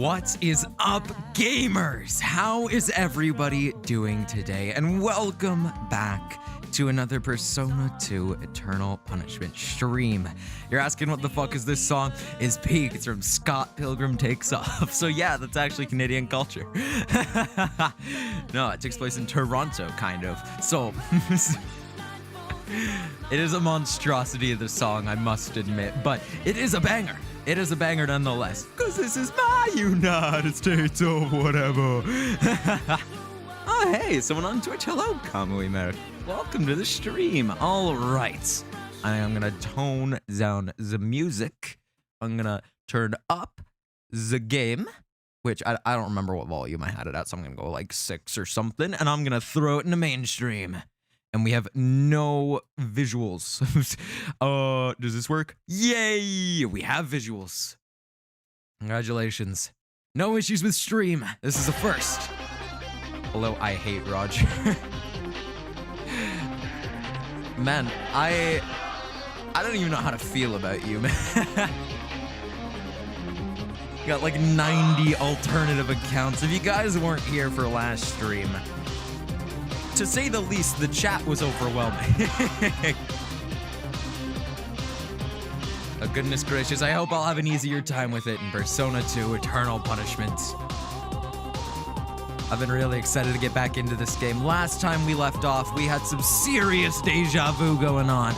What is up, gamers? How is everybody doing today? And welcome back to another Persona 2 Eternal Punishment stream. You're asking what the fuck is this song? Is Peak. It's from Scott Pilgrim Takes Off. So yeah, that's actually Canadian culture. No, it takes place in Toronto, kind of. So it is a monstrosity of the song, I must admit, but it is a banger. It is a banger nonetheless, because this is my United States of whatever. Oh, hey, someone on Twitch. Hello, Kamui Merrick. Welcome to the stream. All right. I am going to tone down the music. I'm going to turn up the game, which I don't remember what volume I had it at, so I'm going to go like 6 or something, and I'm going to throw it in the mainstream. And we have no visuals. Does this work? Yay! We have visuals. Congratulations. No issues with stream. This is a first. Although I hate Roger. Man, I don't even know how to feel about you, man. You got like 90 alternative accounts. If you guys weren't here for last stream, to say the least, the chat was overwhelming. Oh, goodness gracious, I hope I'll have an easier time with it in Persona 2 Eternal Punishment. I've been really excited to get back into this game. Last time we left off, we had some serious deja vu going on.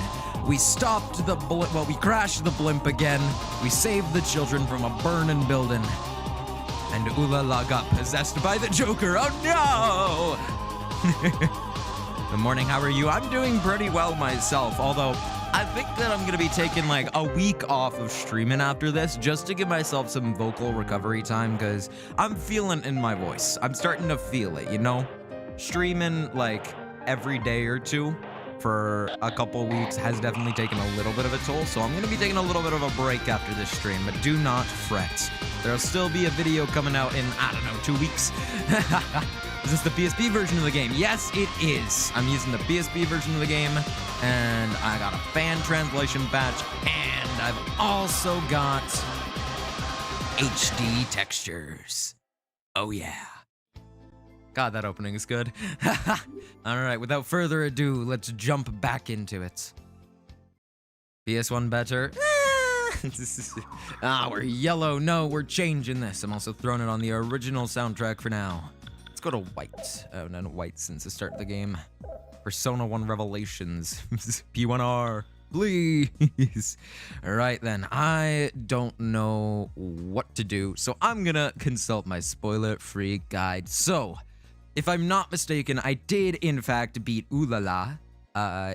We stopped the blimp, well, we crashed the blimp again. We saved the children from a burning building. And Ulala got possessed by the Joker. Oh no! Good morning, how are you? I'm doing pretty well myself, although I think that I'm going to be taking like a week off of streaming after this just to give myself some vocal recovery time, because I'm feeling in my voice. I'm starting to feel it, you know? Streaming like every day or two for a couple weeks has definitely taken a little bit of a toll, so I'm going to be taking a little bit of a break after this stream, but do not fret. There'll still be a video coming out in, I don't know, 2 weeks. Is this the PSP version of the game? Yes, it is. I'm using the PSP version of the game, and I got a fan translation patch, and I've also got HD textures. Oh yeah. God, that opening is good. All right, without further ado, let's jump back into it. PS1 better. We're yellow. No, we're changing this. I'm also throwing it on the original soundtrack for now. Let's go to white. Oh, not white since the start of the game. Persona 1 Revelations. P1R, please. All right, then. I don't know what to do, so I'm gonna consult my spoiler-free guide. So, if I'm not mistaken, I did, in fact, beat Ulala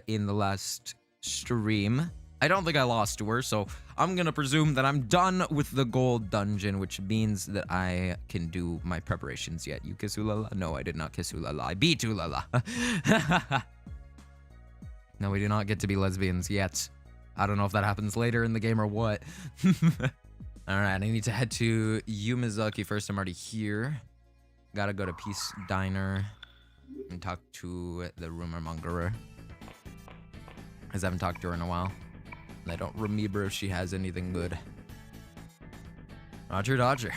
in the last stream. I don't think I lost to her, so I'm gonna presume that I'm done with the gold dungeon, which means that I can do my preparations yet. You kiss Ulala? No, I did not kiss Ulala. I beat Ulala. No, we do not get to be lesbians yet. I don't know if that happens later in the game or what. Alright, I need to head to Yumazaki first. I'm already here. Gotta go to Peace Diner and talk to the rumor mongerer, because I haven't talked to her in a while. I don't remember if she has anything good. Roger Dodger.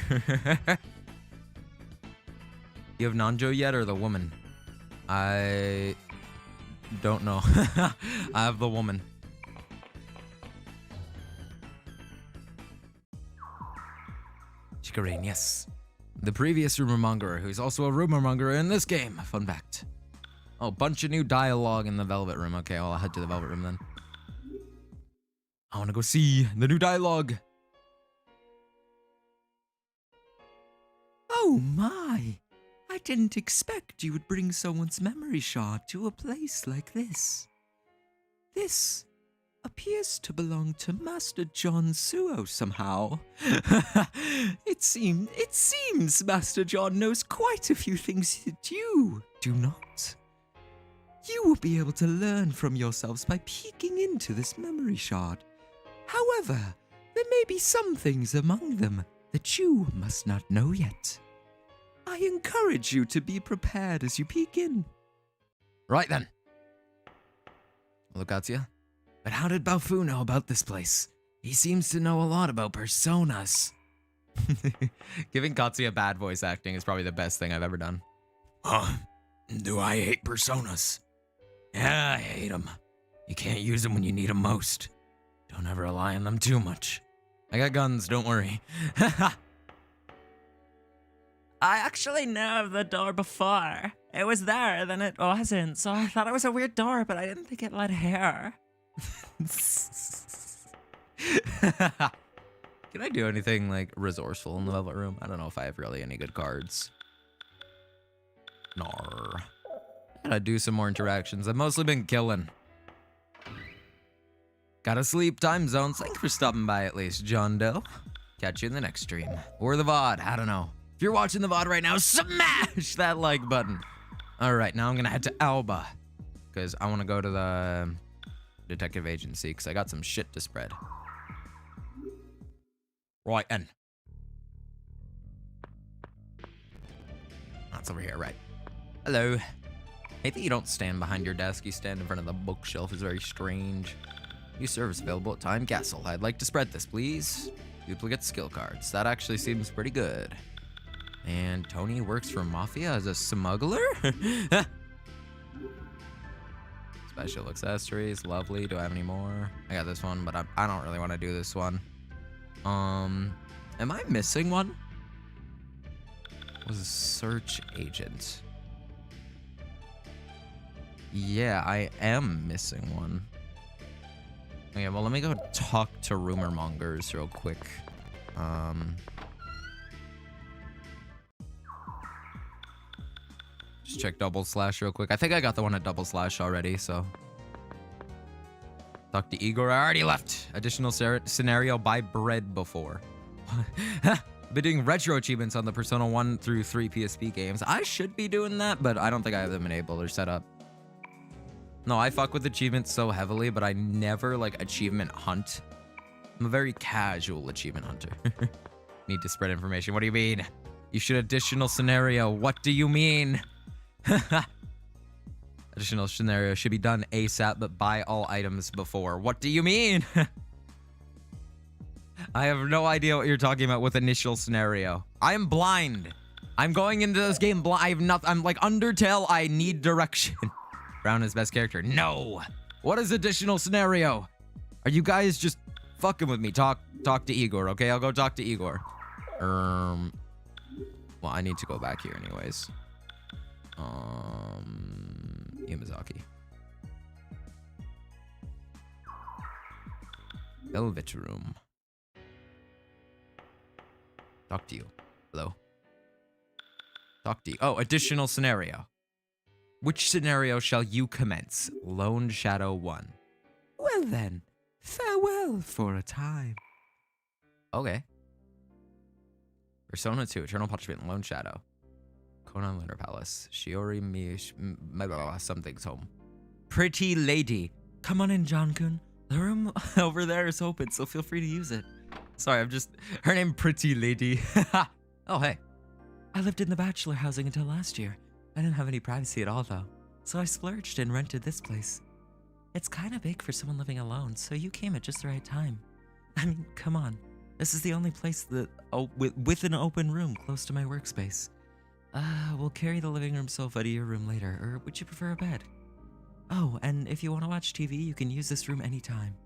You have Nanjo yet, or the woman? I don't know. I have the woman. Chikorine, yes. The previous rumor mongerer, who's also a rumor mongerer in this game. Fun fact. Oh, bunch of new dialogue in the Velvet Room. Okay, well, I'll head to the Velvet Room then. I want to go see the new dialogue. Oh my, I didn't expect you would bring someone's memory shard to a place like this. This appears to belong to Master John Suo somehow. It seems Master John knows quite a few things that you do not. You will be able to learn from yourselves by peeking into this memory shard. However, there may be some things among them that you must not know yet. I encourage you to be prepared as you peek in. Right then. Look out to you. But how did Baofu know about this place? He seems to know a lot about personas. Giving Katsuya bad voice acting is probably the best thing I've ever done. Do I hate personas? Yeah, I hate them. You can't use them when you need them most. Don't ever rely on them too much. I got guns, don't worry. I actually knew of the door before. It was there, then it wasn't, so I thought it was a weird door, but I didn't think it led here. Can I do anything, like, resourceful in the Velvet Room? I don't know if I have really any good cards. Nar. Gotta do some more interactions. I've mostly been killing. Gotta sleep, time zones. Thanks for stopping by at least, John Doe. Catch you in the next stream. Or the VOD, I don't know. If you're watching the VOD right now, smash that like button. All right, now I'm gonna head to Alba, because I wanna go to the detective agency, because I got some shit to spread. Right, and that's over here, right? Hello. I think you don't stand behind your desk, you stand in front of the bookshelf. Is very strange. New service available at Time Castle. I'd like to spread this, please. Duplicate skill cards. That actually seems pretty good. And Tony works for Mafia as a smuggler? Special accessories, lovely. Do I have any more? I got this one, but I don't really want to do this one. Am I missing one? Was a search agent. Yeah, I am missing one. Okay, well, let me go talk to rumor mongers real quick. Just check double slash real quick. I think I got the one at double slash already, so. Talk to Igor. I already left. Additional scenario, buy bread before. Been doing retro achievements on the Persona 1 through 3 PSP games. I should be doing that, but I don't think I have them enabled or set up. No, I fuck with achievements so heavily, but I never, like, achievement hunt. I'm a very casual achievement hunter. Need to spread information. What do you mean? You should additional scenario. What do you mean? Additional scenario should be done ASAP, but buy all items before. What do you mean? I have no idea what you're talking about with initial scenario. I am blind. I'm going into this game blind. I have nothing. I'm like Undertale. I need direction. Brown is best character. No. What is additional scenario? Are you guys just fucking with me? Talk to Igor, okay? I'll go talk to Igor. Well, I need to go back here anyways. Yamazaki. Velvet Room. Talk to you. Hello. Talk to you. Oh, additional scenario. Which scenario shall you commence? Lone Shadow 1. Well then, farewell for a time. Okay. Persona 2, Eternal Punishment, Lone Shadow. Conan Lunar Palace. Shiori Mish... something's home. Pretty lady. Come on in, John-kun. The room over there is open, so feel free to use it. Sorry, I'm just... Her name, Pretty Lady. Oh, hey. I lived in the bachelor housing until last year. I didn't have any privacy at all, though. So I splurged and rented this place. It's kind of big for someone living alone, so you came at just the right time. I mean, come on. This is the only place that... with an open room close to my workspace. We'll carry the living room sofa to your room later, or would you prefer a bed? Oh, and if you want to watch TV, you can use this room anytime.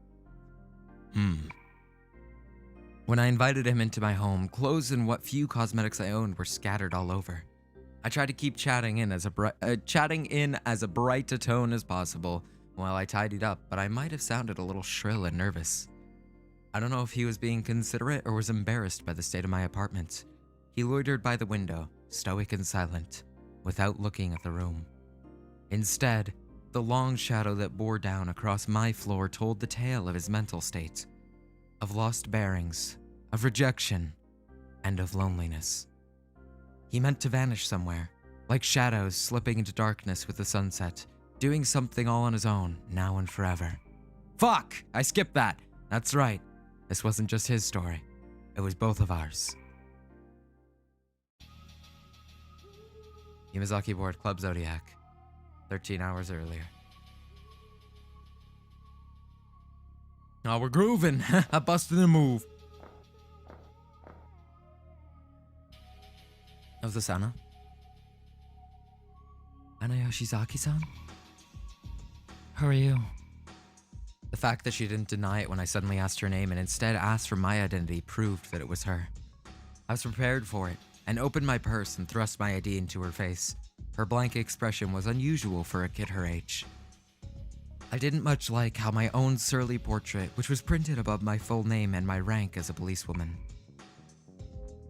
When I invited him into my home, clothes and what few cosmetics I owned were scattered all over. I tried to keep chatting in as bright a tone as possible while I tidied up, but I might have sounded a little shrill and nervous. I don't know if he was being considerate or was embarrassed by the state of my apartment. He loitered by the window, stoic and silent, without looking at the room. Instead, the long shadow that bore down across my floor told the tale of his mental state, of lost bearings, of rejection, and of loneliness. He meant to vanish somewhere, like shadows slipping into darkness with the sunset, doing something all on his own, now and forever. Fuck! I skipped that. That's right. This wasn't just his story. It was both of ours. Yamazaki board Club Zodiac. 13 hours earlier. Oh, we're grooving. I busted a move. Was this Anna? Anna Yoshizaki-san? Who are you? The fact that she didn't deny it when I suddenly asked her name and instead asked for my identity proved that it was her. I was prepared for it and opened my purse and thrust my ID into her face. Her blank expression was unusual for a kid her age. I didn't much like how my own surly portrait, which was printed above my full name and my rank as a policewoman.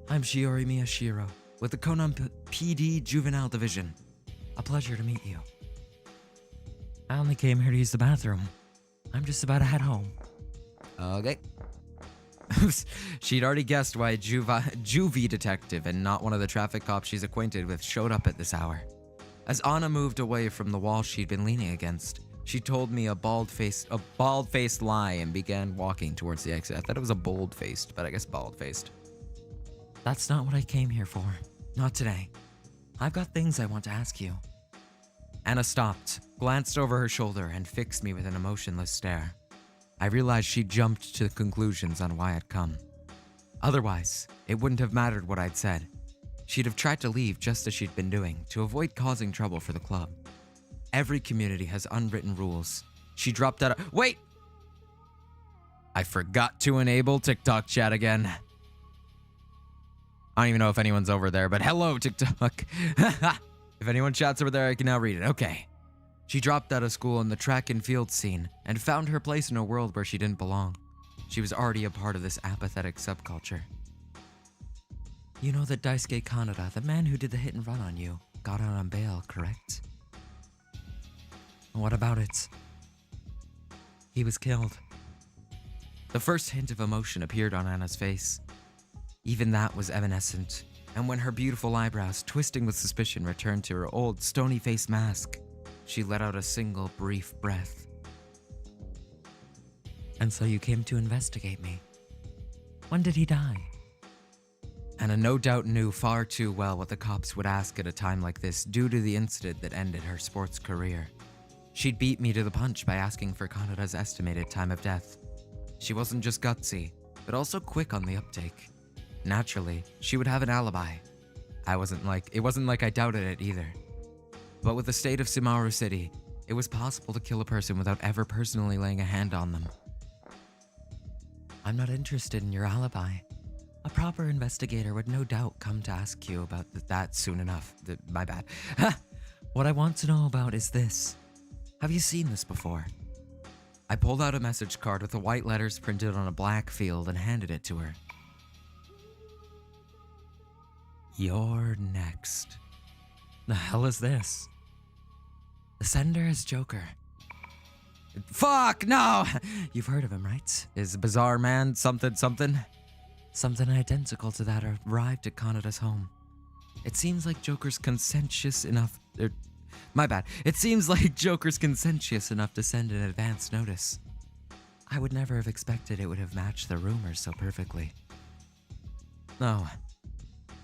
I'm Shiori Miyashiro, with the Konan PD Juvenile Division. A pleasure to meet you. I only came here to use the bathroom. I'm just about to head home. Okay. She'd already guessed why a juvie detective and not one of the traffic cops she's acquainted with showed up at this hour. As Anna moved away from the wall she'd been leaning against, she told me a bald-faced lie and began walking towards the exit. I thought it was a bold-faced, but I guess bald-faced. That's not what I came here for. Not today. I've got things I want to ask you. Anna stopped, glanced over her shoulder, and fixed me with an emotionless stare. I realized she'd jumped to conclusions on why I'd come. Otherwise, it wouldn't have mattered what I'd said. She'd have tried to leave just as she'd been doing, to avoid causing trouble for the club. Every community has unwritten rules. She dropped out of— Wait! I forgot to enable TikTok chat again. I don't even know if anyone's over there, but hello, TikTok. If anyone chats over there, I can now read it. Okay. She dropped out of school in the track and field scene and found her place in a world where she didn't belong. She was already a part of this apathetic subculture. You know that Daisuke Kaneda, the man who did the hit and run on you, got out on bail, correct? What about it? He was killed. The first hint of emotion appeared on Anna's face. Even that was evanescent, and when her beautiful eyebrows, twisting with suspicion, returned to her old, stony-faced mask, she let out a single brief breath. And so you came to investigate me. When did he die? Anna no doubt knew far too well what the cops would ask at a time like this due to the incident that ended her sports career. She'd beat me to the punch by asking for Kaneda's estimated time of death. She wasn't just gutsy, but also quick on the uptake. Naturally, she would have an alibi. It wasn't like I doubted it either. But with the state of Sumaru City, it was possible to kill a person without ever personally laying a hand on them. I'm not interested in your alibi. A proper investigator would no doubt come to ask you about that soon enough. My bad. What I want to know about is this. Have you seen this before? I pulled out a message card with the white letters printed on a black field and handed it to her. You're next. The hell is this? The sender is Joker. Fuck, no! You've heard of him, right? Is Bizarre Man something? Something identical to that arrived at Kaneda's home. It seems like Joker's conscientious enough... my bad. It seems like Joker's conscientious enough to send an advance notice. I would never have expected it would have matched the rumors so perfectly. No.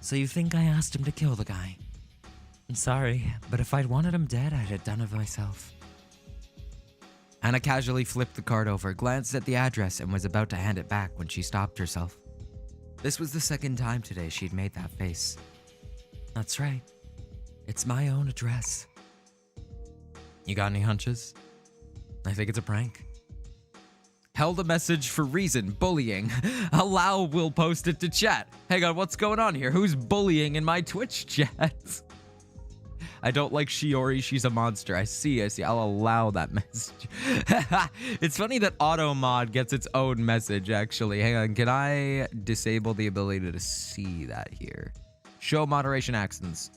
So you think I asked him to kill the guy? I'm sorry, but if I'd wanted him dead, I'd have done it myself. Anna casually flipped the card over, glanced at the address, and was about to hand it back when she stopped herself. This was the second time today she'd made that face. That's right. It's my own address. You got any hunches? I think it's a prank. Held a message for reason, bullying. Allow will post it to chat. Hang on, what's going on here? Who's bullying in my Twitch chat? I don't like Shiori, she's a monster. I see. I'll allow that message. It's funny that AutoMod gets its own message, actually. Hang on, can I disable the ability to see that here? Show moderation actions.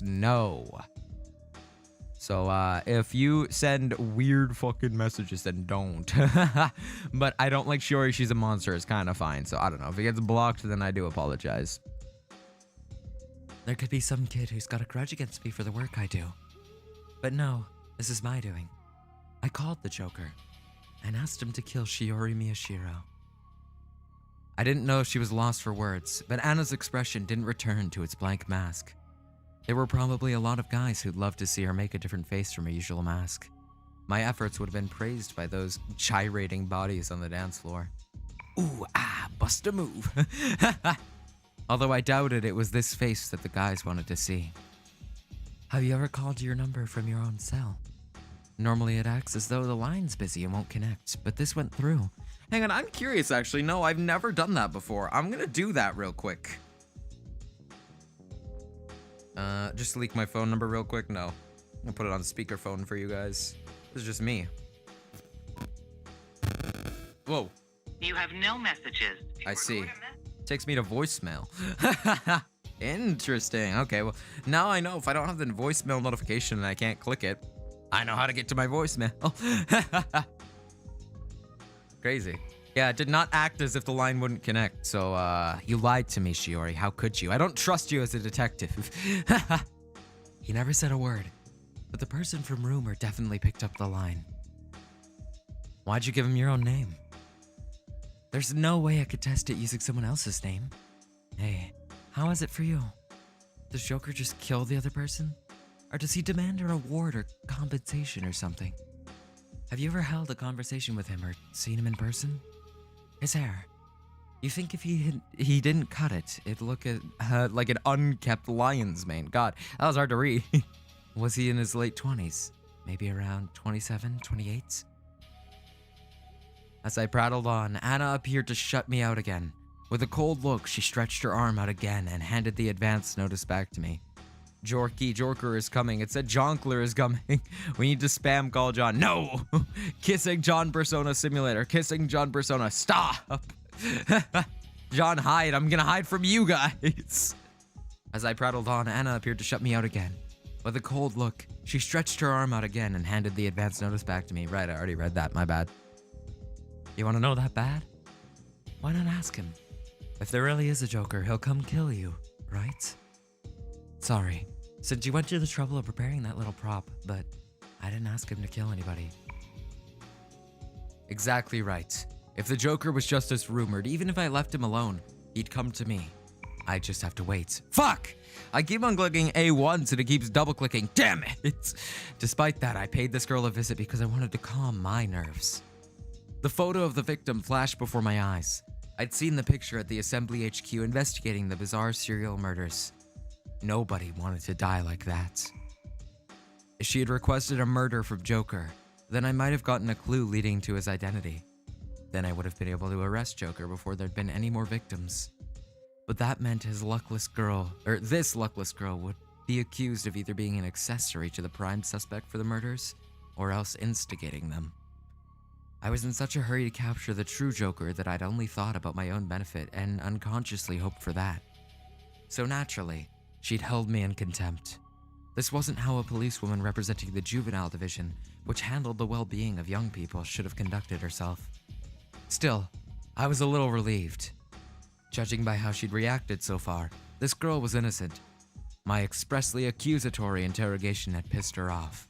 No. So, if you send weird fucking messages, then don't. But I don't like Shiori, she's a monster. It's kind of fine. So, I don't know. If it gets blocked, then I do apologize. There could be some kid who's got a grudge against me for the work I do. But no, this is my doing. I called the Joker and asked him to kill Shiori Miyashiro. I didn't know if she was lost for words, but Anna's expression didn't return to its blank mask. There were probably a lot of guys who'd love to see her make a different face from her usual mask. My efforts would have been praised by those gyrating bodies on the dance floor. Ooh, bust a move. Although I doubted it was this face that the guys wanted to see. Have you ever called your number from your own cell? Normally it acts as though the line's busy and won't connect, but this went through. Hang on, I'm curious actually. No, I've never done that before. I'm gonna do that real quick. Just leak my phone number real quick? No. I'm gonna put it on speakerphone for you guys. This is just me. Whoa. You have no messages. I see. Takes me to voicemail. Interesting. Okay, well, now I know if I don't have the voicemail notification and I can't click it, I know how to get to my voicemail. Crazy. Yeah, it did not act as if the line wouldn't connect, so, you lied to me, Shiori. How could you? I don't trust you as a detective. He never said a word, but the person from Rumor definitely picked up the line. Why'd you give him your own name? There's no way I could test it using someone else's name. Hey, how is it for you? Does Joker just kill the other person? Or does he demand a reward or compensation or something? Have you ever held a conversation with him or seen him in person? His hair. You think if he didn't cut it, it'd look like an unkept lion's mane. God, that was hard to read. Was he in his late 20s? Maybe around 27, 28? As I prattled on, Anna appeared to shut me out again. With a cold look, she stretched her arm out again and handed the advance notice back to me. Jorker is coming. It said Jonkler is coming. We need to spam call John. No! Kissing John Persona Simulator. Kissing John Persona. Stop! John, hide. I'm gonna hide from you guys. As I prattled on, Anna appeared to shut me out again. With a cold look, she stretched her arm out again and handed the advance notice back to me. Right, I already read that. My bad. You want to know that bad? Why not ask him? If there really is a Joker, he'll come kill you, right? Sorry, since you went to the trouble of preparing that little prop, but I didn't ask him to kill anybody. Exactly right. If the Joker was just as rumored, even if I left him alone, he'd come to me. I just have to wait. Fuck! I keep on clicking A1 and it keeps double clicking. Damn it! Despite that, I paid this girl a visit because I wanted to calm my nerves. The photo of the victim flashed before my eyes. I'd seen the picture at the Assembly HQ investigating the bizarre serial murders. Nobody wanted to die like that. If she had requested a murder from Joker, then I might have gotten a clue leading to his identity. Then I would have been able to arrest Joker before there'd been any more victims. But that meant this luckless girl would be accused of either being an accessory to the prime suspect for the murders, or else instigating them. I was in such a hurry to capture the true Joker that I'd only thought about my own benefit and unconsciously hoped for that. So naturally, she'd held me in contempt. This wasn't how a policewoman representing the juvenile division, which handled the well-being of young people, should have conducted herself. Still, I was a little relieved. Judging by how she'd reacted so far, this girl was innocent. My expressly accusatory interrogation had pissed her off.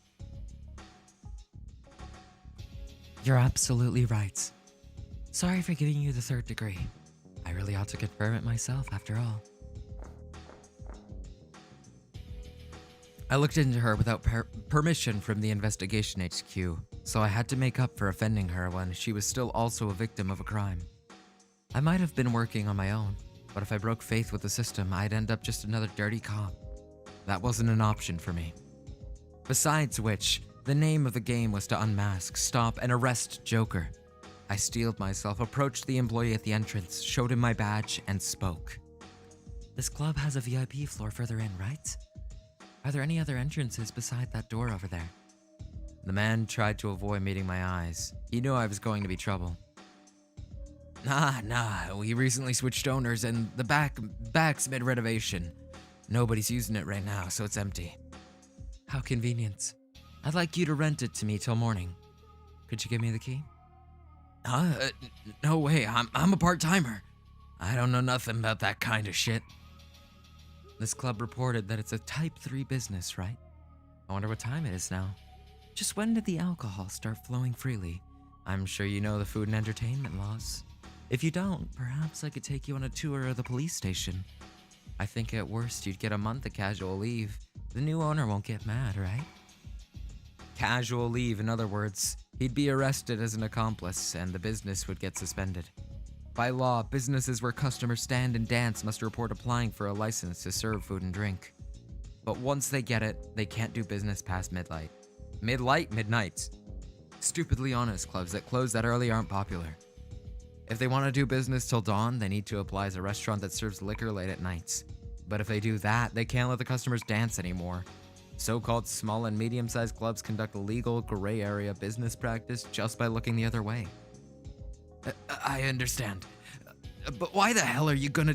You're absolutely right. Sorry for giving you the third degree. I really ought to confirm it myself after all. I looked into her without permission from the investigation HQ, so I had to make up for offending her when she was still also a victim of a crime. I might have been working on my own, but if I broke faith with the system, I'd end up just another dirty cop. That wasn't an option for me. Besides which, the name of the game was to unmask, stop, and arrest Joker. I steeled myself, approached the employee at the entrance, showed him my badge, and spoke. This club has a VIP floor further in, right? Are there any other entrances beside that door over there? The man tried to avoid meeting my eyes. He knew I was going to be trouble. Nah, we recently switched owners and the back's mid-renovation. Nobody's using it right now, so it's empty. How convenient. I'd like you to rent it to me till morning. Could you give me the key? No way, I'm a part-timer. I don't know nothing about that kind of shit. This club reported that it's a Type 3 business, right? I wonder what time it is now. Just when did the alcohol start flowing freely? I'm sure you know the food and entertainment laws. If you don't, perhaps I could take you on a tour of the police station. I think at worst you'd get a month of casual leave. The new owner won't get mad, right? Casual leave, in other words. He'd be arrested as an accomplice, and the business would get suspended. By law, businesses where customers stand and dance must report applying for a license to serve food and drink. But once they get it, they can't do business past midnight. Midnight. Stupidly honest clubs that close that early aren't popular. If they want to do business till dawn, they need to apply as a restaurant that serves liquor late at nights. But if they do that, they can't let the customers dance anymore. So-called small and medium-sized clubs conduct illegal, gray area business practice just by looking the other way. I understand. But why the hell are you gonna...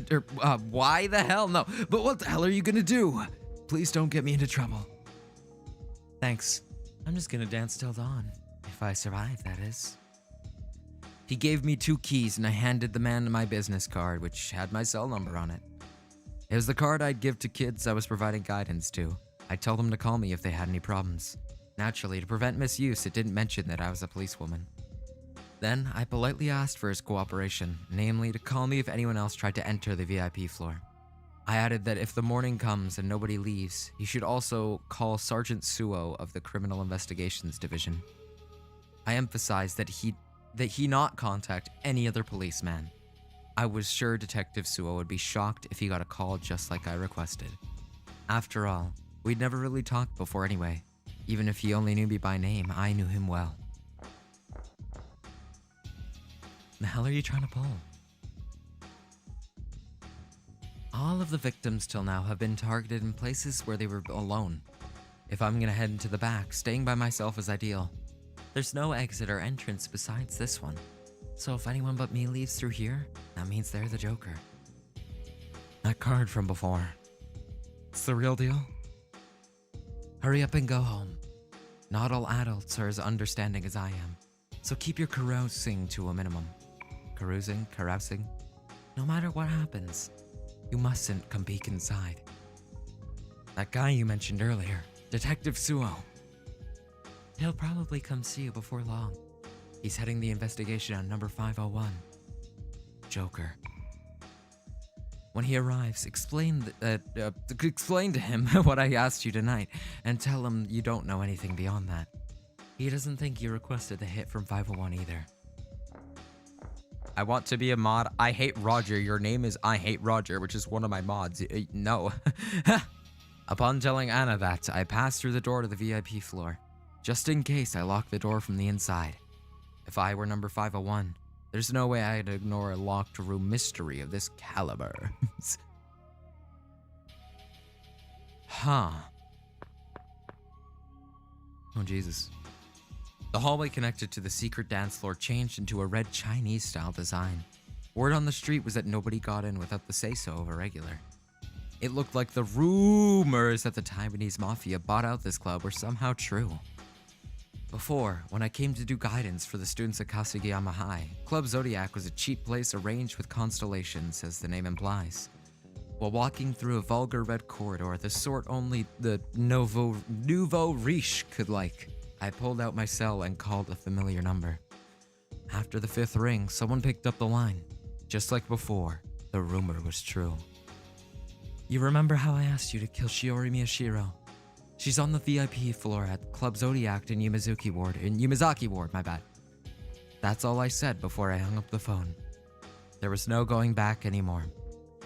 why the hell? No. But what the hell are you gonna do? Please don't get me into trouble. Thanks. I'm just gonna dance till dawn. If I survive, that is. He gave me 2 keys and I handed the man my business card, which had my cell number on it. It was the card I'd give to kids I was providing guidance to. I'd tell them to call me if they had any problems. Naturally, to prevent misuse, it didn't mention that I was a policewoman. Then, I politely asked for his cooperation, namely to call me if anyone else tried to enter the VIP floor. I added that if the morning comes and nobody leaves, he should also call Sergeant Suo of the Criminal Investigations Division. I emphasized that he not contact any other policeman. I was sure Detective Suo would be shocked if he got a call just like I requested. After all, we'd never really talked before anyway. Even if he only knew me by name, I knew him well. The hell are you trying to pull? All of the victims till now have been targeted in places where they were alone. If I'm gonna head into the back, staying by myself is ideal. There's no exit or entrance besides this one. So if anyone but me leaves through here, that means they're the Joker. That card from before. It's the real deal? Hurry up and go home. Not all adults are as understanding as I am. So keep your carousing to a minimum. Carousing. No matter what happens, you mustn't come peek inside. That guy you mentioned earlier, Detective Suo. He'll probably come see you before long. He's heading the investigation on number 501. Joker. When he arrives, explain to him what I asked you tonight, and tell him you don't know anything beyond that. He doesn't think you requested the hit from 501 either. I want to be a mod. I hate Roger. Your name is I hate Roger, which is one of my mods. No. Upon telling Anna that, I passed through the door to the VIP floor, just in case I locked the door from the inside. If I were number 501, there's no way I'd ignore a locked room mystery of this caliber. Huh. Oh, Jesus. The hallway connected to the secret dance floor changed into a red Chinese-style design. Word on the street was that nobody got in without the say-so of a regular. It looked like the rumors that the Taiwanese mafia bought out this club were somehow true. Before, when I came to do guidance for the students at Kasugiyama High, Club Zodiac was a cheap place arranged with constellations, as the name implies. While walking through a vulgar red corridor, the sort only the nouveau riche could like, I pulled out my cell and called a familiar number. After the 5th ring, someone picked up the line. Just like before, the rumor was true. You remember how I asked you to kill Shiori Miyashiro? She's on the VIP floor at Club Zodiac in Yumazaki Ward, my bad. That's all I said before I hung up the phone. There was no going back anymore.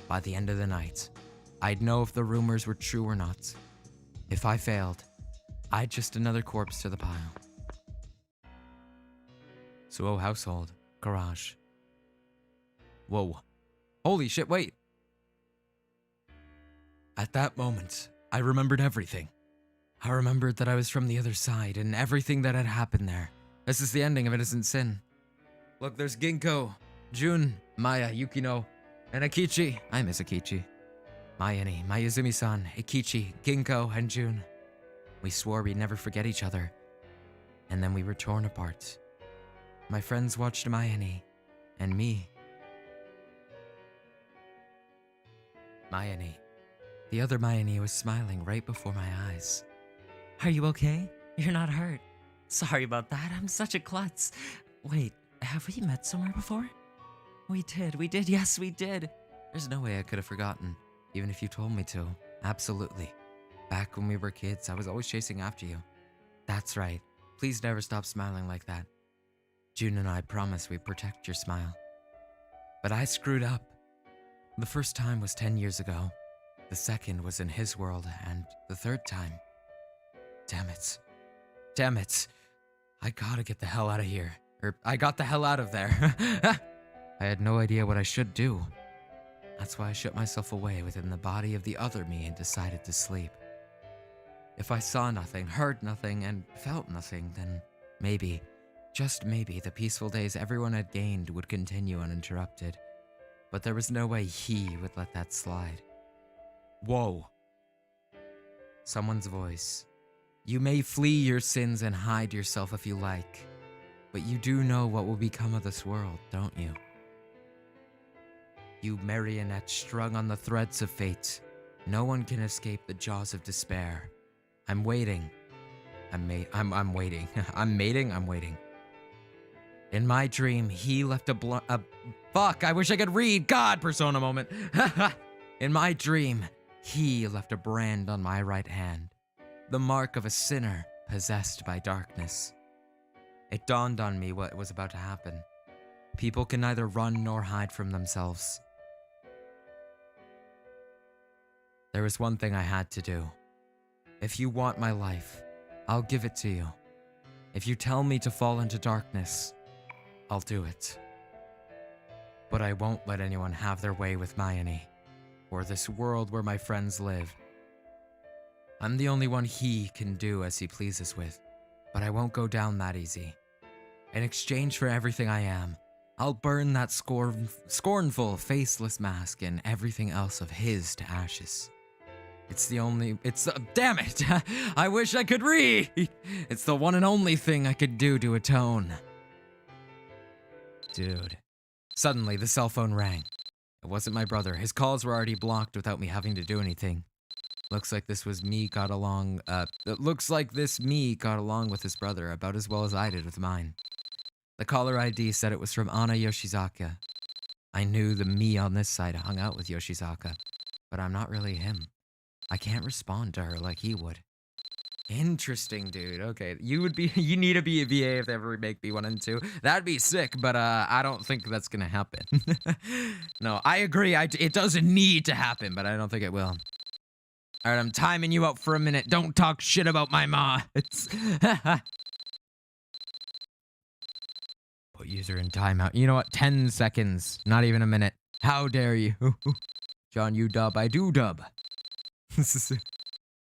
By the end of the night, I'd know if the rumors were true or not. If I failed, I'd just another corpse to the pile. Suo household, garage. Whoa. Holy shit, wait. At that moment, I remembered everything. I remembered that I was from the other side and everything that had happened there. This is the ending of Innocent Sin. Look, there's Ginkgo, Jun, Maya, Yukino, and Akichi. I miss Akichi. Mayani, Mayuzumi-san, Akichi, Ginkgo, and Jun. We swore we'd never forget each other. And then we were torn apart. My friends watched Mayani, and me. Mayani. The other Mayani was smiling right before my eyes. Are you okay? You're not hurt. Sorry about that, I'm such a klutz. Wait, have we met somewhere before? We did, yes we did. There's no way I could have forgotten, even if you told me to. Absolutely. Back when we were kids, I was always chasing after you. That's right. Please never stop smiling like that. June and I promise we protect your smile. But I screwed up. The first time was 10 years ago. The second was in his world, and the third time... Damn it. Damn it. I gotta get the hell out of here. I got the hell out of there. I had no idea what I should do. That's why I shut myself away within the body of the other me and decided to sleep. If I saw nothing, heard nothing, and felt nothing, then maybe, just maybe, the peaceful days everyone had gained would continue uninterrupted. But there was no way he would let that slide. Whoa. Someone's voice. You may flee your sins and hide yourself if you like, but you do know what will become of this world, don't you? You marionette strung on the threads of fate. No one can escape the jaws of despair. I'm waiting. I'm waiting. I'm mating? I'm waiting. In my dream, he left fuck, I wish I could read! God, Persona moment! In my dream, he left a brand on my right hand. The mark of a sinner possessed by darkness. It dawned on me what was about to happen. People can neither run nor hide from themselves. There was one thing I had to do. If you want my life, I'll give it to you. If you tell me to fall into darkness, I'll do it. But I won't let anyone have their way with Mayani, or this world where my friends live. I'm the only one he can do as he pleases with, but I won't go down that easy. In exchange for everything I am, I'll burn that scornful, faceless mask and everything else of his to ashes. Damn it! I wish I could read! It's the one and only thing I could do to atone. Dude. Suddenly, the cell phone rang. It wasn't my brother. His calls were already blocked without me having to do anything. Looks like this me got along with his brother about as well as I did with mine. The caller ID said it was from Anna Yoshizaka. I knew the me on this side hung out with Yoshizaka, but I'm not really him. I can't respond to her like he would. Interesting, dude. Okay, you need to be a VA if they ever remake B1 and 2. That'd be sick, but I don't think that's gonna happen. No, I agree. It doesn't need to happen, but I don't think it will. Alright, I'm timing you out for a minute. Don't talk shit about my ma. Put user in timeout. You know what? 10 seconds. Not even a minute. How dare you? John, you dub. I do dub.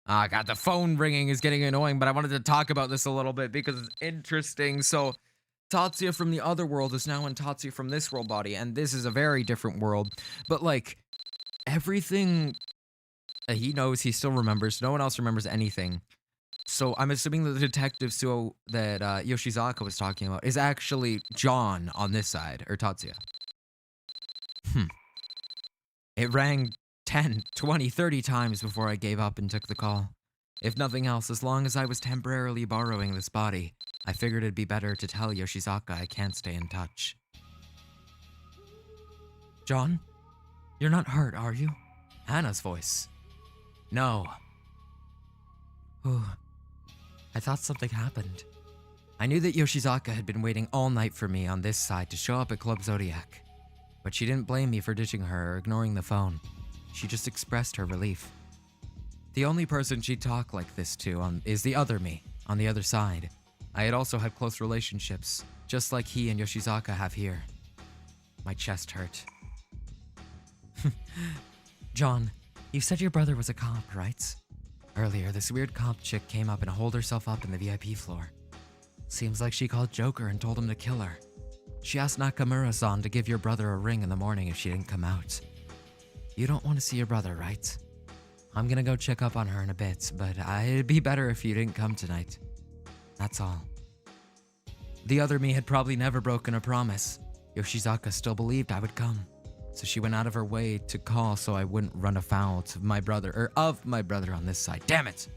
God, the phone ringing is getting annoying, but I wanted to talk about this a little bit because it's interesting. So, Tatsuya from the other world is now in Tatsuya from this world body, and this is a very different world. But, like, everything he knows, he still remembers. No one else remembers anything. So, I'm assuming that the detective Suo that Yoshizaka was talking about is actually John on this side, or Tatsuya. It rang 10, 20, 30 times before I gave up and took the call. If nothing else, as long as I was temporarily borrowing this body, I figured it'd be better to tell Yoshizaka I can't stay in touch. John? You're not hurt, are you? Hannah's voice. No. Whew. I thought something happened. I knew that Yoshizaka had been waiting all night for me on this side to show up at Club Zodiac. But she didn't blame me for ditching her or ignoring the phone. She just expressed her relief. The only person she'd talk like this to is the other me, on the other side. I had also had close relationships, just like he and Yoshizaka have here. My chest hurt. John, you said your brother was a cop, right? Earlier, this weird cop chick came up and holed herself up in the VIP floor. Seems like she called Joker and told him to kill her. She asked Nakamura-san to give your brother a ring in the morning if she didn't come out. You don't want to see your brother, right? I'm gonna go check up on her in a bit, but it'd be better if you didn't come tonight. That's all. The other me had probably never broken a promise. Yoshizaka still believed I would come, so she went out of her way to call so I wouldn't run afoul of my brother on this side. Damn it!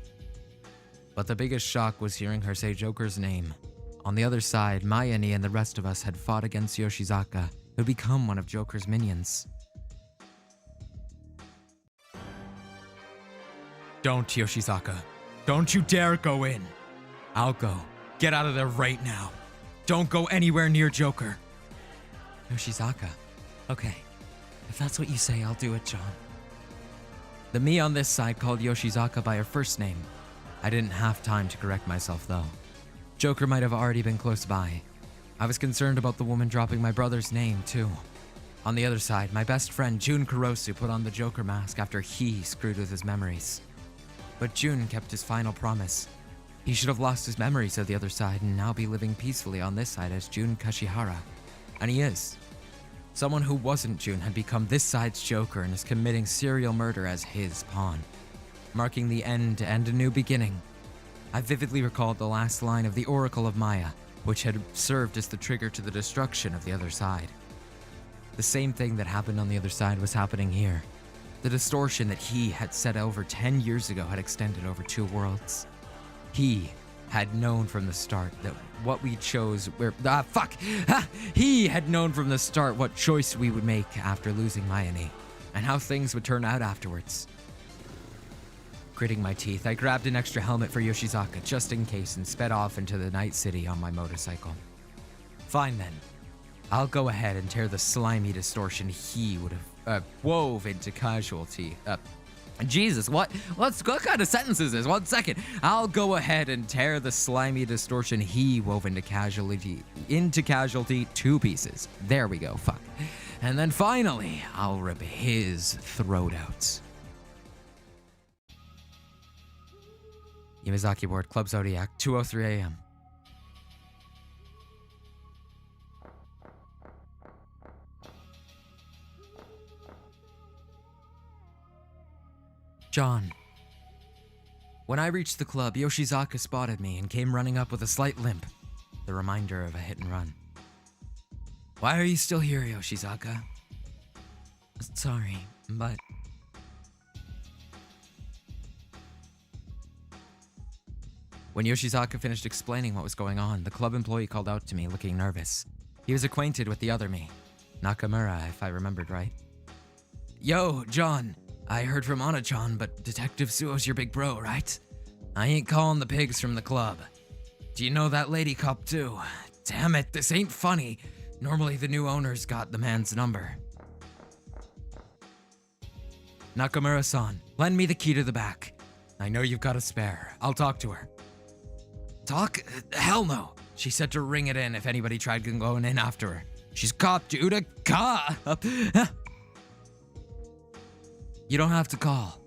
But the biggest shock was hearing her say Joker's name. On the other side, Mayani and the rest of us had fought against Yoshizaka, who'd become one of Joker's minions. Don't, Yoshizaka. Don't you dare go in. I'll go. Get out of there right now. Don't go anywhere near Joker. Yoshizaka, Okay, if that's what you say, I'll do it, John. The me on this side called Yoshizaka by her first name. I didn't have time to correct myself, though. Joker might have already been close by. I was concerned about the woman dropping my brother's name, too. On the other side, my best friend Jun Kurosu put on the Joker mask after he screwed with his memories. But Jun kept his final promise. He should have lost his memories of the other side and now be living peacefully on this side as Jun Kashihara. And he is. Someone who wasn't Jun had become this side's Joker and is committing serial murder as his pawn, marking the end and a new beginning. I vividly recalled the last line of the Oracle of Maya, which had served as the trigger to the destruction of the other side. The same thing that happened on the other side was happening here. The distortion that he had set over 10 years ago had extended over 2 worlds. He had known from the start that what we chose He had known from the start what choice we would make after losing Mayane, and how things would turn out afterwards. Gritting my teeth, I grabbed an extra helmet for Yoshizaka just in case and sped off into the night city on my motorcycle. Fine then. I'll go ahead and tear the slimy distortion he would have wove into casualty. Jesus, what kind of sentence is this? 1 second. I'll go ahead and tear the slimy distortion he wove into casualty to pieces. There we go, fuck. And then finally, I'll rip his throat out. Yamazaki Ward, Club Zodiac, 2:03 a.m. John. When I reached the club, Yoshizaka spotted me and came running up with a slight limp, the reminder of a hit and run. Why are you still here, Yoshizaka? Sorry, but... When Yoshizaka finished explaining what was going on, the club employee called out to me, looking nervous. He was acquainted with the other me, Nakamura, if I remembered right. Yo, John. I heard from Ana-chan, but Detective Suo's your big bro, right? I ain't calling the pigs from the club. Do you know that lady cop too? Damn it, this ain't funny. Normally the new owner's got the man's number. Nakamura-san, lend me the key to the back. I know you've got a spare. I'll talk to her. Talk? Hell no. She said to ring it in if anybody tried going in after her. She's cop, dude. A cop. You don't have to call.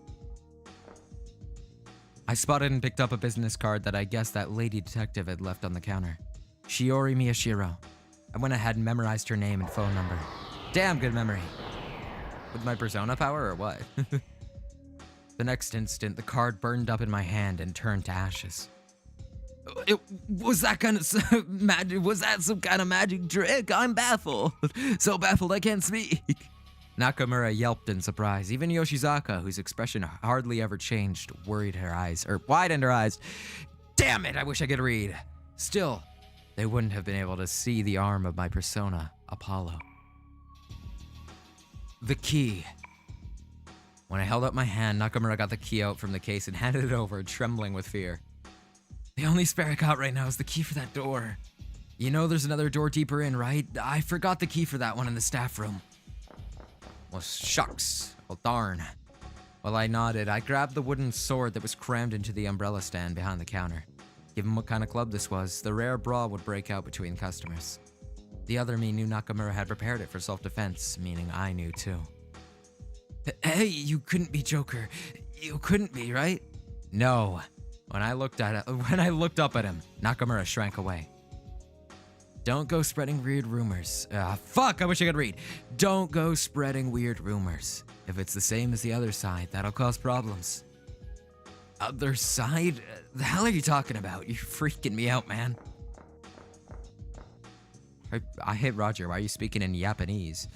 I spotted and picked up a business card that I guessed that lady detective had left on the counter. Shiori Miyashiro. I went ahead and memorized her name and phone number. Damn good memory. With my persona power or what? The next instant, the card burned up in my hand and turned to ashes. Was that some kind of magic trick? I'm baffled. So baffled I can't speak. Nakamura yelped in surprise. Even Yoshizaka, whose expression hardly ever changed, widened her eyes. Damn it, I wish I could read. Still, they wouldn't have been able to see the arm of my persona, Apollo. The key. When I held up my hand, Nakamura got the key out from the case and handed it over, trembling with fear. The only spare I got right now is the key for that door. You know there's another door deeper in, right? I forgot the key for that one in the staff room. Well, shucks. Well, darn. While I nodded, I grabbed the wooden sword that was crammed into the umbrella stand behind the counter. Given what kind of club this was, the rare brawl would break out between customers. The other me knew Nakamura had prepared it for self-defense, meaning I knew too. Hey, you couldn't be Joker. You couldn't be, right? No. When I looked up at him, Nakamura shrank away. Don't go spreading weird rumors. Fuck, I wish I could read. Don't go spreading weird rumors. If it's the same as the other side, that'll cause problems. Other side? The hell are you talking about? You're freaking me out, man. I hit Roger. Why are you speaking in Japanese?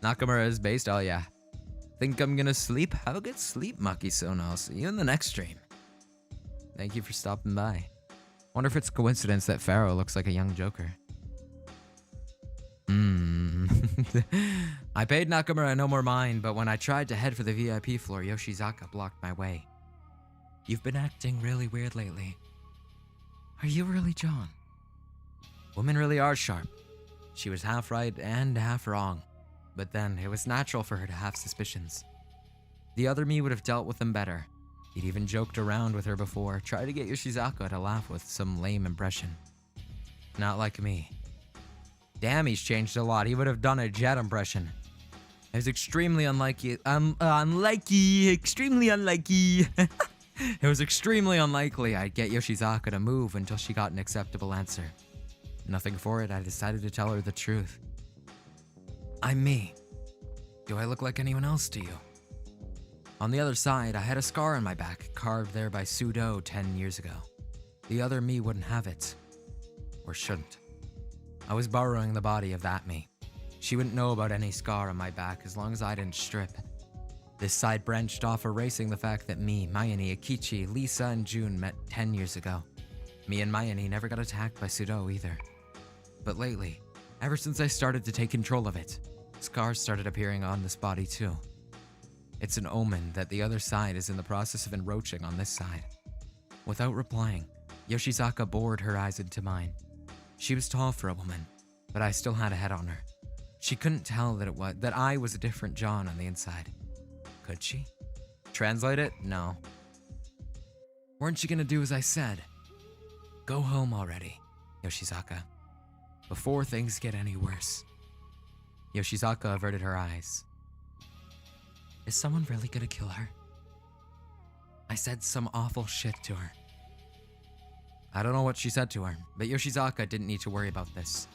Nakamura is based, oh yeah. Think I'm gonna sleep? Have a good sleep, Maki-san. I'll see you in the next stream. Thank you for stopping by. Wonder if it's a coincidence that Pharaoh looks like a young Joker. I paid Nakamura no more mind, but when I tried to head for the VIP floor, Yoshizaka blocked my way. You've been acting really weird lately. Are you really John? Women really are sharp. She was half right and half wrong. but then it was natural for her to have suspicions. The other me would have dealt with them better. He'd even joked around with her before, tried to get Yoshizaka to laugh with some lame impression. Not like me. Damn, he's changed a lot. He would have done a Jet impression. It was extremely extremely unlikely. It was extremely unlikely I'd get Yoshizaka to move until she got an acceptable answer. Nothing for it, I decided to tell her the truth. I'm me. Do I look like anyone else to you? On the other side, I had a scar on my back, carved there by Sudo 10 years ago. The other me wouldn't have it. Or shouldn't. I was borrowing the body of that me. She wouldn't know about any scar on my back as long as I didn't strip. This side branched off, erasing the fact that me, Mayani, Akichi, Lisa, and June met 10 years ago. Me and Mayani never got attacked by Sudo either. But lately, ever since I started to take control of it, scars started appearing on this body too. It's an omen that the other side is in the process of encroaching on this side. Without replying, Yoshizaka bored her eyes into mine. She was tall for a woman, but I still had a head on her. She couldn't tell that I was a different John on the inside. Could she? Translate it? No. Weren't you gonna do as I said? Go home already, Yoshizaka, before things get any worse. Yoshizaka averted her eyes. Is someone really gonna kill her? I said some awful shit to her. I don't know what she said to her, but Yoshizaka didn't need to worry about this.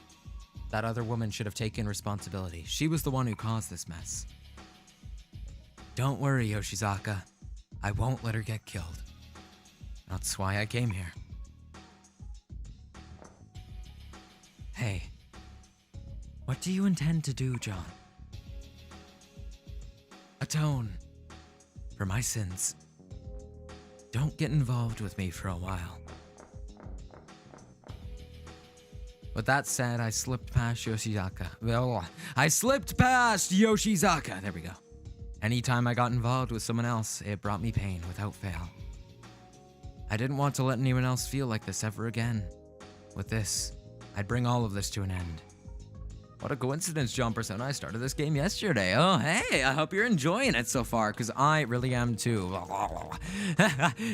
That other woman should have taken responsibility. She was the one who caused this mess. Don't worry, Yoshizaka. I won't let her get killed. That's why I came here. Hey, what do you intend to do, John? Atone for my sins. Don't get involved with me for a while. With that said, I slipped past Yoshizaka. There we go. Anytime I got involved with someone else, it brought me pain without fail. I didn't want to let anyone else feel like this ever again. With this, I'd bring all of this to an end. What a coincidence, John Persona. I started this game yesterday. Oh, hey, I hope you're enjoying it so far, because I really am too.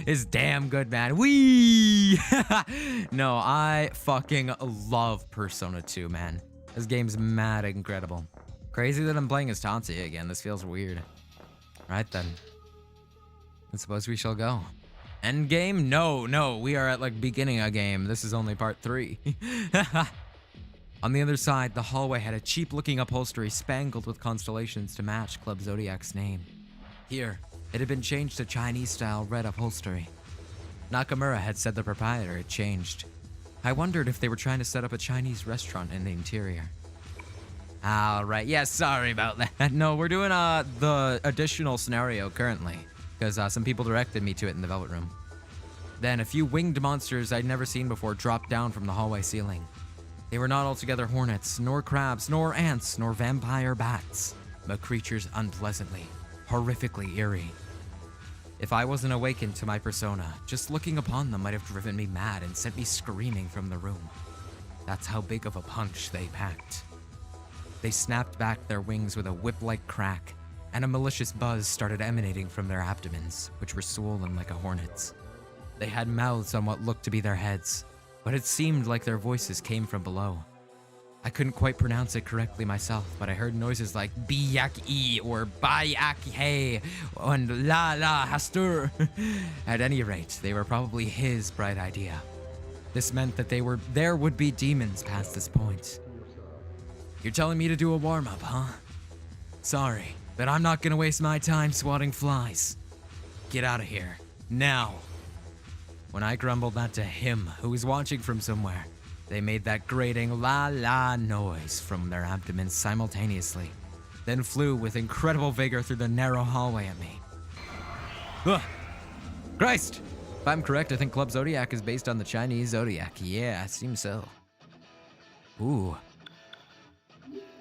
It's damn good, man. Whee! No, I fucking love Persona 2, man. This game's mad incredible. Crazy that I'm playing as Tansi again. This feels weird. Right then. I suppose we shall go. End game? No, we are at like beginning a game. This is only part 3. On the other side, the hallway had a cheap-looking upholstery spangled with constellations to match Club Zodiac's name. Here, it had been changed to Chinese-style red upholstery. Nakamura had said the proprietor had changed. I wondered if they were trying to set up a Chinese restaurant in the interior. Alright, yeah, sorry about that. No, we're doing the additional scenario currently, because some people directed me to it in the Velvet Room. Then a few winged monsters I'd never seen before dropped down from the hallway ceiling. They were not altogether hornets, nor crabs, nor ants, nor vampire bats, but creatures unpleasantly, horrifically eerie. If I wasn't awakened to my persona, just looking upon them might have driven me mad and sent me screaming from the room. That's how big of a punch they packed. They snapped back their wings with a whip-like crack, and a malicious buzz started emanating from their abdomens, which were swollen like a hornet's. They had mouths on what looked to be their heads, but it seemed like their voices came from below. I couldn't quite pronounce it correctly myself, but I heard noises like biyak-e or bayak-hey and la hastur. At any rate, they were probably his bright idea. This meant that there would be demons past this point. You're telling me to do a warm-up, huh? Sorry, but I'm not gonna waste my time swatting flies. Get out of here, now. When I grumbled that to him, who was watching from somewhere, they made that grating la noise from their abdomens simultaneously, then flew with incredible vigor through the narrow hallway at me. Ugh. Christ! If I'm correct, I think Club Zodiac is based on the Chinese zodiac. Yeah, it seems so. Ooh.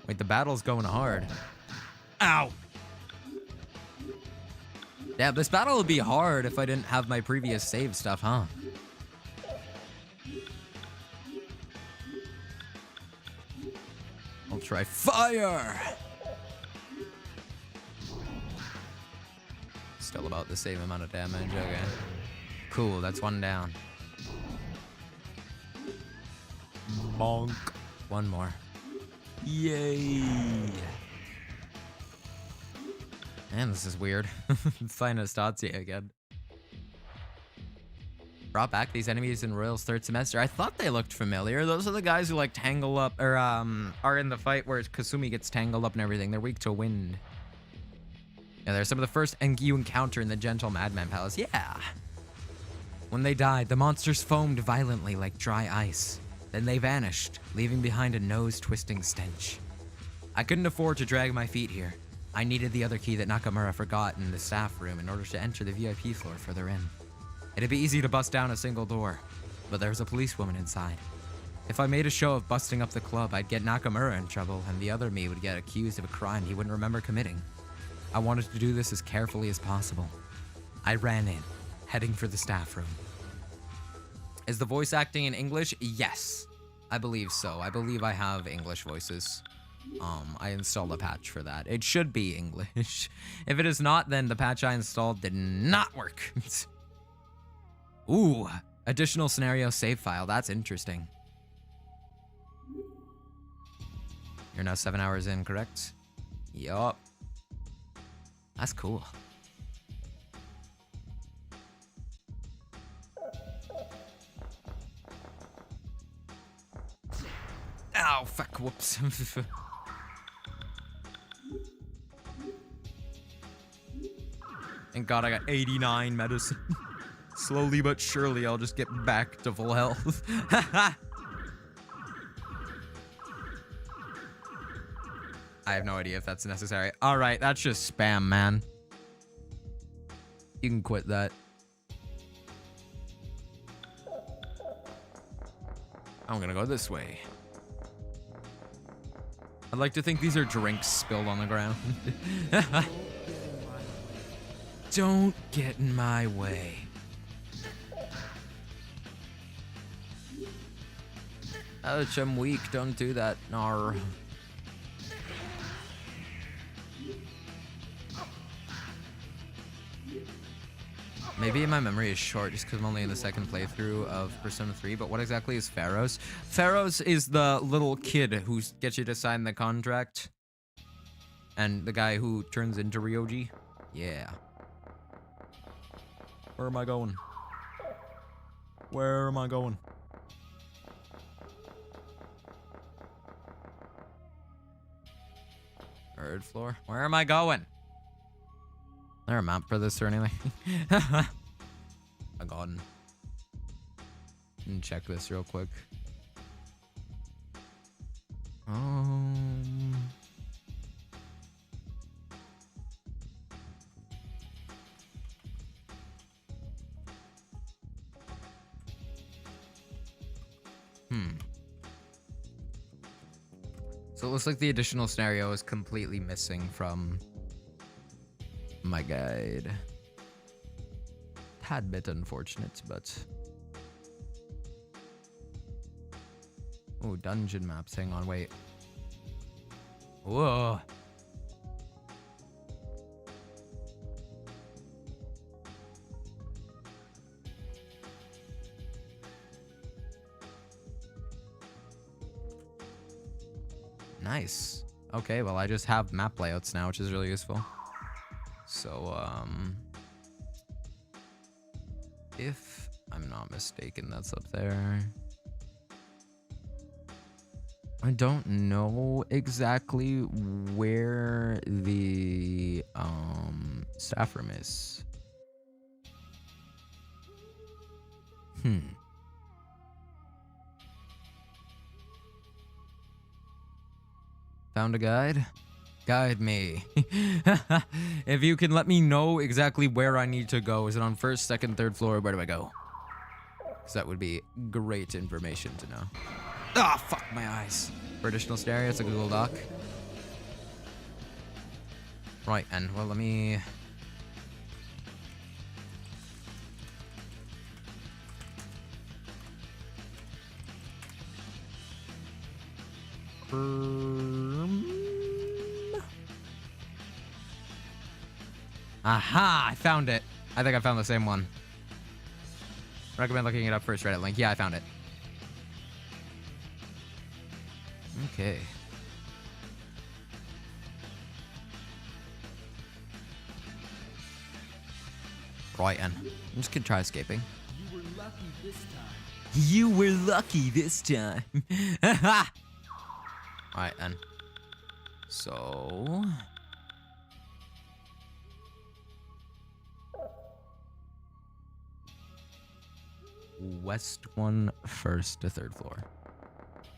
Wait, the battle's going hard. Ow! Yeah, this battle would be hard if I didn't have my previous save stuff, huh? I'll try fire! still about the same amount of damage. Okay. Cool, that's one down. Bonk. One more. Yay! Man, this is weird. Find Anastasia again. Brought back these enemies in Royal's third semester. I thought they looked familiar. Those are the guys who like tangle up or are in the fight where Kasumi gets tangled up and everything. They're weak to wind. Yeah, they're some of the first you encounter in the Gentle Madman Palace. Yeah. When they died, the monsters foamed violently like dry ice. Then they vanished, leaving behind a nose-twisting stench. I couldn't afford to drag my feet here. I needed the other key that Nakamura forgot in the staff room in order to enter the VIP floor further in. It'd be easy to bust down a single door, but there was a policewoman inside. If I made a show of busting up the club, I'd get Nakamura in trouble, and the other me would get accused of a crime he wouldn't remember committing. I wanted to do this as carefully as possible. I ran in, heading for the staff room. Is the voice acting in English? Yes, I believe so. I believe I have English voices. I installed a patch for that. It should be English. If it is not, then the patch I installed did not work. Ooh, additional scenario save file. That's interesting. You're now 7 hours in, correct? Yup. That's cool. Ow, fuck, whoops. Thank God I got 89 medicine. Slowly but surely, I'll just get back to full health. I have no idea if that's necessary. All right, that's just spam, man. You can quit that. I'm gonna go this way. I'd like to think these are drinks spilled on the ground. Don't get in my way. Ouch, I'm weak. Don't do that. Nar. Maybe my memory is short just because I'm only in the second playthrough of Persona 3, but what exactly is Pharaohs? Pharaohs is the little kid who gets you to sign the contract. And the guy who turns into Ryoji. Yeah. Where am I going? Where am I going? Third floor? Where am I going? Is there a map for this or anything? I got it. Check this real quick. So it looks like the additional scenario is completely missing from my guide. Tad bit unfortunate, but... Oh, dungeon maps. Hang on, wait. Whoa. Nice. Okay, well, I just have map layouts now, which is really useful. So, if I'm not mistaken, that's up there. I don't know exactly where the staff room is. Found a guide? Guide me. If you can let me know exactly where I need to go. Is it on first, second, third floor? Where do I go? Because that would be great information to know. Ah, fuck my eyes. For additional stereo, it's a Google Doc. Right, and well, let me... Aha! I found it. I think I found the same one. Recommend looking it up first, Reddit link. Yeah, I found it. Okay. Right, and I'm just gonna try escaping. You were lucky this time. You were lucky this time. Alright, then. So... West 1, first to third floor.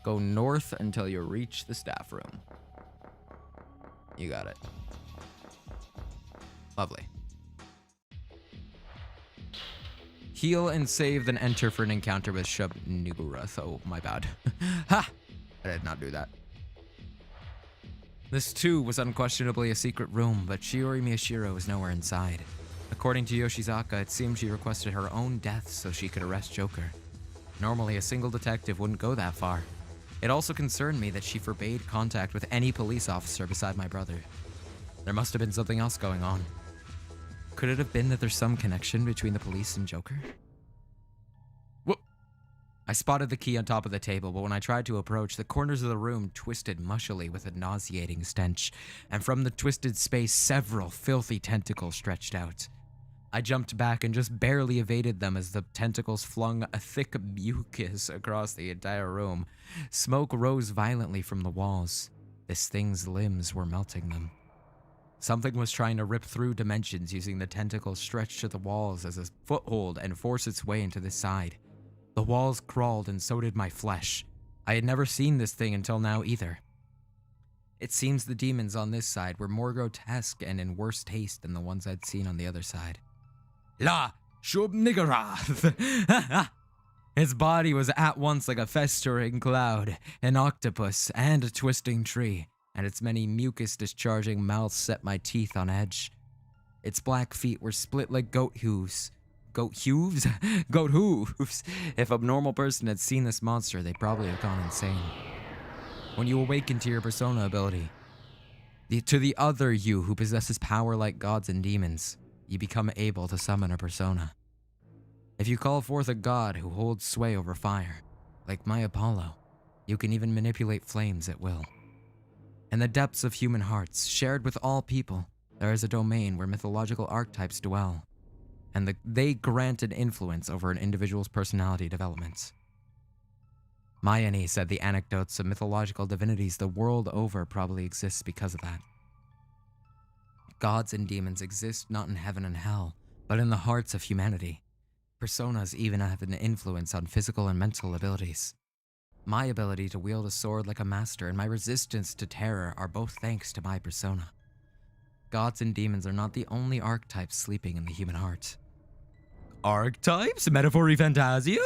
Go north until you reach the staff room. You got it. Lovely. Heal and save, then enter for an encounter with Shub Nugurath. Oh, my bad. Ha! I did not do that. This too was unquestionably a secret room, but Shiori Miyashiro was nowhere inside. According to Yoshizaka, it seemed she requested her own death so she could arrest Joker. Normally, a single detective wouldn't go that far. It also concerned me that she forbade contact with any police officer beside my brother. There must have been something else going on. Could it have been that there's some connection between the police and Joker? Whoop! I spotted the key on top of the table, but when I tried to approach, the corners of the room twisted mushily with a nauseating stench, and from the twisted space, several filthy tentacles stretched out. I jumped back and just barely evaded them as the tentacles flung a thick mucus across the entire room. Smoke rose violently from the walls. This thing's limbs were melting them. Something was trying to rip through dimensions using the tentacles stretched to the walls as a foothold and force its way into this side. The walls crawled and so did my flesh. I had never seen this thing until now either. It seems the demons on this side were more grotesque and in worse taste than the ones I'd seen on the other side. La Shub-Niggurath! Its body was at once like a festering cloud, an octopus, and a twisting tree, and its many mucus-discharging mouths set my teeth on edge. Its black feet were split like goat hooves. Goat hooves? Goat hooves! If a normal person had seen this monster, they'd probably have gone insane. When you awaken to your persona ability, to the other you who possesses power like gods and demons, you become able to summon a persona. If you call forth a god who holds sway over fire, like my Apollo, you can even manipulate flames at will. In the depths of human hearts, shared with all people, there is a domain where mythological archetypes dwell, and they grant an influence over an individual's personality development. Mayani said the anecdotes of mythological divinities the world over probably exists because of that. Gods and demons exist not in heaven and hell, but in the hearts of humanity. Personas even have an influence on physical and mental abilities. My ability to wield a sword like a master and my resistance to terror are both thanks to my persona. Gods and demons are not the only archetypes sleeping in the human heart. Archetypes? Metaphor fantasio?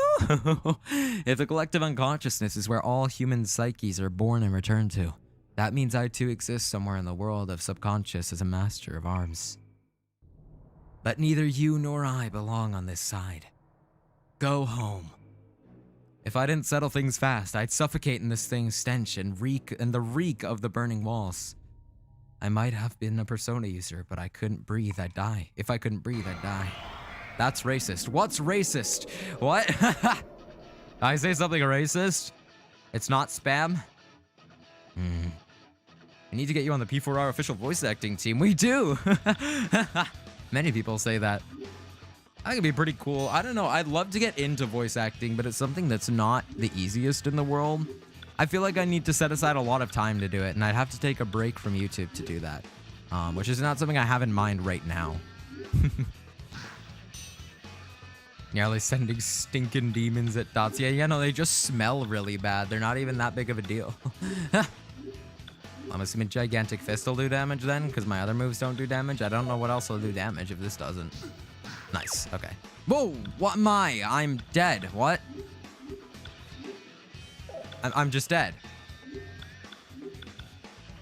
If the collective unconsciousness is where all human psyches are born and return to, that means I too exist somewhere in the world of subconscious as a master of arms. But neither you nor I belong on this side. Go home. If I didn't settle things fast, I'd suffocate in this thing's stench and the reek of the burning walls. I might have been a persona user, but I couldn't breathe, I'd die. If I couldn't breathe, I'd die. That's racist. What's racist? What? I say something racist? It's not spam? I need to get you on the P4R official voice acting team. We do! Many people say that. I think it'd be pretty cool. I don't know. I'd love to get into voice acting, but it's something that's not the easiest in the world. I feel like I need to set aside a lot of time to do it, and I'd have to take a break from YouTube to do that, which is not something I have in mind right now. Nearly sending stinking demons at dots. Yeah, no, they just smell really bad. They're not even that big of a deal. I'm assuming Gigantic Fist will do damage then, because my other moves don't do damage. I don't know what else will do damage if this doesn't. Nice, okay. Whoa, what am I? I'm dead, what? I'm just dead.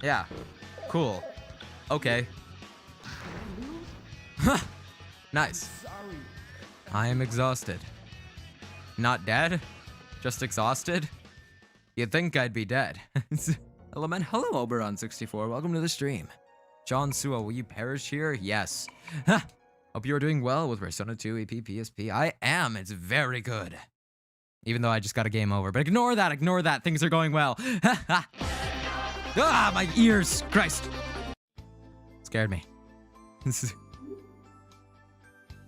Yeah, cool. Okay. Nice. I am exhausted. Not dead? Just exhausted? You'd think I'd be dead. Hello, Oberon64. Welcome to the stream. John Suo, will you perish here? Yes. Hope you are doing well with Persona 2 EP PSP. I am. It's very good. Even though I just got a game over. But ignore that. Ignore that. Things are going well. Ah, my ears. Christ. Scared me.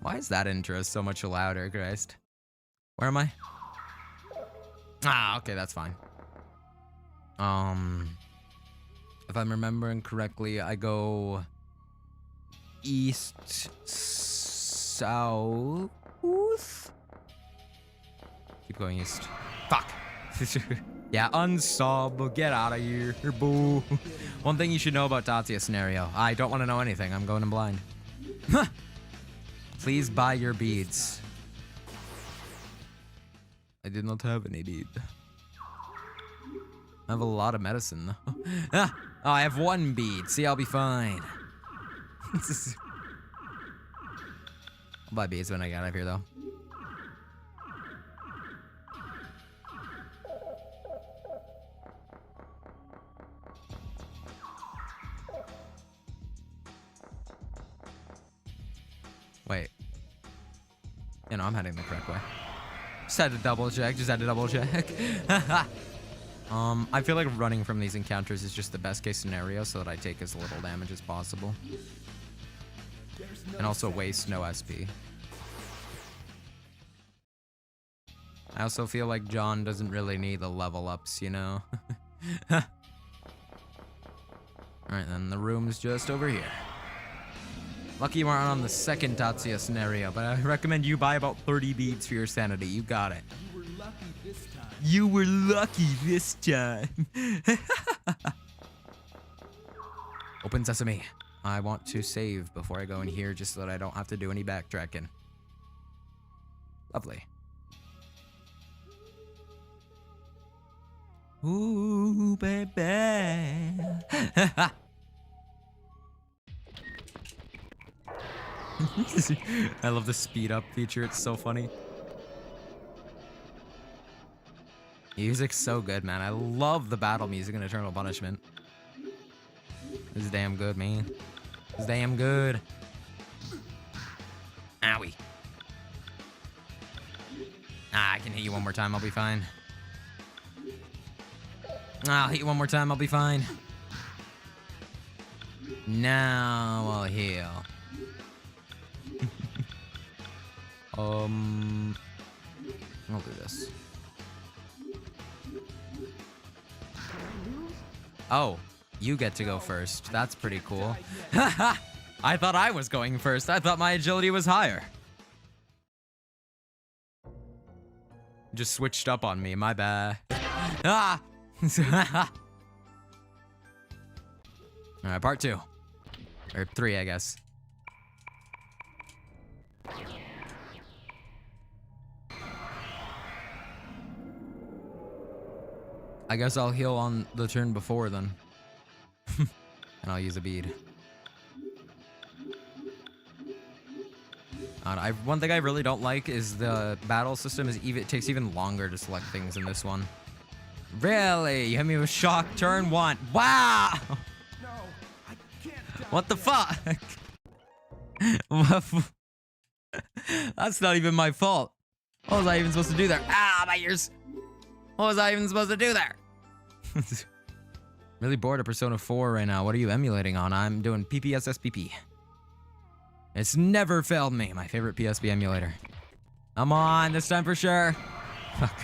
Why is that intro so much louder, Christ? Where am I? Ah, okay, that's fine. If I'm remembering correctly, I go east, south. Keep going east. Fuck. Yeah, unsub. Get out of here. Boo. One thing you should know about Tatsuya scenario. I don't want to know anything. I'm going in blind. Please buy your beads. I did not have any bead. I have a lot of medicine though. Oh, I have one bead. See, I'll be fine. I'll buy beads when I get out of here though. Wait. You know, I'm heading the correct way. Just had to double check. I feel like running from these encounters is just the best case scenario so that I take as little damage as possible. And also waste no SP. I also feel like John doesn't really need the level ups, you know? Alright then, the room's just over here. Lucky you aren't on the second Tatsuya scenario, but I recommend you buy about 30 beads for your sanity. You got it. You were lucky this time. Open sesame. I want to save before I go in here just so that I don't have to do any backtracking. Lovely. Ooh, baby. I love the speed up feature. It's so funny. Music's so good, man. I love the battle music in Eternal Punishment. This is damn good, man. It's damn good. Owie. Ah, I can hit you one more time. I'll be fine. I'll hit you one more time. I'll be fine. Now I'll heal. I'll do this. Oh, you get to go first. That's pretty cool. I thought I was going first. I thought my agility was higher. Just switched up on me. My bad. Ah! Alright, part 2. Or 3, I guess. I guess I'll heal on the turn before then. And I'll use a bead. One thing I really don't like is the battle system it takes even longer to select things in this one. Really? You hit me with shock turn 1. Wow! No, I can't die. What the fuck? That's not even my fault. What was I even supposed to do there? Ah, my ears! What was I even supposed to do there? Really bored of Persona 4 right now. What are you emulating on? I'm doing PPSSPP. It's never failed me. My favorite PSP emulator. Come on, this time for sure. Fuck.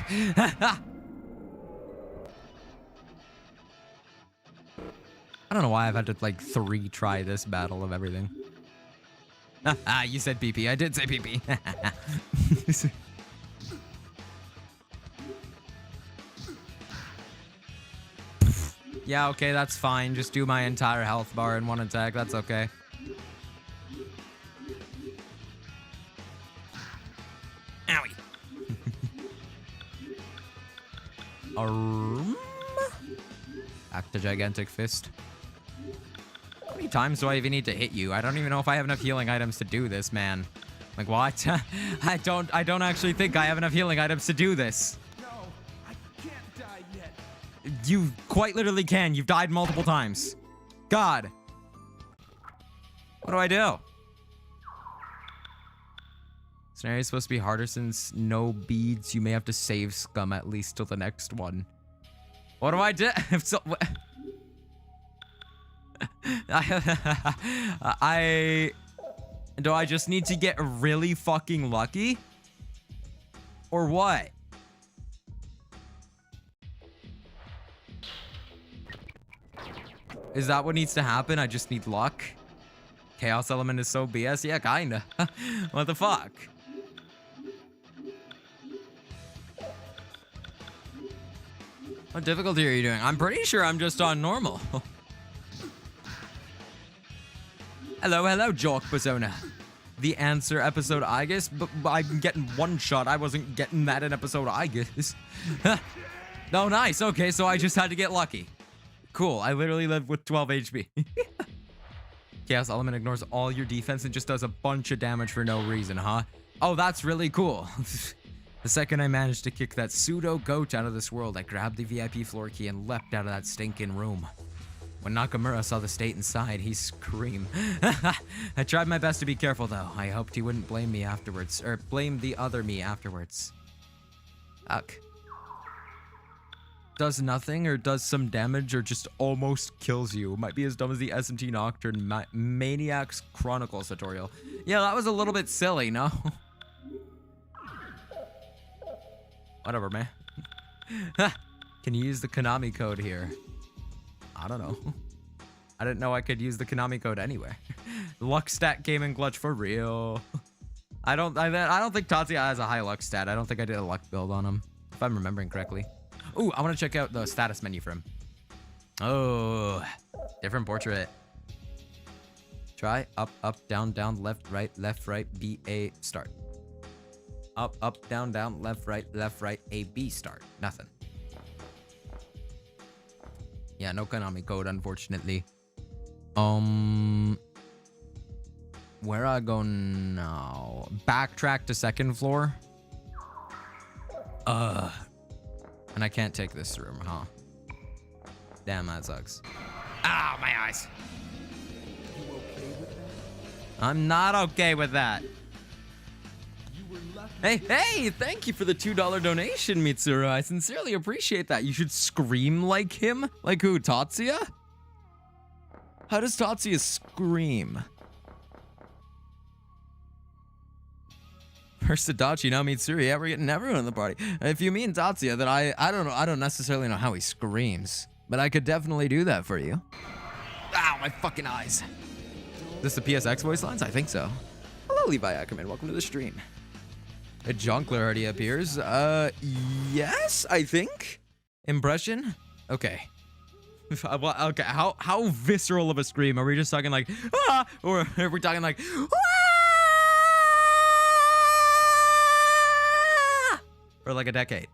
I don't know why I've had to like 3-try this battle of everything. Ah, you said PP. I did say PP. Yeah, okay, that's fine. Just do my entire health bar in one attack. That's okay. Owie. Back to Gigantic Fist. How many times do I even need to hit you? I don't even know if I have enough healing items to do this, man. Like, what? I don't actually think I have enough healing items to do this. No, I can't die yet. You quite literally can. You've died multiple times. God. What do I do? Scenario is supposed to be harder since no beads. You may have to save scum at least till the next one. What do I do? If so, do I just need to get really fucking lucky? Or what? Is that what needs to happen? I just need luck? Chaos element is so BS? Yeah, kinda. What the fuck? What difficulty are you doing? I'm pretty sure I'm just on normal. Hello, Jock Persona. The answer episode, I guess, but I'm getting one shot. I wasn't getting that in episode, I guess. Oh, nice. Okay, so I just had to get lucky. Cool. I literally live with 12 HP. Chaos element ignores all your defense and just does a bunch of damage for no reason, huh? Oh, that's really cool. The second I managed to kick that pseudo goat out of this world, I grabbed the VIP floor key and leapt out of that stinking room. When Nakamura saw the state inside, he screamed. I tried my best to be careful, though. I hoped he wouldn't blame me afterwards, or blame the other me afterwards. Fuck. Does nothing, or does some damage, or just almost kills you. Might be as dumb as the S&T Nocturne Maniac's Chronicles tutorial. Yeah, that was a little bit silly, no? Whatever, man. Can you use the Konami code here? I don't know. I didn't know I could use the Konami code anywhere. Luck stat gaming glitch for real. I don't think Tatsuya has a high luck stat. I don't think I did a luck build on him, if I'm remembering correctly. Ooh, I want to check out the status menu for him. Oh, different portrait. Try up, down, left, right, B, A, start. Up, down, left, right, A, B, start. Nothing. Yeah, no Konami code, unfortunately. Where I go now? Backtrack to second floor. And I can't take this room, huh? Damn, that sucks. Ow, my eyes. You okay with that? I'm not okay with that. You were lucky. Hey, thank you for the $2 donation, Mitsuru. I sincerely appreciate that. You should scream like him? Like who, Tatsuya? How does Tatsuya scream? First Adachi, now Mitsuru. Yeah, we're getting everyone in the party. If you mean Tatsuya, then I don't know. I don't necessarily know how he screams, but I could definitely do that for you. Ow, my fucking eyes. Is this the PSX voice lines? I think so. Hello, Levi Ackerman. Welcome to the stream. A Jonkler already appears. Yes, I think. Impression? Okay. Okay, how visceral of a scream? Are we just talking like, ah? Or are we talking like, ah? Or like a decade?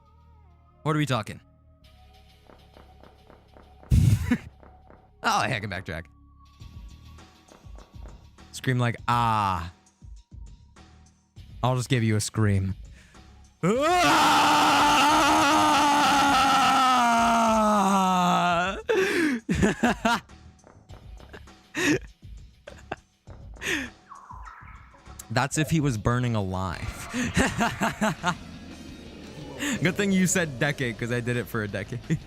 What are we talking? Oh, heck, I can backtrack. Scream like, ah. I'll just give you a scream. Ah! That's if he was burning alive. Good thing you said decade, because I did it for a decade.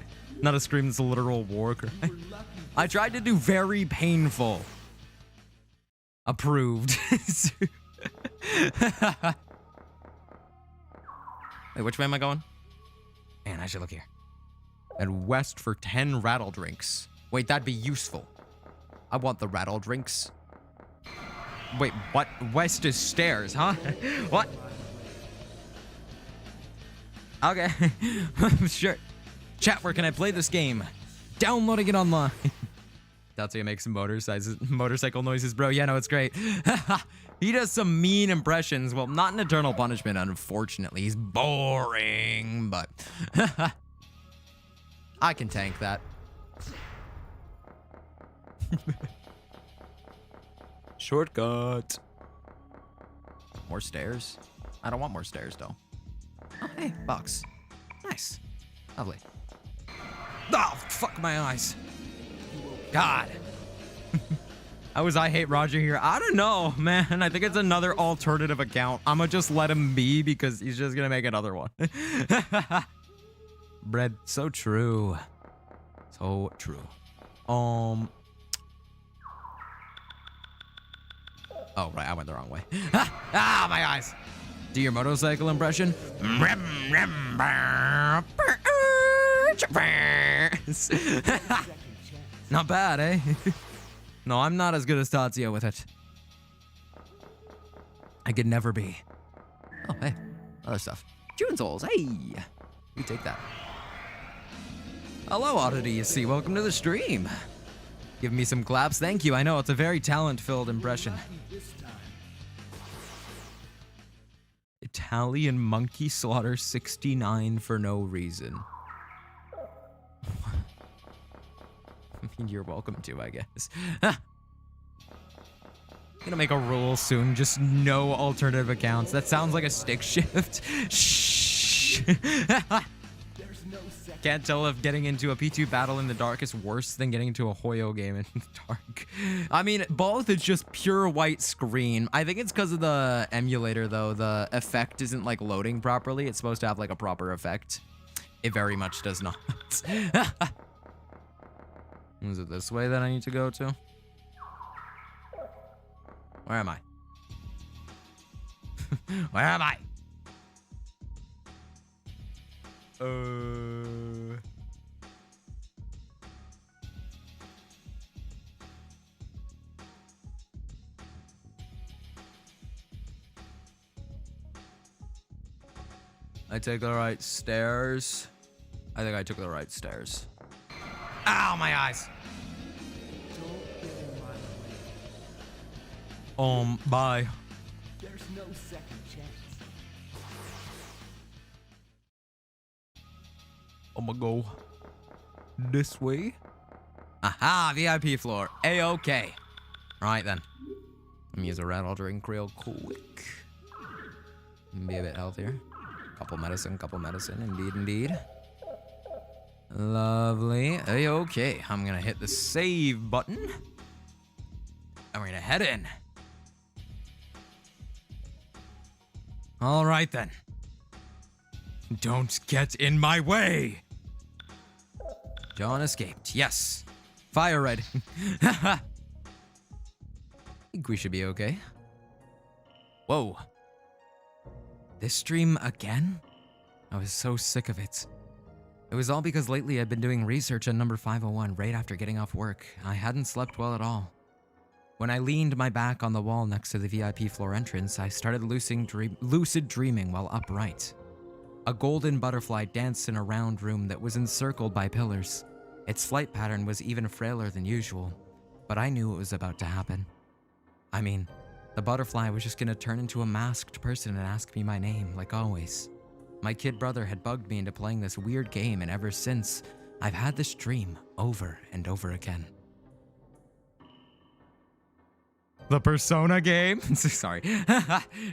Not a scream, it's a literal war cry. I tried to do very painful. Approved. Wait, which way am I going? Man, I should look here. And west for 10 rattle drinks. Wait, that'd be useful. I want the rattle drinks. Wait, what? West is stairs, huh? What? Okay. Sure. Chat, where can I play this game? Downloading it online. Tatsuya makes some motorcycle noises, bro. Yeah, no, it's great. He does some mean impressions. Well, not an Eternal Punishment, unfortunately. He's boring, but I can tank that. Shortcut. More stairs? I don't want more stairs, though. Oh, hey, box. Nice. Lovely. Oh, fuck my eyes. God. How was I Hate Roger here? I don't know, man. I think it's another alternative account. I'm gonna just let him be because he's just gonna make another one. Bread, so true. So true. Oh, right, I went the wrong way. Ah, my eyes. Do your motorcycle impression. Not bad, eh? No, I'm not as good as Tatsuya with it. I could never be. Oh, hey. Other stuff. June Souls, hey! You take that. Hello, Oddity, you see. Welcome to the stream. Give me some claps. Thank you. I know, it's a very talent-filled impression. Italian monkey slaughter 69 for no reason. I mean, you're welcome to, I guess. Gonna make a rule soon, just no alternative accounts. That sounds like a stick shift. Shh. Can't tell if getting into a P2 battle in the dark is worse than getting into a Hoyo game in the dark. I mean, both is just pure white screen. I think it's because of the emulator, though. The effect isn't, like, loading properly. It's supposed to have, like, a proper effect. It very much does not. Is it this way that I need to go to? Where am I? Where am I? I take the right stairs. I think I took the right stairs. Ow, my eyes. Bye. There's no second chance. I'm gonna go this way. Aha, VIP floor. A-okay. Right then. Let me use a rattle drink real quick. Be a bit healthier. Couple medicine, indeed, indeed. Lovely. A-okay. I'm gonna hit the save button. And we're gonna head in. All right then. Don't get in my way. John escaped. Yes. Fire red. Think we should be okay. Whoa. This stream again? I was so sick of it. It was all because lately I'd been doing research on number 501 right after getting off work. I hadn't slept well at all. When I leaned my back on the wall next to the VIP floor entrance, I started lucid dreaming while upright. A golden butterfly danced in a round room that was encircled by pillars. Its flight pattern was even frailer than usual, but I knew it was about to happen. I mean, the butterfly was just gonna turn into a masked person and ask me my name, like always. My kid brother had bugged me into playing this weird game, and ever since, I've had this dream over and over again. The Persona game? Sorry.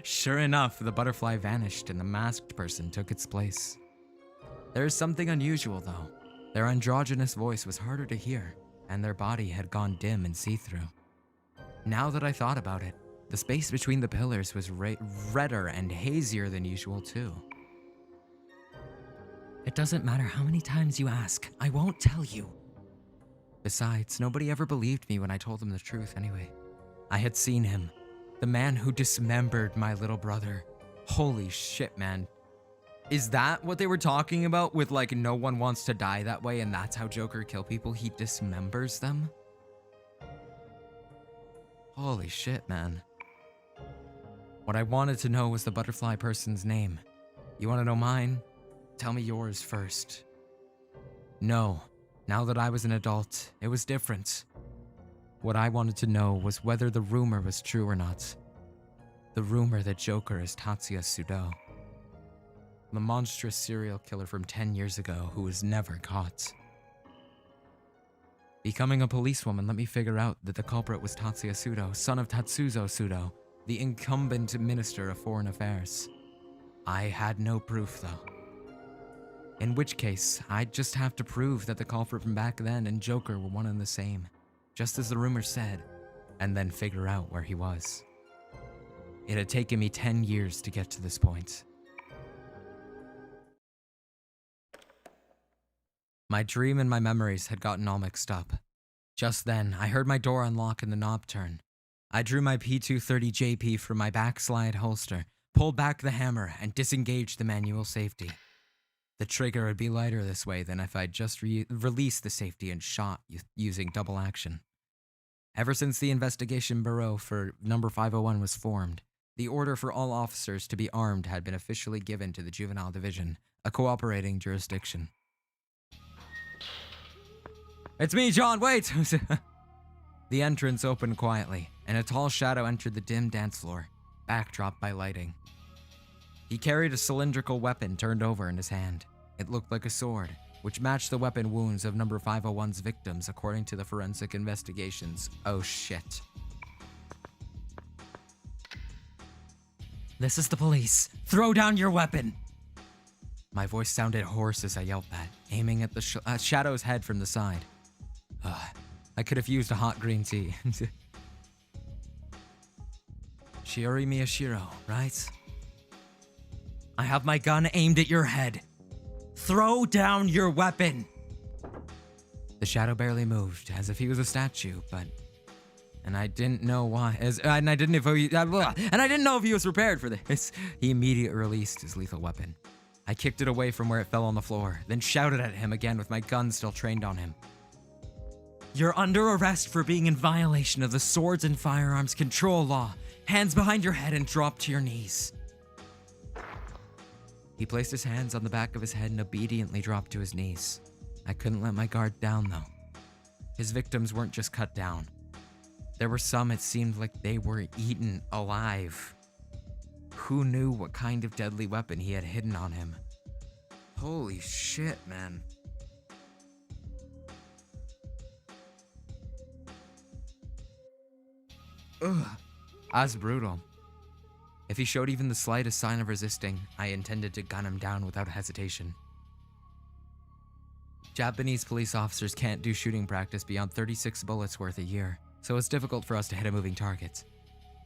Sure enough, the butterfly vanished and the masked person took its place. There is something unusual, though. Their androgynous voice was harder to hear, and their body had gone dim and see-through. Now that I thought about it, the space between the pillars was redder and hazier than usual, too. It doesn't matter how many times you ask, I won't tell you. Besides, nobody ever believed me when I told them the truth anyway. I had seen him, the man who dismembered my little brother. Holy shit, man. Is that what they were talking about with, like, no one wants to die that way and that's how Joker kill people? He dismembers them? Holy shit, man. What I wanted to know was the butterfly person's name. You want to know mine? Tell me yours first. No, now that I was an adult, it was different. What I wanted to know was whether the rumor was true or not. The rumor that Joker is Tatsuya Sudo, the monstrous serial killer from 10 years ago who was never caught. Becoming a policewoman let me figure out that the culprit was Tatsuya Sudo, son of Tatsuzo Sudo, the incumbent minister of foreign affairs. I had no proof, though. In which case, I'd just have to prove that the culprit from back then and Joker were one and the same, just as the rumor said. and then figure out where he was. It had taken me 10 years to get to this point. My dream and my memories had gotten all mixed up. Just then, I heard my door unlock and the knob turn. I drew my P230 JP from my backslide holster, pulled back the hammer, and disengaged the manual safety. The trigger would be lighter this way than if I'd just released the safety and shot using double action. Ever since the investigation bureau for number 501 was formed, the order for all officers to be armed had been officially given to the Juvenile Division, a cooperating jurisdiction. It's me, John, wait! The entrance opened quietly, and a tall shadow entered the dim dance floor, backdropped by lighting. He carried a cylindrical weapon turned over in his hand. It looked like a sword, which matched the weapon wounds of number 501's victims according to the forensic investigations. Oh shit. This is the police. Throw down your weapon! My voice sounded hoarse as I yelled that, aiming at the shadow's head from the side. I could have used a hot green tea. Shiori Miyashiro, right? I have my gun aimed at your head. Throw down your weapon! The shadow barely moved, as if he was a statue, and I didn't know why. And I didn't know if he was prepared for this. He immediately released his lethal weapon. I kicked it away from where it fell on the floor, then shouted at him again with my gun still trained on him. You're under arrest for being in violation of the Swords and Firearms Control Law. Hands behind your head and drop to your knees. He placed his hands on the back of his head and obediently dropped to his knees. I couldn't let my guard down, though. His victims weren't just cut down. There were some it seemed like they were eaten alive. Who knew what kind of deadly weapon he had hidden on him? Holy shit, man. Ugh. That's brutal. If he showed even the slightest sign of resisting, I intended to gun him down without hesitation. Japanese police officers can't do shooting practice beyond 36 bullets worth a year, so it's difficult for us to hit a moving target.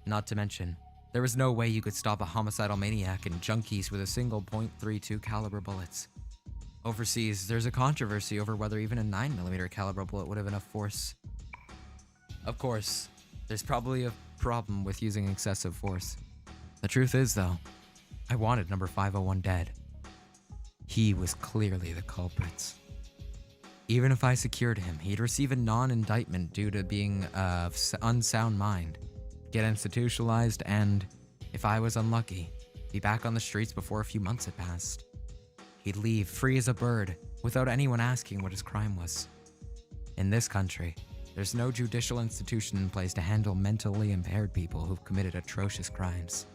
Not to mention, there was no way you could stop a homicidal maniac and junkies with a single .32 caliber bullets. Overseas, there's a controversy over whether even a 9mm caliber bullet would have enough force. Of course, there's probably a problem with using excessive force. The truth is, though, I wanted number 501 dead. He was clearly the culprit. Even if I secured him, he'd receive a non-indictment due to being of unsound mind, get institutionalized, and, if I was unlucky, be back on the streets before a few months had passed. He'd leave free as a bird, without anyone asking what his crime was. In this country, there's no judicial institution in place to handle mentally impaired people who've committed atrocious crimes.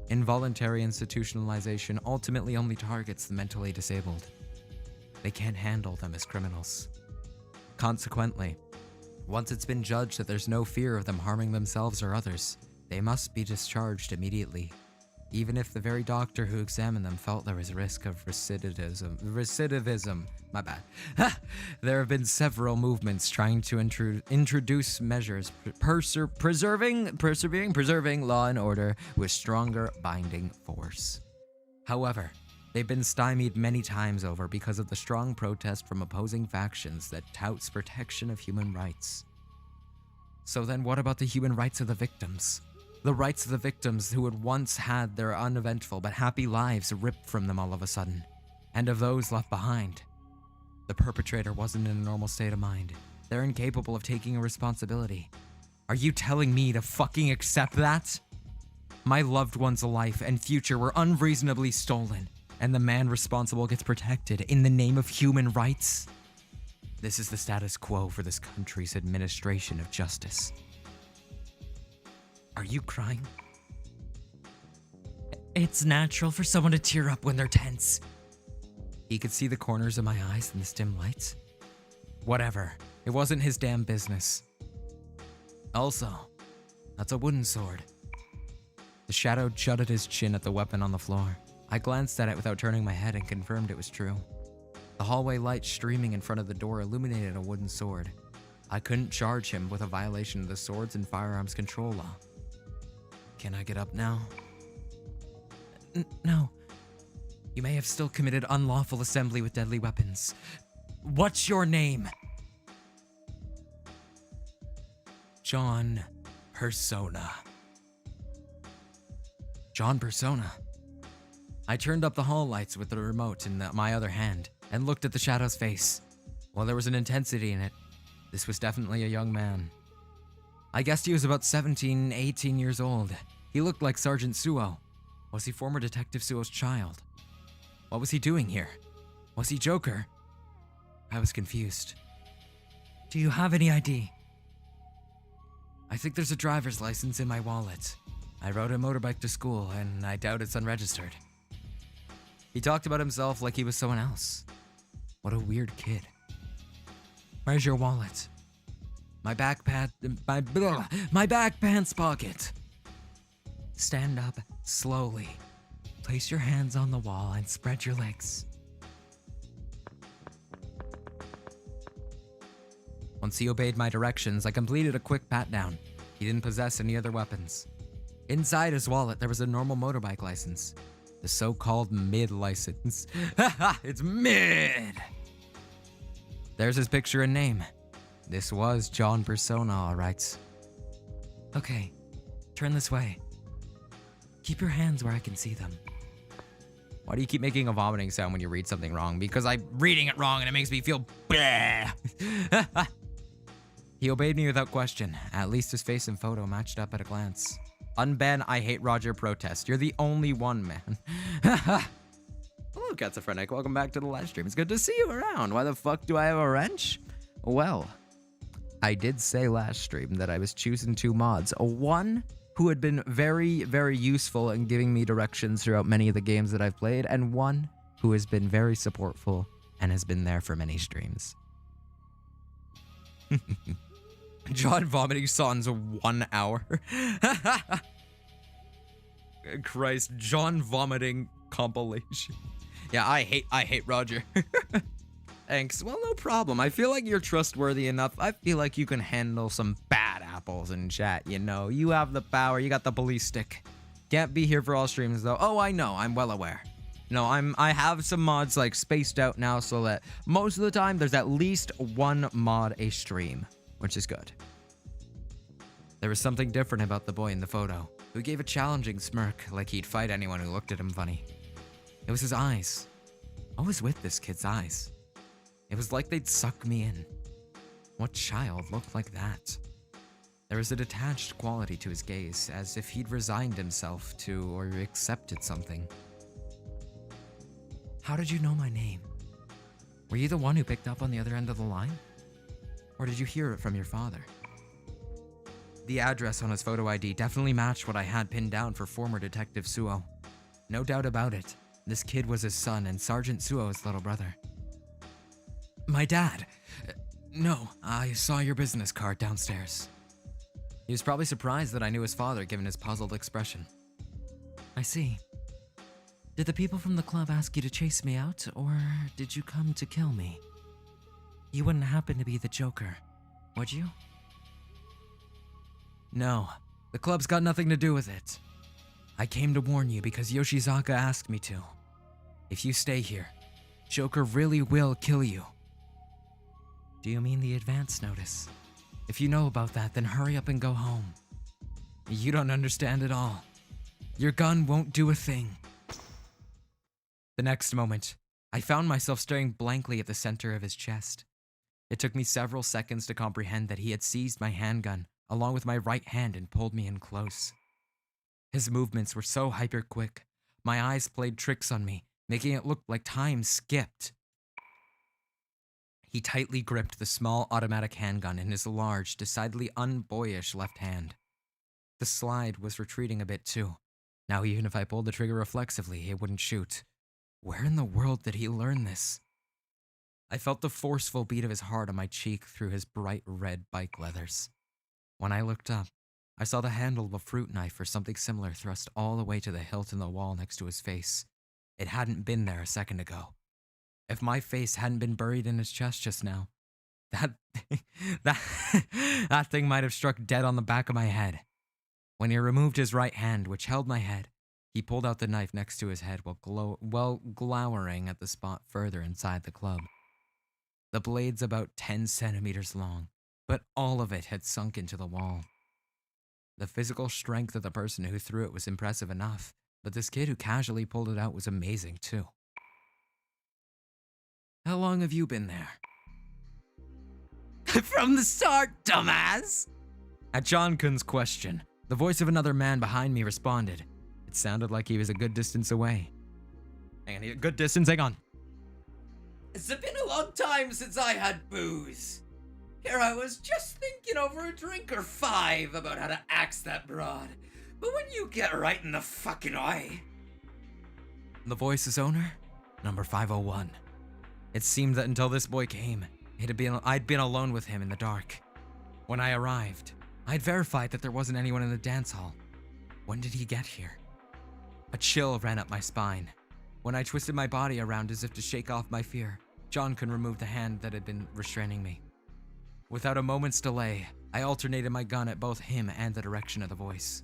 Involuntary institutionalization ultimately only targets the mentally disabled. They can't handle them as criminals. Consequently, once it's been judged that there's no fear of them harming themselves or others, they must be discharged immediately, even if the very doctor who examined them felt there was a risk of recidivism. My bad. There have been several movements trying to introduce measures preserving law and order with stronger binding force. However, they've been stymied many times over because of the strong protest from opposing factions that touts protection of human rights. So then what about the human rights of the victims? The rights of the victims who had once had their uneventful but happy lives ripped from them all of a sudden, and of those left behind. The perpetrator wasn't in a normal state of mind. They're incapable of taking a responsibility. Are you telling me to fucking accept that? My loved one's life and future were unreasonably stolen, and the man responsible gets protected in the name of human rights? This is the status quo for this country's administration of justice. Are you crying? It's natural for someone to tear up when they're tense. He could see the corners of my eyes in the dim lights. Whatever. It wasn't his damn business. Also, that's a wooden sword. The shadow jutted his chin at the weapon on the floor. I glanced at it without turning my head and confirmed it was true. The hallway light streaming in front of the door illuminated a wooden sword. I couldn't charge him with a violation of the Swords and Firearms Control Law. Can I get up now? No. You may have still committed unlawful assembly with deadly weapons. What's your name? John Persona. John Persona. I turned up the hall lights with the remote in my other hand and looked at the shadow's face. While there was an intensity in it, this was definitely a young man. I guessed he was about 17, 18 years old. He looked like Sergeant Suo. Was he former Detective Suo's child? What was he doing here? Was he Joker? I was confused. Do you have any ID? I think there's a driver's license in my wallet. I rode a motorbike to school, and I doubt it's unregistered. He talked about himself like he was someone else. What a weird kid. Where's your wallet? My back pants pocket. Stand up slowly. Place your hands on the wall and spread your legs. Once he obeyed my directions, I completed a quick pat-down. He didn't possess any other weapons. Inside his wallet, there was a normal motorbike license. The so-called mid license. Haha, it's mid! There's his picture and name. This was John Persona, all right. Okay, turn this way. Keep your hands where I can see them. Why do you keep making a vomiting sound when you read something wrong? Because I'm reading it wrong and it makes me feel bleh. He obeyed me without question. At least his face and photo matched up at a glance. Unban I hate Roger protest. You're the only one, man. Hello, Katsafrenik. Welcome back to the live stream. It's good to see you around. Why the fuck do I have a wrench? Well, I did say last stream that I was choosing two mods. One who had been very, very useful in giving me directions throughout many of the games that I've played, and one who has been very supportful and has been there for many streams. John vomiting songs 1 hour. Christ, John vomiting compilation. Yeah, I hate Roger. Thanks. Well, no problem. I feel like you're trustworthy enough. I feel like you can handle some bad apples in chat, you know. You have the power. You got the police stick. Can't be here for all streams, though. Oh, I know. I'm well aware. No, I have some mods, like, spaced out now so that most of the time there's at least one mod a stream, which is good. There was something different about the boy in the photo, who gave a challenging smirk like he'd fight anyone who looked at him funny. It was his eyes. What was with this kid's eyes? It was like they'd suck me in. What child looked like that? There was a detached quality to his gaze, as if he'd resigned himself to or accepted something. How did you know my name? Were you the one who picked up on the other end of the line? Or did you hear it from your father? The address on his photo ID definitely matched what I had pinned down for former Detective Suo. No doubt about it, this kid was his son and Sergeant Suo's little brother. My dad. No, I saw your business card downstairs. He was probably surprised that I knew his father, given his puzzled expression. I see. Did the people from the club ask you to chase me out, or did you come to kill me? You wouldn't happen to be the Joker, would you? No, the club's got nothing to do with it. I came to warn you because Yoshizaka asked me to. If you stay here, Joker really will kill you. Do you mean the advance notice? If you know about that, then hurry up and go home. You don't understand at all. Your gun won't do a thing. The next moment, I found myself staring blankly at the center of his chest. It took me several seconds to comprehend that he had seized my handgun, along with my right hand, and pulled me in close. His movements were so hyper-quick, my eyes played tricks on me, making it look like time skipped. He tightly gripped the small automatic handgun in his large, decidedly unboyish left hand. The slide was retreating a bit too. Now even if I pulled the trigger reflexively, it wouldn't shoot. Where in the world did he learn this? I felt the forceful beat of his heart on my cheek through his bright red bike leathers. When I looked up, I saw the handle of a fruit knife or something similar thrust all the way to the hilt in the wall next to his face. It hadn't been there a second ago. If my face hadn't been buried in his chest just now, That that that thing might have struck dead on the back of my head. When he removed his right hand, which held my head, he pulled out the knife next to his head while glowering at the spot further inside the club. The blade's about 10 centimeters long, but all of it had sunk into the wall. The physical strength of the person who threw it was impressive enough, but this kid who casually pulled it out was amazing too. How long have you been there? From the start, dumbass! At John Kun's question, the voice of another man behind me responded. It sounded like he was a good distance away. Hang on, a good distance, hang on. It's been a long time since I had booze. Here I was just thinking over a drink or 5 about how to axe that broad. But when you get right in the fucking eye. The voice's owner? Number 501. It seemed that until this boy came, I'd been alone with him in the dark. When I arrived, I'd verified that there wasn't anyone in the dance hall. When did he get here? A chill ran up my spine. When I twisted my body around as if to shake off my fear, John Kun removed the hand that had been restraining me. Without a moment's delay, I alternated my gun at both him and the direction of the voice.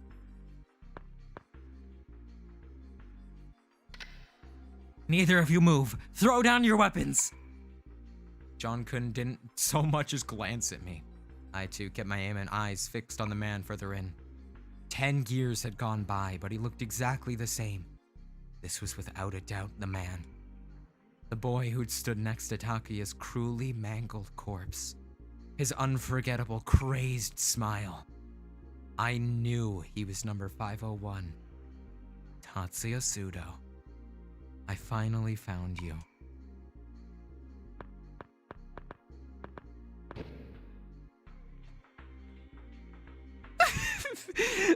Neither of you move. Throw down your weapons! John Kun didn't so much as glance at me. I too kept my aim and eyes fixed on the man further in. 10 years had gone by, but he looked exactly the same. This was without a doubt the man. The boy who'd stood next to Takiya's cruelly mangled corpse. His unforgettable, crazed smile. I knew he was number 501. Tatsuya Sudo. I finally found you.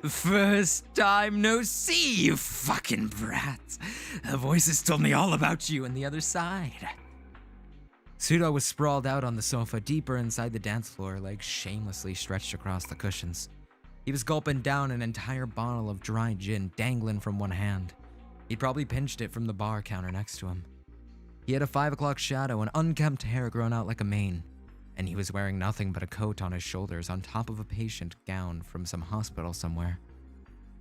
First time no see, you fucking brat. The voices told me all about you and the other side. Sudo was sprawled out on the sofa deeper inside the dance floor, legs shamelessly stretched across the cushions. He was gulping down an entire bottle of dry gin dangling from one hand. He'd probably pinched it from the bar counter next to him. He had a 5 o'clock shadow and unkempt hair grown out like a mane, and he was wearing nothing but a coat on his shoulders on top of a patient gown from some hospital somewhere.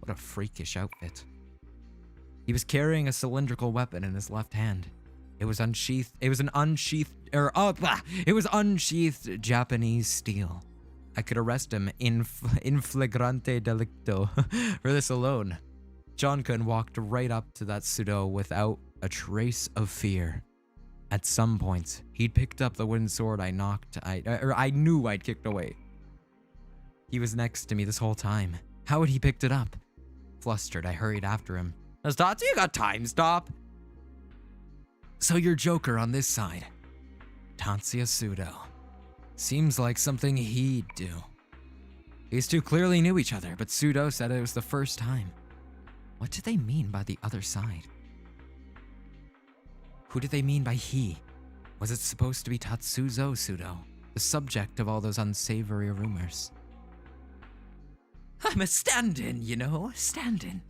What a freakish outfit. He was carrying a cylindrical weapon in his left hand. It was unsheathed Japanese steel. I could arrest him in flagrante delicto for this alone. John Kun walked right up to that Sudo without a trace of fear. At some point, he'd picked up the wooden sword I knew I'd kicked away. He was next to me this whole time. How had he picked it up? Flustered, I hurried after him. Tatsu, you got time, stop! So you're Joker on this side. Tatsuya Sudo. Seems like something he'd do. These two clearly knew each other, but Sudo said it was the first time. What did they mean by the other side? Who did they mean by he? Was it supposed to be Tatsuzo Sudo, the subject of all those unsavory rumors? I'm a stand-in, you know, stand-in.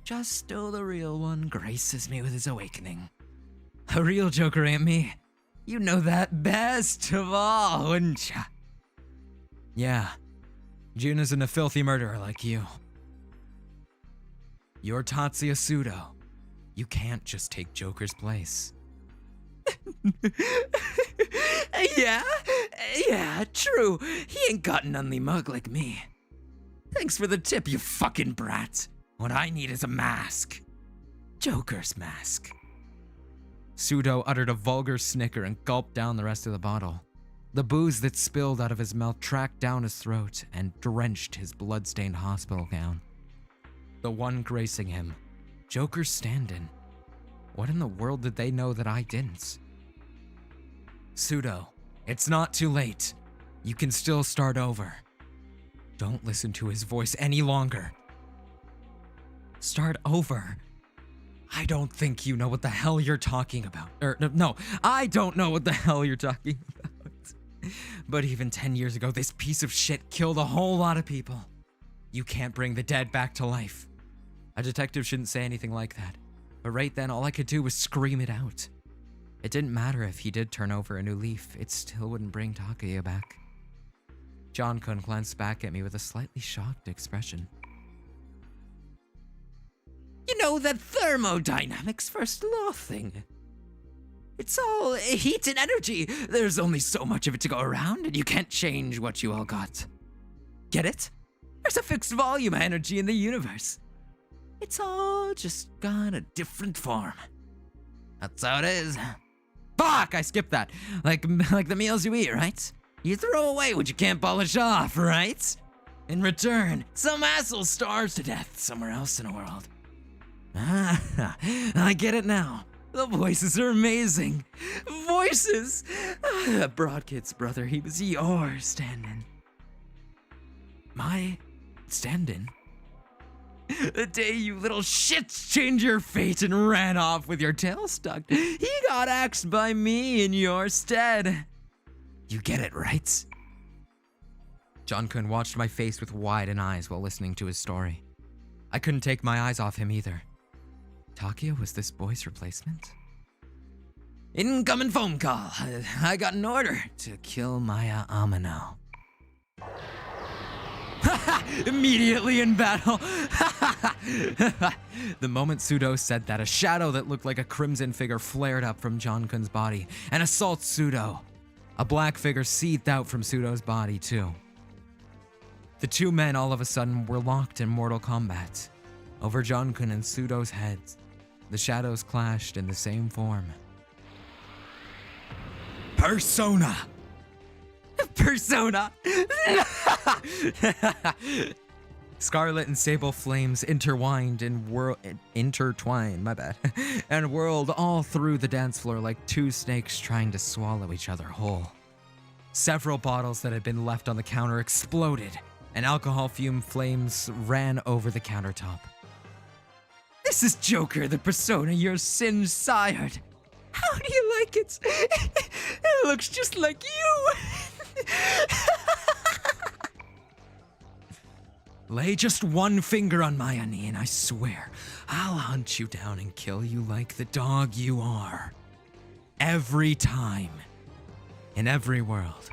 Just till the real one graces me with his awakening. A real Joker ain't me. You know that best of all, wouldn't ya? Yeah, June isn't a filthy murderer like you. You're Tatsuya Sudo. You can't just take Joker's place. Yeah, true. He ain't got an only mug like me. Thanks for the tip, you fucking brat. What I need is a mask. Joker's mask. Sudo uttered a vulgar snicker and gulped down the rest of the bottle. The booze that spilled out of his mouth tracked down his throat and drenched his blood-stained hospital gown. The one gracing him, Joker's stand-in. What in the world did they know that I didn't? Sudo, it's not too late. You can still start over. Don't listen to his voice any longer. Start over? I don't think you know what the hell you're talking about. No, I don't know what the hell you're talking about. But even 10 years ago, this piece of shit killed a whole lot of people. You can't bring the dead back to life. A detective shouldn't say anything like that. But right then, all I could do was scream it out. It didn't matter if he did turn over a new leaf, it still wouldn't bring Takuya back. John-kun glanced back at me with a slightly shocked expression. You know that thermodynamics first law thing? It's all heat and energy. There's only so much of it to go around, and you can't change what you all got. Get it? There's a fixed volume of energy in the universe. It's all just got a different form. That's how it is. Fuck, I skipped that. Like the meals you eat, right? You throw away what you can't polish off, right? In return, some asshole starves to death somewhere else in the world. Ah, I get it now. The voices are amazing. Voices! That broad kid's brother, he was your stand-in. My stand-in? The day you little shits changed your fate and ran off with your tail stuck, he got axed by me in your stead. You get it, right? John-kun watched my face with widened eyes while listening to his story. I couldn't take my eyes off him either. Takuya was this boy's replacement? Incoming phone call. I got an order to kill Maya Amano. Immediately in battle. The moment Sudo said that, a shadow that looked like a crimson figure flared up from John-kun's body and assaulted Sudo. A black figure seethed out from Sudo's body too. The two men all of a sudden were locked in mortal combat. Over John-kun and Sudo's heads, the shadows clashed in the same form. Persona! Persona! Scarlet and sable flames intertwined and and whirled all through the dance floor like two snakes trying to swallow each other whole. Several bottles that had been left on the counter exploded, and alcohol fume flames ran over the countertop. This is Joker, the persona your sin sired. How do you like it? It looks just like you. Lay just one finger on my knee and I swear I'll hunt you down and kill you like the dog you are. Every time. In every world.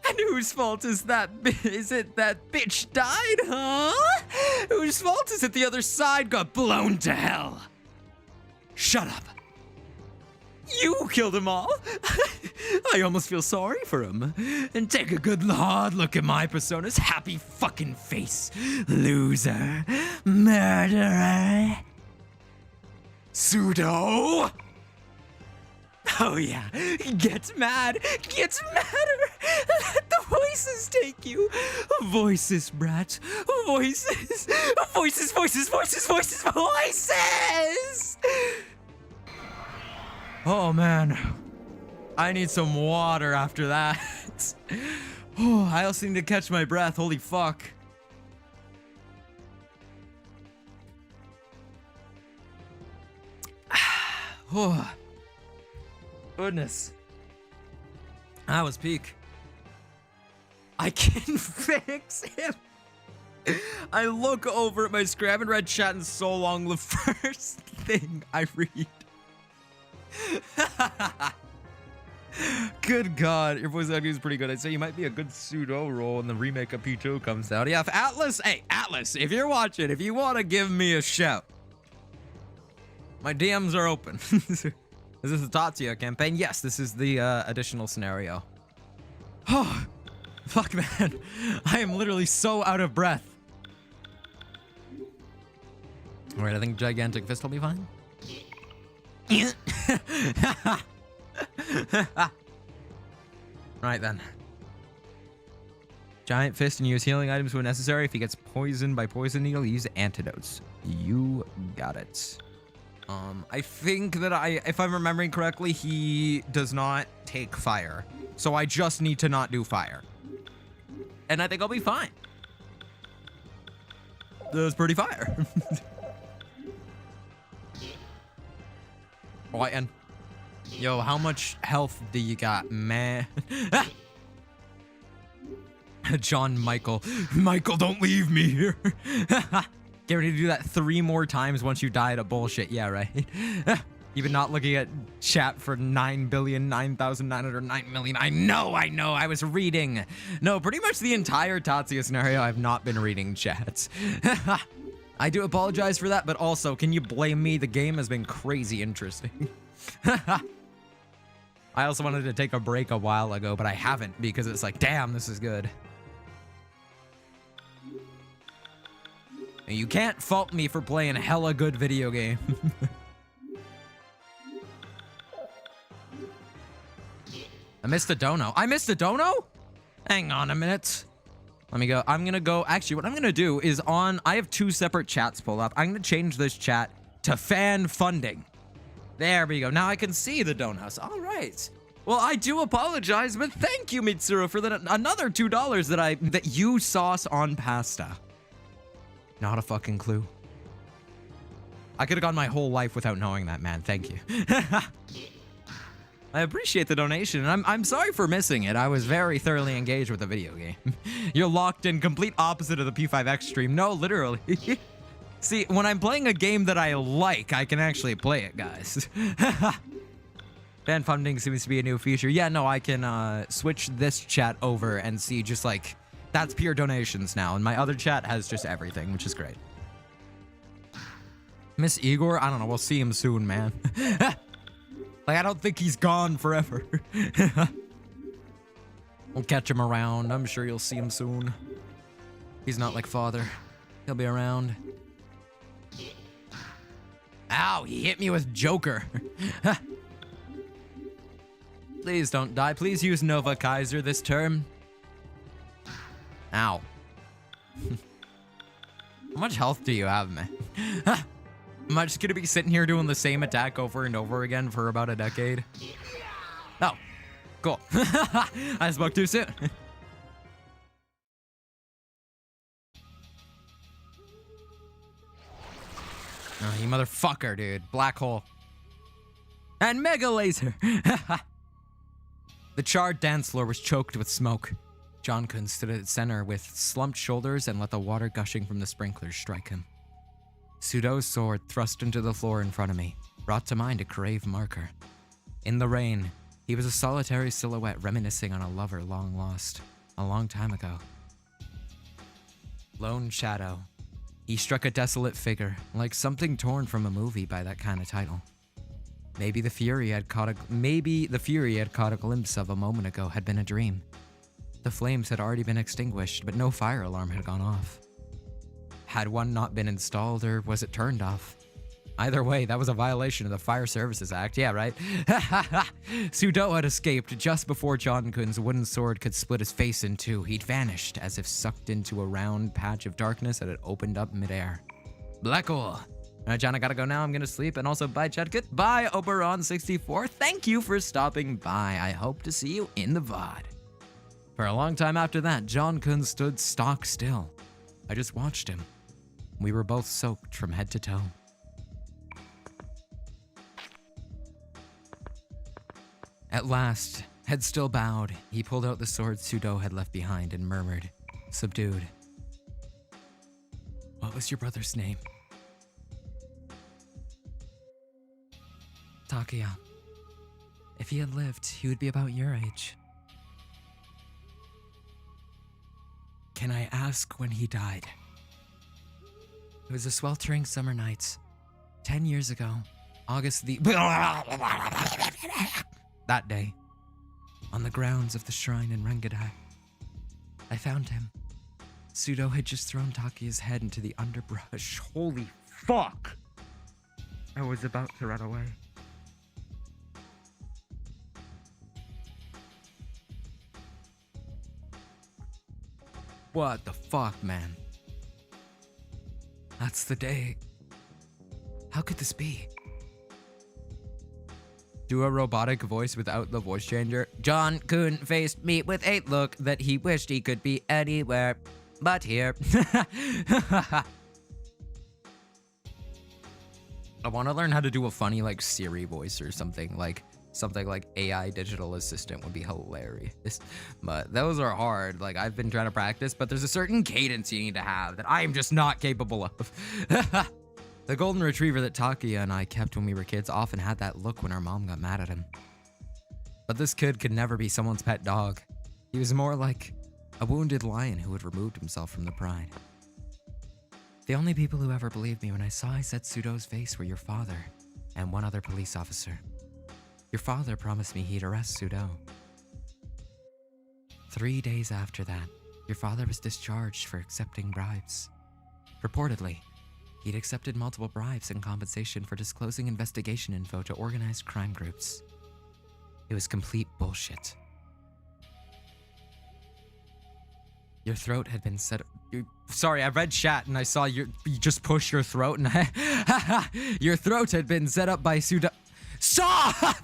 And whose fault is that? Is it that bitch died, huh? Whose fault is it the other side got blown to hell? Shut up. You killed them all. I almost feel sorry for him. And take a good hard look at my persona's happy fucking face. Loser. Murderer. Pseudo. Oh yeah, get mad, get madder. Let the voices take you. Voices, brat. Voices. Voices, voices, voices, voices, voices. Oh man, I need some water after that. Oh, I also need to catch my breath, holy fuck. Oh. Goodness. That was peak. I can fix him. I look over at my screen. I haven't read chat in so long. The first thing I read. Good God. Your voice acting is pretty good. I'd say you might be a good pseudo role when the remake of P2 comes out. Yeah, if Atlas, hey, Atlas, if you're watching, if you want to give me a shout, my DMs are open. Is this the Tatsuya campaign? Yes, this is the additional scenario. Oh, fuck, man. I am literally so out of breath. Alright, I think Gigantic Fist will be fine. Alright then. Giant Fist and use healing items when necessary. If he gets poisoned by poison needle, use antidotes. You got it. I think that if I'm remembering correctly, he does not take fire. So I just need to not do fire. And I think I'll be fine. That was pretty fire. Right, and yo, how much health do you got, man? John Michael. Michael, don't leave me here. Get ready to do that 3 more times once you die to bullshit. Yeah, right. Even not looking at chat for 9,009,909,000,000. I know, I was reading. No, pretty much the entire Tatsuya scenario, I've not been reading chats. I do apologize for that, but also, can you blame me? The game has been crazy interesting. I also wanted to take a break a while ago, but I haven't because it's like, damn, this is good. You can't fault me for playing a hella good video game. I missed a dono. I missed a dono? Hang on a minute. Let me go. I'm gonna go. Actually, what I'm gonna do is I have two separate chats pulled up. I'm gonna change this chat to fan funding. There we go. Now I can see the donos. All right. Well, I do apologize, but thank you, Mitsuru, for another $2 that you sauce on pasta. Not a fucking clue. I could have gone my whole life without knowing that, man. Thank you. I appreciate the donation, and I'm sorry for missing it. I was very thoroughly engaged with the video game. You're locked in complete opposite of the P5X stream. No, literally. See, when I'm playing a game that I like, I can actually play it, guys. Fan funding seems to be a new feature. Yeah, no, I can switch this chat over and see just like, that's pure donations now. And my other chat has just everything, which is great. Miss Igor? I don't know. We'll see him soon, man. Like, I don't think he's gone forever. We'll catch him around. I'm sure you'll see him soon. He's not like father. He'll be around. Ow, he hit me with Joker. Please don't die. Please use Nova Kaiser this turn. Ow. How much health do you have, man? Am I just gonna be sitting here doing the same attack over and over again for about a decade? Oh, cool. I spoke too soon. Oh, you motherfucker, dude. Black hole. And mega laser. The charred dance floor was choked with smoke. John-kun stood at its center with slumped shoulders and let the water gushing from the sprinklers strike him. Sudo's sword thrust into the floor in front of me, brought to mind a grave marker. In the rain, he was a solitary silhouette reminiscing on a lover long lost, a long time ago. Lone Shadow. He struck a desolate figure, like something torn from a movie by that kind of title. Maybe the fury he had caught a glimpse of a moment ago had been a dream. The flames had already been extinguished, but no fire alarm had gone off. Had one not been installed, or was it turned off? Either way, that was a violation of the Fire Services Act. Yeah, right? Sudo had escaped just before John-kun's wooden sword could split his face in two. He'd vanished, as if sucked into a round patch of darkness that had opened up midair. Black hole. All right, John, I gotta go now. I'm gonna sleep. And also, bye, chat. Goodbye, Oberon64. Thank you for stopping by. I hope to see you in the VOD. For a long time after that, John-kun stood stock still. I just watched him. We were both soaked from head to toe. At last, head still bowed, he pulled out the sword Sudo had left behind and murmured, subdued. What was your brother's name? Takuya. If he had lived, he would be about your age. Can I ask when he died? It was a sweltering summer night, 10 years ago, August the... That day, on the grounds of the shrine in Rengadai, I found him. Sudo had just thrown Takuya's head into the underbrush. Holy fuck! I was about to run away. What the fuck, man? That's the day. How could this be? Do a robotic voice without the voice changer. John-kun faced me with a look that he wished he could be anywhere but here. I want to learn how to do a funny like Siri voice or something like AI digital assistant would be hilarious. But those are hard. Like I've been trying to practice, but there's a certain cadence you need to have that I am just not capable of. The golden retriever that Takia and I kept when we were kids often had that look when our mom got mad at him. But this kid could never be someone's pet dog. He was more like a wounded lion who had removed himself from the pride. The only people who ever believed me when I saw I said Sudo's face were your father and one other police officer. Your father promised me he'd arrest Sudo. 3 days after that, your father was discharged for accepting bribes. Reportedly, he'd accepted multiple bribes in compensation for disclosing investigation info to organized crime groups. It was complete bullshit. Your throat had been set... Sorry, I read chat and I saw you just push your throat and... Your throat had been set up by Sudo... Stop!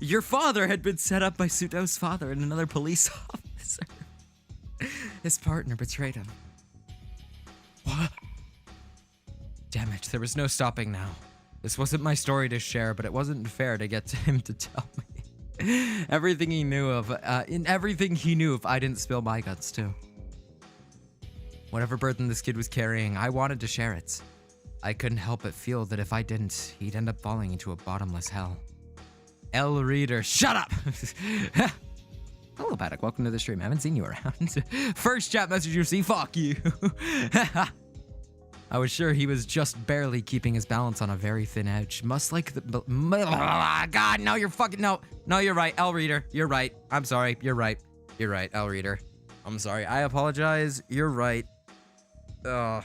Your father had been set up by Sudo's father and another police officer. His partner betrayed him. What? Damn it, there was no stopping now. This wasn't my story to share, but it wasn't fair to get to him to tell me everything he knew of, if I didn't spill my guts too. Whatever burden this kid was carrying, I wanted to share it. I couldn't help but feel that if I didn't, he'd end up falling into a bottomless hell. L Reader, shut up! Hello, Paddock. Welcome to the stream. I haven't seen you around. First chat message you see, fuck you. I was sure he was just barely keeping his balance on a very thin edge. Must like the... God, no, you're fucking... No, you're right. L Reader, you're right. I'm sorry. You're right. You're right, L Reader. I'm sorry. I apologize. You're right. Ugh.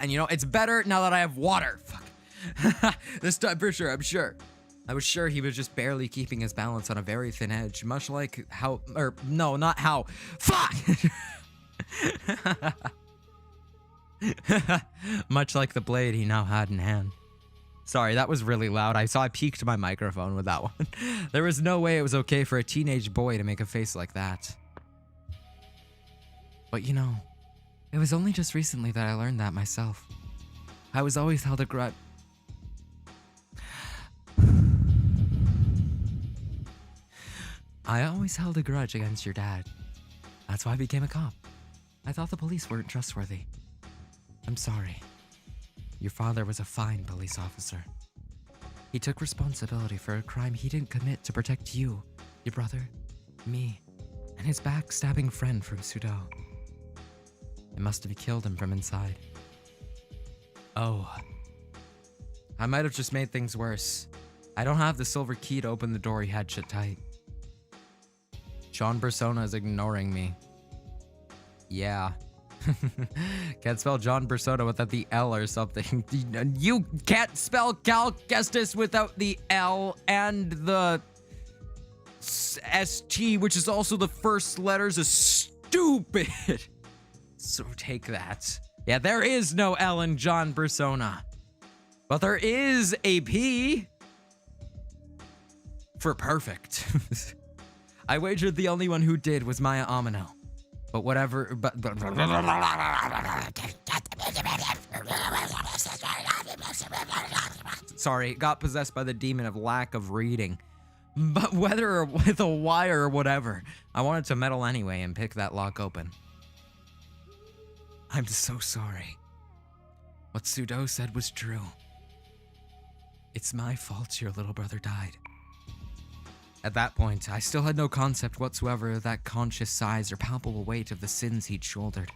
And you know, it's better now that I have water. Fuck. This time for sure, I'm sure. I was sure he was just barely keeping his balance on a very thin edge, much like how, or no, not how. Fuck! Much like the blade he now had in hand. Sorry, that was really loud. I peaked my microphone with that one. There was no way it was okay for a teenage boy to make a face like that. But you know, it was only just recently that I learned that myself. I was always held a grudge. I always held a grudge against your dad. That's why I became a cop. I thought the police weren't trustworthy. I'm sorry. Your father was a fine police officer. He took responsibility for a crime he didn't commit to protect you, your brother, me, and his backstabbing friend from Sudo. It must have killed him from inside. Oh. I might have just made things worse. I don't have the silver key to open the door he had shut tight. John Persona is ignoring me. Yeah. Can't spell John Persona without the L or something. You can't spell Cal Kestis without the L and the ST, which is also the first letters, is stupid. So take that. Yeah, there is no L in John Persona. But there is a P for perfect. I wagered the only one who did was Maya Amino. But whatever, sorry, got possessed by the demon of lack of reading. But whether with a wire or whatever, I wanted to meddle anyway and pick that lock open. I'm so sorry. What Sudo said was true. It's my fault your little brother died. At that point, I still had no concept whatsoever of that conscious size or palpable weight of the sins he'd shouldered.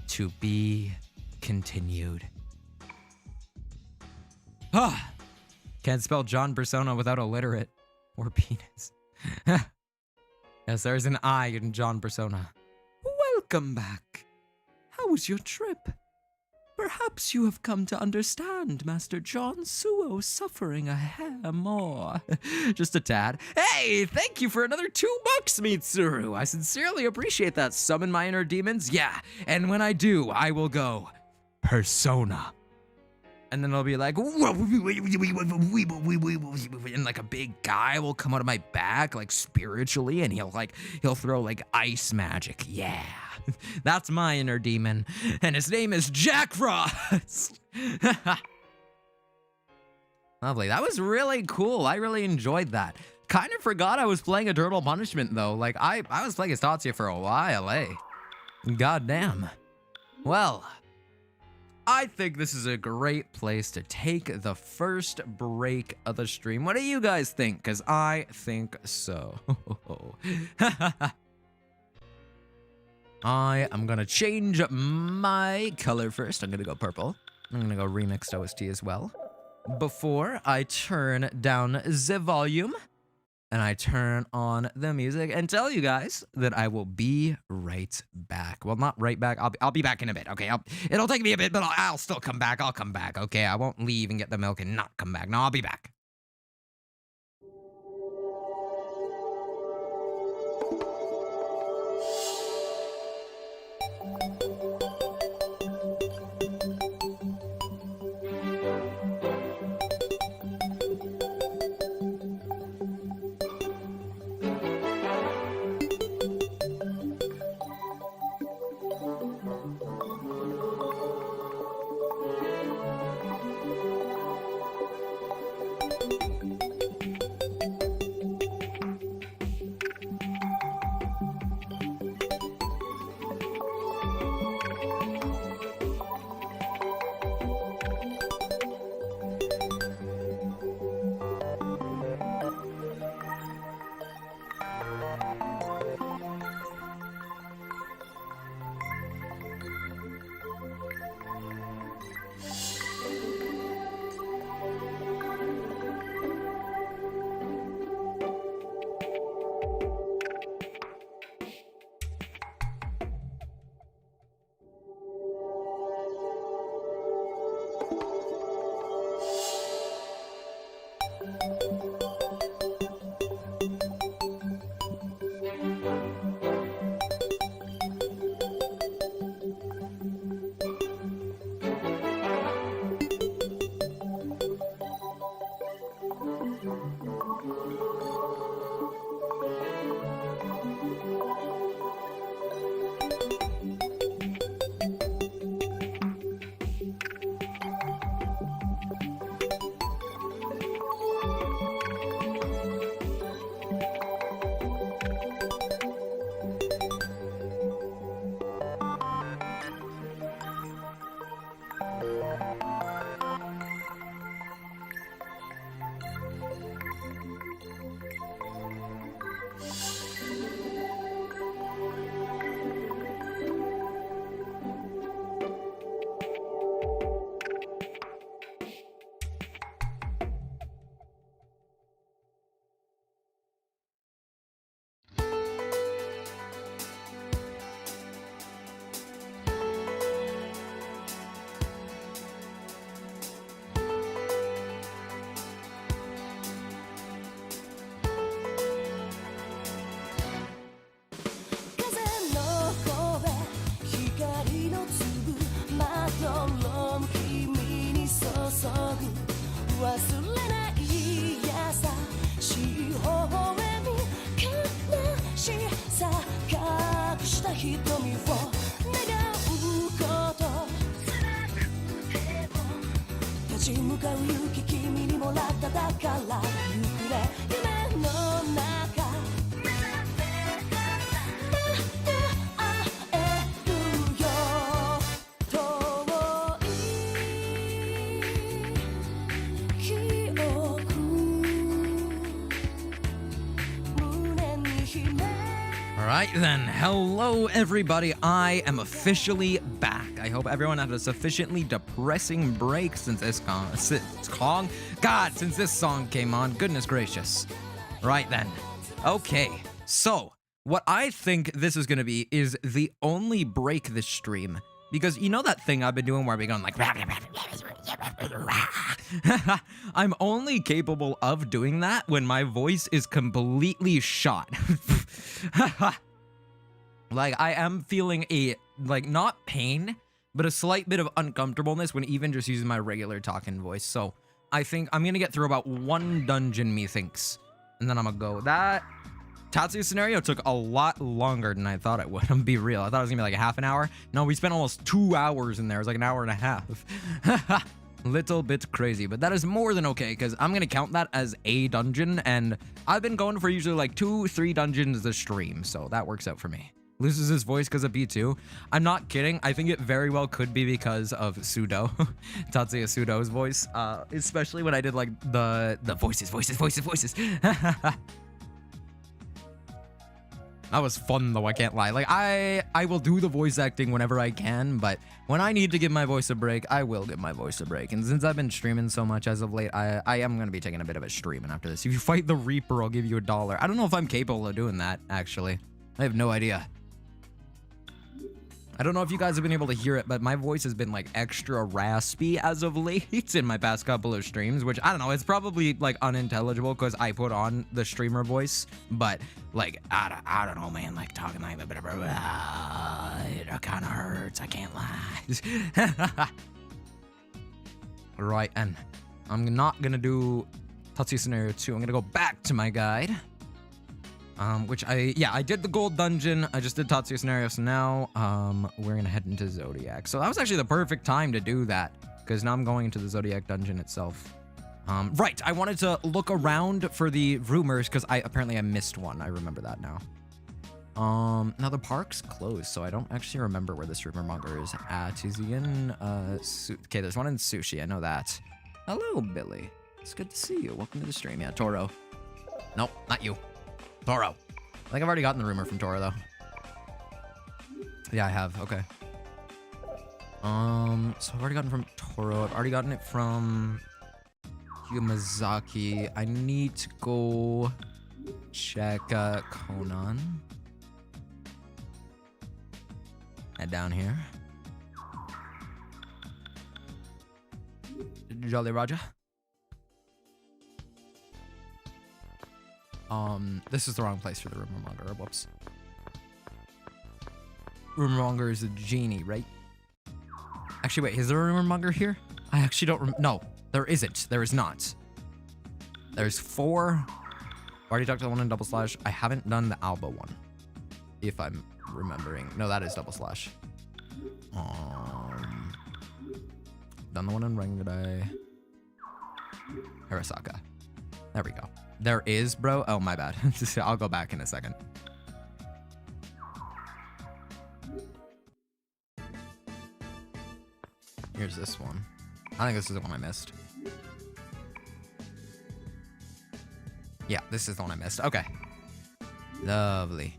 To be continued. Ah! Can't spell John Persona without illiterate or penis. Yes, there's an I in John Persona. Welcome back. How was your trip? Perhaps you have come to understand Master John Suo suffering a hair more. Just a tad. Hey, thank you for another $2, Mitsuru. I sincerely appreciate that. Summon my inner demons? Yeah, and when I do, I will go Persona. And then it'll be like, and like a big guy will come out of my back, like spiritually, and he'll throw like ice magic. Yeah, that's my inner demon, and his name is Jack Frost. Lovely. That was really cool. I really enjoyed that. Kind of forgot I was playing Eternal Punishment, though. Like, I was playing as Tatsuya for a while, eh? Goddamn. Well, I think this is a great place to take the first break of the stream. What do you guys think? Because I think so. I am going to change my color first. I'm going to go purple. I'm going to go remixed OST as well. Before I turn down the volume and I turn on the music and tell you guys that I will be right back. Well, not right back. I'll be back in a bit. Okay, it'll take me a bit, but I'll still come back. I'll come back. Okay, I won't leave and get the milk and not come back. No, I'll be back. Alright then, hello everybody, I am officially back. I hope everyone had a sufficiently depressing break since this song came on. Goodness gracious. Right then. Okay, so what I think this is gonna be is the only break this stream. Because you know that thing I've been doing where I've been going like I'm only capable of doing that when my voice is completely shot. Like, I am feeling a, like, not pain, but a slight bit of uncomfortableness when even just using my regular talking voice. So I think I'm gonna get through about one dungeon, methinks, and then I'm gonna go. That Tatsuya scenario took a lot longer than I thought it would. I'm be real. I thought it was gonna be like a half an hour. No, we spent almost 2 hours in there. It was like an hour and a half. Little bit crazy, but that is more than okay because I'm gonna count that as a dungeon, and I've been going for usually like 2-3 dungeons a stream, so that works out for me. Loses his voice because of B2. I'm not kidding. I think it very well could be because of Pseudo, Tatsuya Pseudo's voice, especially when I did like the voices. That was fun though, I can't lie. Like I will do the voice acting whenever I can, but when I need to give my voice a break, I will give my voice a break. And since I've been streaming so much as of late, I am going to be taking a bit of a streaming after this. If you fight the Reaper, I'll give you $1. I don't know if I'm capable of doing that, actually. I have no idea. I don't know if you guys have been able to hear it, but my voice has been like extra raspy as of late in my past couple of streams, which I don't know, it's probably like unintelligible because I put on the streamer voice, but like, I don't know, man, like talking like that, it kind of hurts, I can't lie. Right, and I'm not gonna do Tatsuya Scenario 2, I'm gonna go back to my guide. Which I did the gold dungeon. I just did Tatsuya Scenario, so now, we're gonna head into Zodiac. So that was actually the perfect time to do that, because now I'm going into the Zodiac dungeon itself. Right, I wanted to look around for the rumors, because apparently I missed one. I remember that now. Now the park's closed, so I don't actually remember where this rumor monger is at. Is he in, okay, there's one in Sushi, I know that. Hello, Billy. It's good to see you. Welcome to the stream. Yeah, Toro. Nope, not you. Toro. I think I've already gotten the rumor from Toro, though. Yeah, I have. Okay. So I've already gotten from Toro. I've already gotten it from Yamazaki. I need to go check Conan. Head down here. Jolly Raja. This is the wrong place for the rumor monger. Whoops. Rumor monger is a genie, right? Actually, wait, is there a rumor monger here? I actually don't no, there isn't. There is not. There's 4. Already talked to the one in double slash. I haven't done the Alba one. If I'm remembering. No, that is double slash. Done the one in Rangadai. Arasaka. There we go. There is, bro. Oh, my bad. I'll go back in a second. Here's this one. I think this is the one I missed. Yeah, this is the one I missed. Okay. Lovely.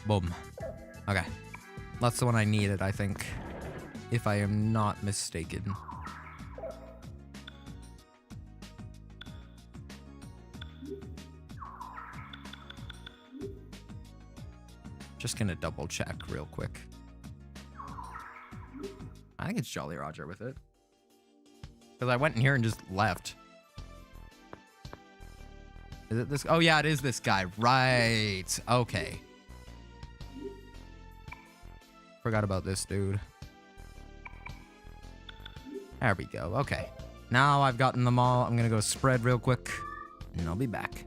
Boom. Okay. That's the one I needed, I think. If I am not mistaken. Just gonna double check real quick. I think it's Jolly Roger with it. Because I went in here and just left. Is it this? Oh yeah, it is this guy. Right. Okay. Forgot about this dude. There we go. Okay. Now I've gotten them all. I'm gonna go spread real quick. And I'll be back.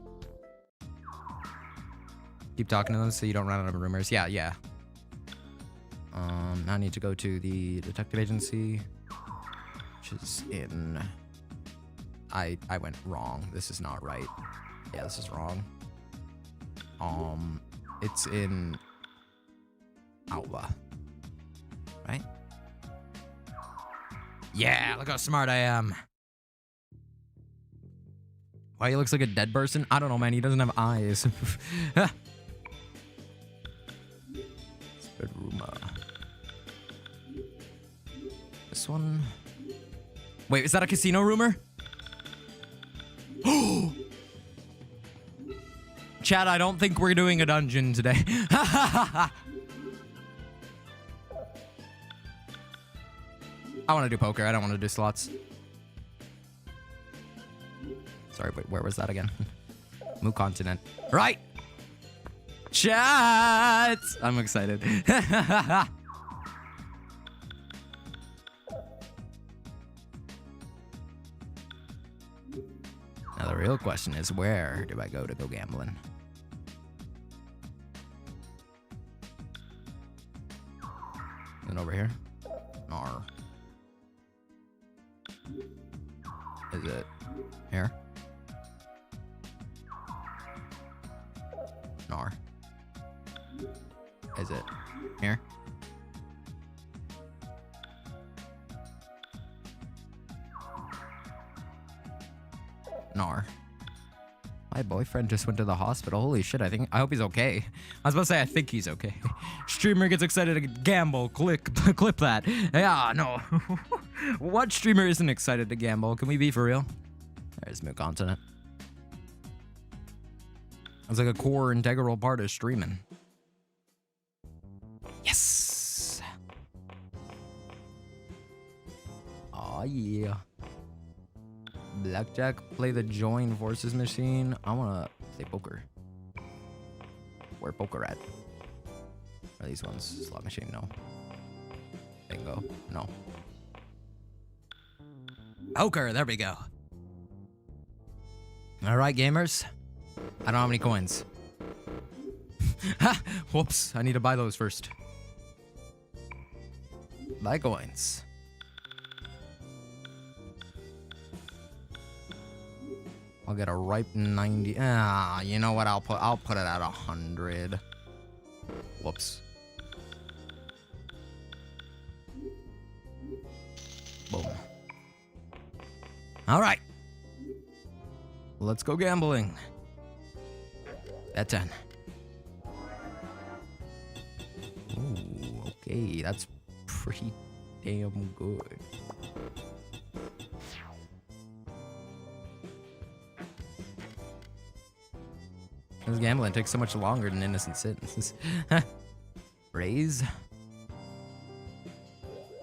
Keep talking to them so you don't run out of rumors. Yeah, yeah. Now I need to go to the detective agency, which is in... I went wrong. This is not right. Yeah, this is wrong. It's in Alba. Right? Yeah, look how smart I am. Why he looks like a dead person? I don't know, man. He doesn't have eyes. This one. Wait, is that a casino rumor? Chad, I don't think we're doing a dungeon today. I want to do poker. I don't want to do slots. Sorry, wait, where was that again? Moo Continent. Right! Chat! I'm excited. Now the real question is, where do I go to go gambling? Then over here. Nar. Is it here? Nar. Is it here? Nar. My boyfriend just went to the hospital. Holy shit, I hope he's okay. I was about to say I think he's okay. Streamer gets excited to gamble. Clip that. Yeah, no. What streamer isn't excited to gamble? Can we be for real? There's new continent. It's like a core integral part of streaming. Yes. Oh yeah. Blackjack, play the join forces machine. I wanna play poker. Where poker at? Are these ones? Slot machine, no. Bingo, no. Poker, there we go. Alright, gamers. I don't have any coins. Ha! Whoops, I need to buy those first. Buy coins. I'll get a ripe 90. Ah, you know what? I'll put it at 100. Whoops. Boom. All right. Let's go gambling. At 10. Ooh, okay, that's pretty damn good. This gambling takes so much longer than innocent sins. Raise?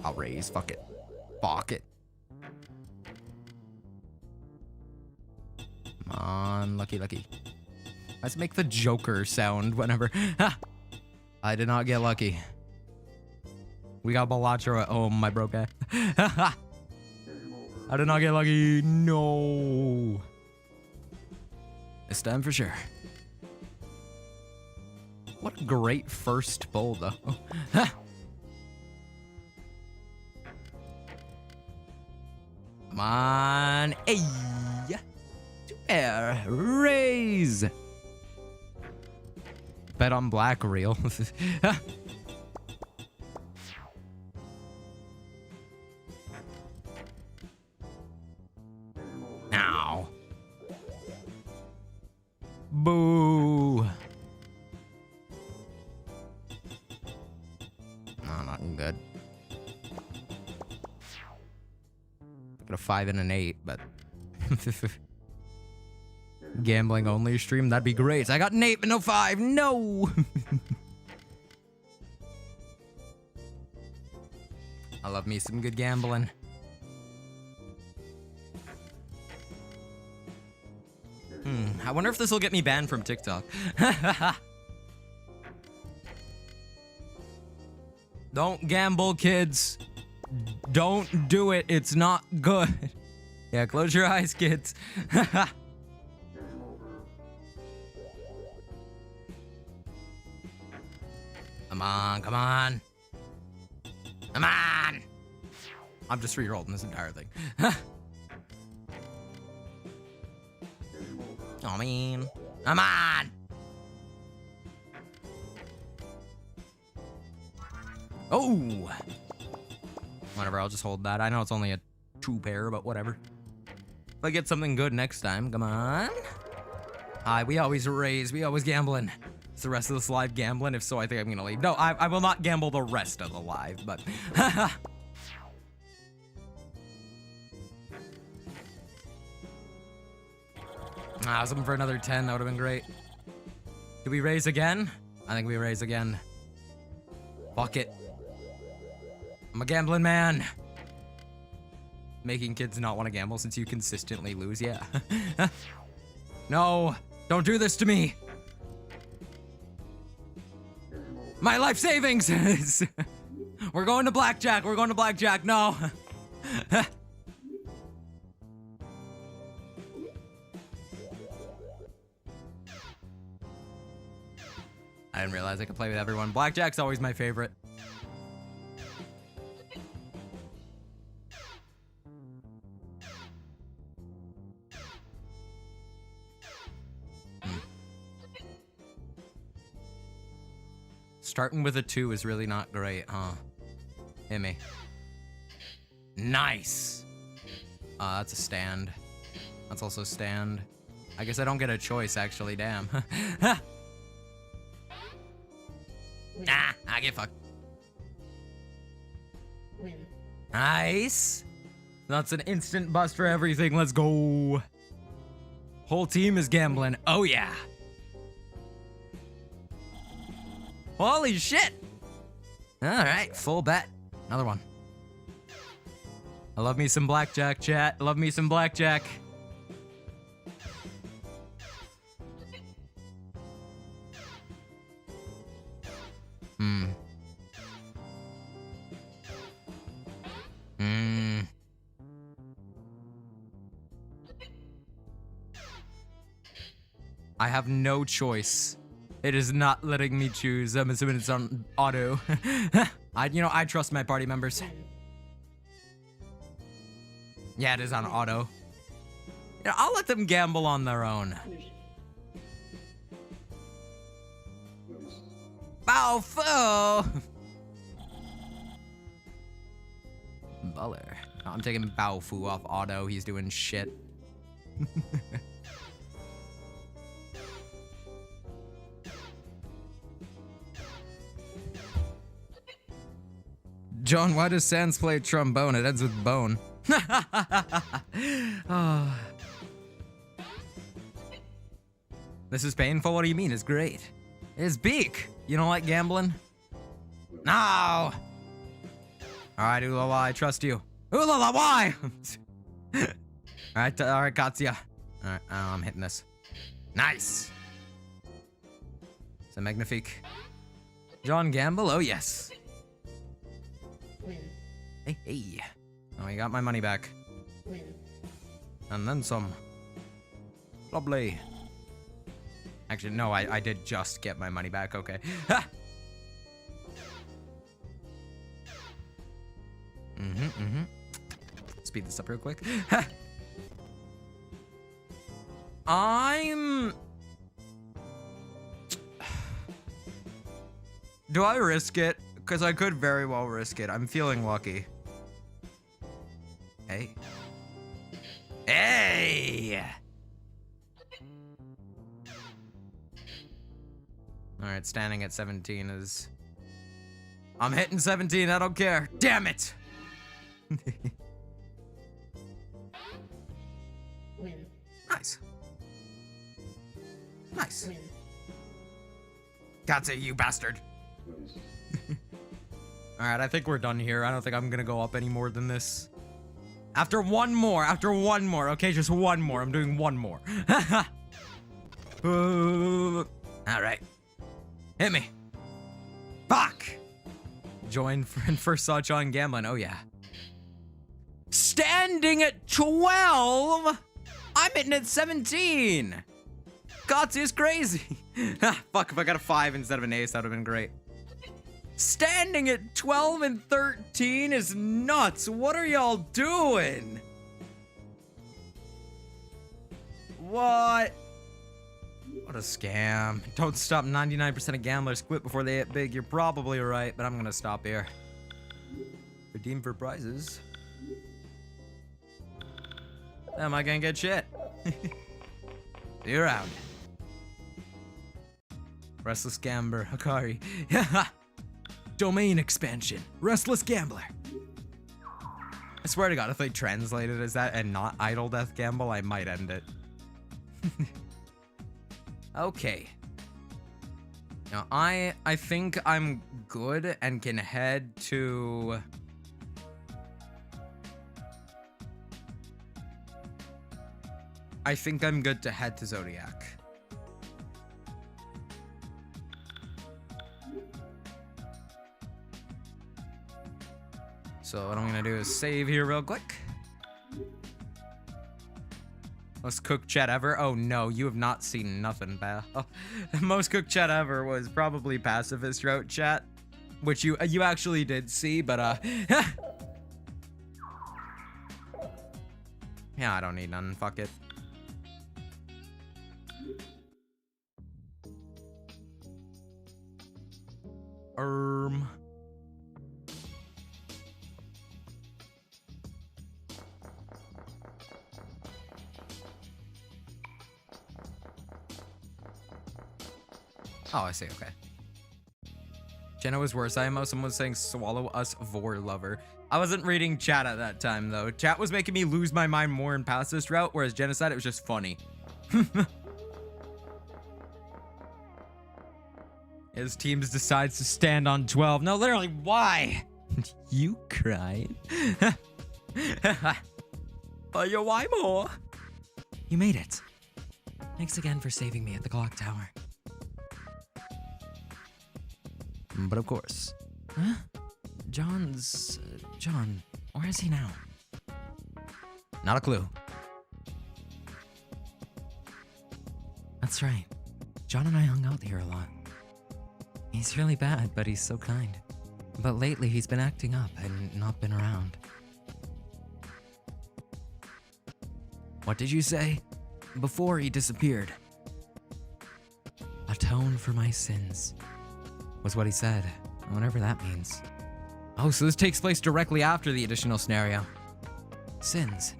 I'll raise. Fuck it. Fuck it. Come on, lucky, lucky. Let's make the Joker sound whenever. I did not get lucky. We got Balatro at home, my bro guy. I did not get lucky. No. This time for sure. What a great first bowl, though. Come on. Hey. Air. Raise. Bet on black reel. Ow. Boo. No, not good. Got a 5 and an 8, but gambling only stream, that'd be great. I got an 8 but no 5. No. I love me some good gambling. I wonder if this will get me banned from TikTok. Don't gamble, kids. Don't do it. It's not good. Yeah, close your eyes, kids. Come on, come on. Come on. I'm just re-rolling this entire thing. Oh, man. Come on. Oh. Whatever, I'll just hold that. I know it's only a 2 pair, but whatever. If I get something good next time, come on. Hi, we always raise. We always gambling. Is the rest of this live gambling? If so, I think I'm gonna leave. No, I will not gamble the rest of the live, but... I was looking for another 10. That would have been great. Did we raise again? I think we raise again. Fuck it. I'm a gambling man. Making kids not want to gamble since you consistently lose. Yeah. No, don't do this to me. My life savings. We're going to blackjack. We're going to blackjack. No. I didn't realize I could play with everyone. Blackjack's always my favorite. Starting with a 2 is really not great, huh? Hit me. Nice. That's a stand. That's also stand. I guess I don't get a choice, actually. Damn. I get fucked. Nice. That's an instant bust for everything. Let's go. Whole team is gambling. Oh, yeah. Holy shit. All right, full bet. Another one. I love me some blackjack, chat. Love me some blackjack. I have no choice. It is not letting me choose. I'm assuming it's on auto. I trust my party members. Yeah, it is on auto. I'll let them gamble on their own. Baofu! Buller. I'm taking Baofu off auto. He's doing shit. John, why does Sans play trombone? It ends with bone. Oh. This is painful? What do you mean? It's great. It's beak. You don't like gambling? No! Alright, Ulala, I trust you. Ulala, why? Alright, Katya. Alright, I'm hitting this. Nice! C'est magnifique. John Gamble? Oh, yes. Hey. Oh, I got my money back. And then some. Lovely. Actually, no, I did just get my money back. Okay. Ha! Speed this up real quick. Ha! Do I risk it? Because I could very well risk it. I'm feeling lucky. Hey! Alright, standing at 17 is... I'm hitting 17, I don't care. Damn it! Nice. Nice. Got it, you bastard. Alright, I think we're done here. I don't think I'm gonna go up any more than this. After one more, okay? Just one more. I'm doing one more. Alright. Hit me. Fuck! Join friend first saw John gambling. Oh, yeah. Standing at 12? I'm hitting at 17. Gotzi is crazy. Fuck, if I got a 5 instead of an ace, that would have been great. Standing at 12 and 13 is nuts. What are y'all doing? What? What a scam. Don't stop. 99% of gamblers quit before they hit big. You're probably right, but I'm gonna stop here. Redeem for prizes. Am I gonna get shit? See you around. Restless Gambler, Hikari. Domain expansion. Restless Gambler. I swear to God, if they translated as that and not Idle Death Gamble, I might end it. Okay. Now, I think I'm good and can head to... I think I'm good to head to Zodiac. So what I'm gonna do is save here real quick. Most cooked chat ever? Oh no, you have not seen nothing, pal. Oh, most cooked chat ever was probably Pacifist Route chat, which you actually did see, but yeah, I don't need none. Fuck it. Oh, I see. Okay. Jenna was worse. IMO, someone was saying swallow us vor lover. I wasn't reading chat at that time, though. Chat was making me lose my mind more and pass this route, whereas Jenna said it was just funny. His teams decides to stand on 12. No, literally, why? You cried? You why more? You made it. Thanks again for saving me at the clock tower. But of course. Huh? John, where is he now? Not a clue. That's right. John and I hung out here a lot. He's really bad, but he's so kind. But lately he's been acting up and not been around. What did you say? Before he disappeared. Atone for my sins, was what he said, whatever that means. Oh, so this takes place directly after the additional scenario. Sins.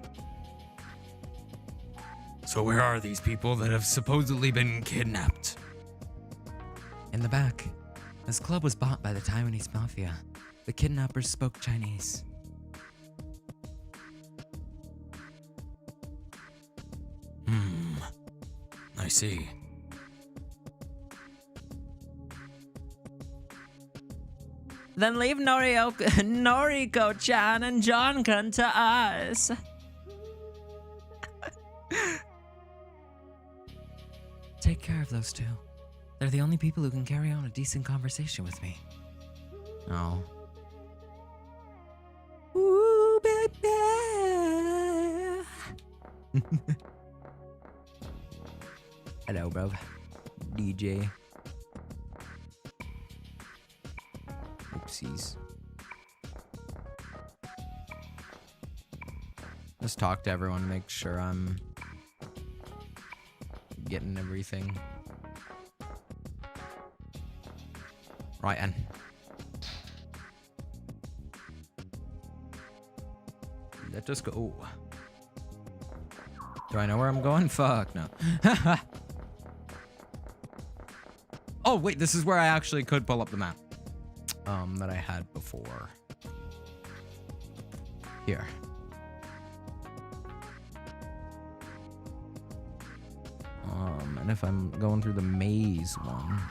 So where are these people that have supposedly been kidnapped? In the back. This club was bought by the Taiwanese mafia. The kidnappers spoke Chinese. I see. Then leave Noriko-chan and John-kun to us. Take care of those two. They're the only people who can carry on a decent conversation with me. Oh. Ooh, baby. Hello, bro. DJ. Oopsies. Just talk to everyone, make sure I'm getting everything. Right, and let us go. Do I know where I'm going? Fuck no. Oh wait, this is where I actually could pull up the map that I had before. Here. And if I'm going through the maze one.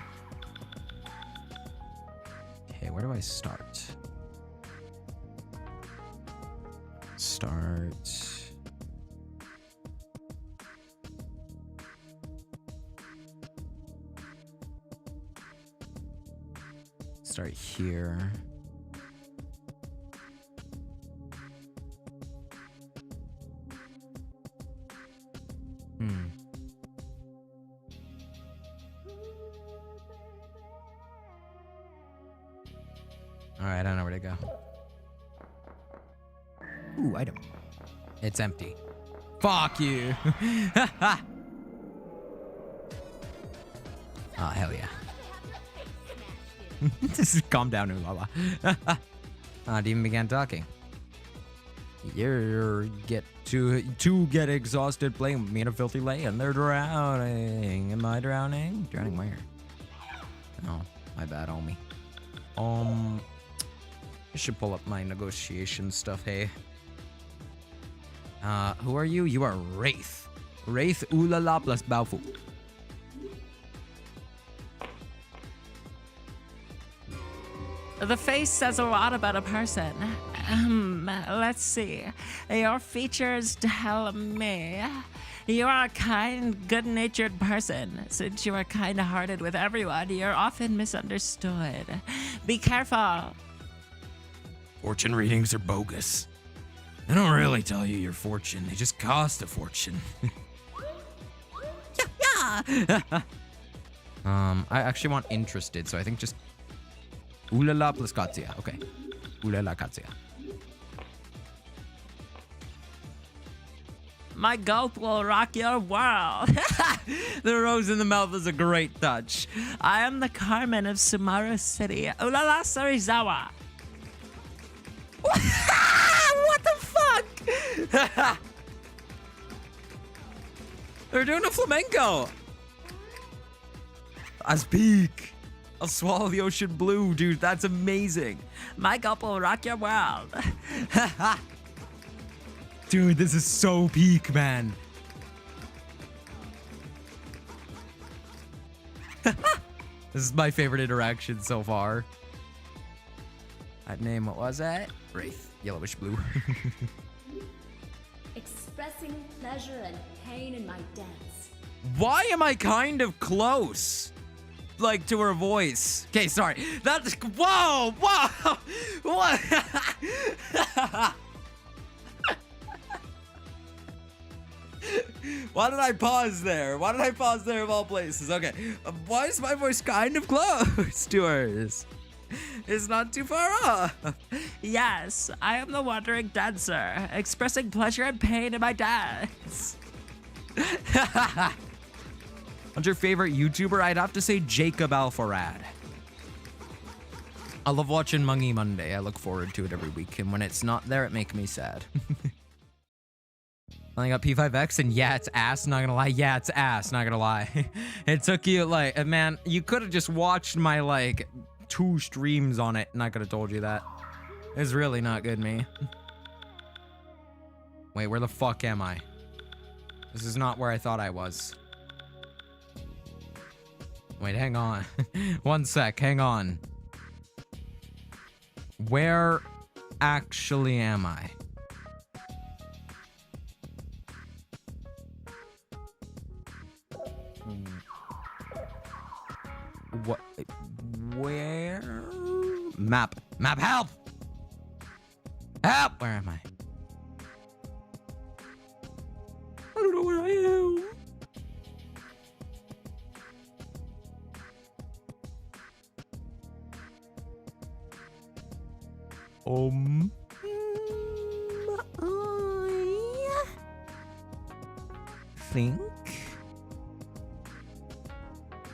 Okay, where do I start? Start here. Alright, I don't know where to go. Ooh, item. It's empty. Fuck you. Oh, hell yeah. Just calm down, Ulala. I even began talking. You get to get exhausted playing with me in a filthy lake and they're drowning. Am I drowning? Drowning where? Oh, my bad, homie. I should pull up my negotiation stuff, hey. Who are you? You are Wraith. Wraith Ulala plus Baofu. The face says a lot about a person. Let's see. Your features tell me you are a kind, good-natured person. Since you are kind-hearted with everyone, you're often misunderstood. Be careful. Fortune readings are bogus. They don't really tell you your fortune. They just cost a fortune. Yeah. I actually want interested, so I think just Ulala plus Katsuya. Okay. Ulala Katsuya. My gulp will rock your world. The rose in the mouth is a great touch. I am the Carmen of Sumaru City. Ulala Sarizawa. What the fuck? They're doing a flamenco. I speak. I'll swallow the ocean blue, dude. That's amazing. My gulp will rock your world. Dude, this is so peak, man. This is my favorite interaction so far. That name, what was it? Wraith, yellowish blue. Expressing pleasure and pain in my dance. Why am I kind of close? Like, to her voice. Okay, sorry. That's, whoa, whoa, what? Why did I pause there? Why did I pause there of all places? Okay, why is my voice kind of close to hers? It's not too far off. Yes, I am the wandering dancer, expressing pleasure and pain in my dance. What's your favorite YouTuber? I'd have to say Jacob Alfarad. I love watching Mungy Monday. I look forward to it every week, and when it's not there, it makes me sad. I got P5X, and yeah, it's ass, not gonna lie. Yeah, it's ass, not gonna lie. It took you, like, man, you could have just watched my, like, 2 streams on it, and I could have told you that. It's really not good, me. Wait, where the fuck am I? This is not where I thought I was. Wait, hang on. 1 sec, hang on. Where actually am I? What? Where? Map. Map, help! Help! Where am I? I don't know where I am. I think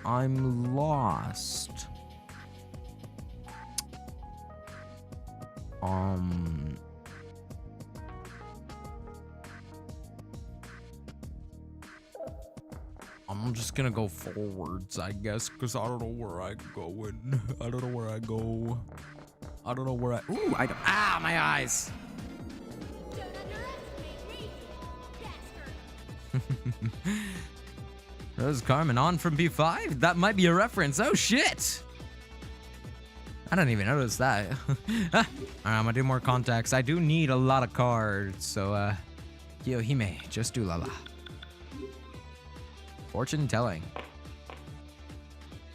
I'm lost. I'm just gonna go forwards, I guess, because I don't know where I'm going. I don't know where I go. I don't know where I... Ooh, I don't... Ah, my eyes! Don't underestimate me, bastard. Rose Carmen on from P5? That might be a reference. Oh, shit! I didn't even notice that. Alright, I'm gonna do more contacts. I do need a lot of cards, so, Kiyohime, just do lala. Fortune telling.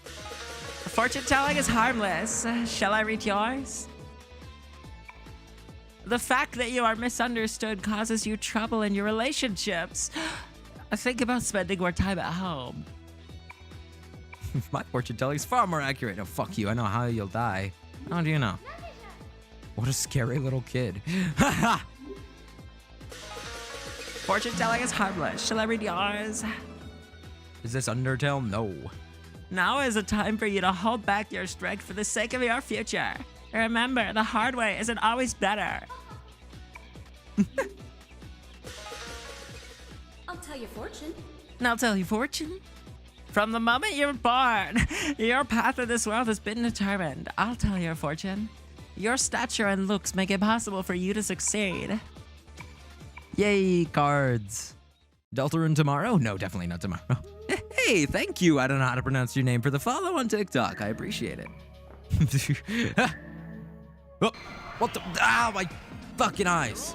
Fortune telling is harmless. Shall I read yours? The fact that you are misunderstood causes you trouble in your relationships. Think about spending more time at home. My fortune telling is far more accurate. No, fuck you. I know how you'll die. How do you know? What a scary little kid. Fortune telling is harmless. Shall I read yours? Is this Undertale? No. Now is a time for you to hold back your strength for the sake of your future. Remember, the hard way isn't always better. I'll tell you fortune. And I'll tell you fortune. From the moment you were born, your path in this world has been determined. I'll tell your fortune. Your stature and looks make it possible for you to succeed. Yay, cards. Deltarune tomorrow? No, definitely not tomorrow. Hey, thank you. I don't know how to pronounce your name for the follow on TikTok. I appreciate it. Oh, what the? Ah, my fucking eyes.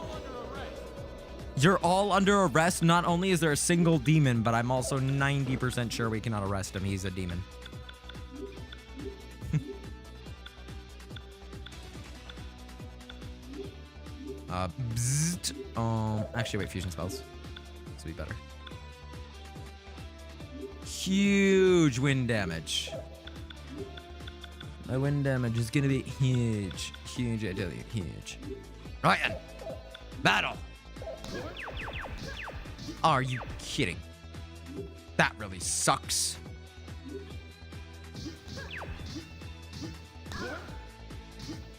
You're all under arrest. Not only is there a single demon, but I'm also 90% sure we cannot arrest him. He's a demon. Bzzzt. Actually, wait, fusion spells. This will be better. Huge wind damage. My wind damage is gonna be huge. Huge, I tell you, huge. Right, battle. Are you kidding? That really sucks.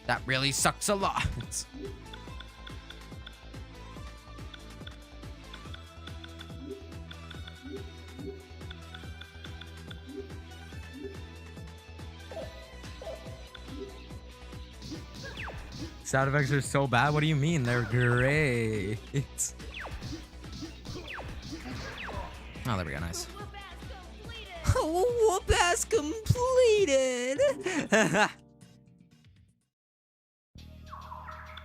That really sucks a lot. Sound effects are so bad. What do you mean? They're great. Oh, there we go. Nice. Whoop ass completed.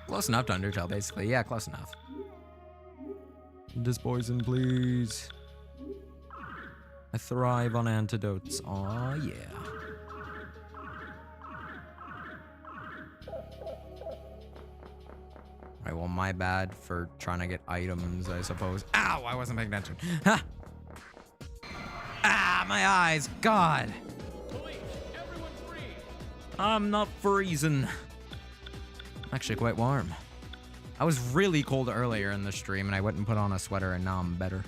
Close enough to Undertale, basically. Yeah, close enough. This poison, please. I thrive on antidotes. Aw, yeah. Alright, well, my bad for trying to get items, I suppose. Ow, I wasn't paying attention. Ha! Ah, my eyes, God. Police, everyone free. I'm not freezing. I'm actually quite warm. I was really cold earlier in the stream and I went and put on a sweater and now I'm better.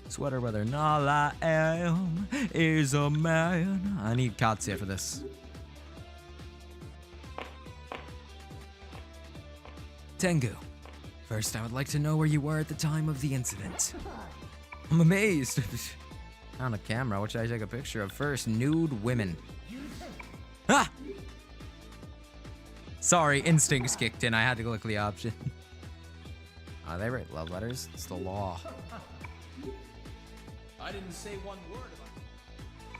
Sweater weather. All I am is a man. I need Katsuya for this. Tengu, first I would like to know where you were at the time of the incident. I'm amazed. Found a camera. What should I take a picture of first? Nude women. Ah! Sorry, instincts kicked in. I had to click the option. Are they write love letters? It's the law. I didn't say one word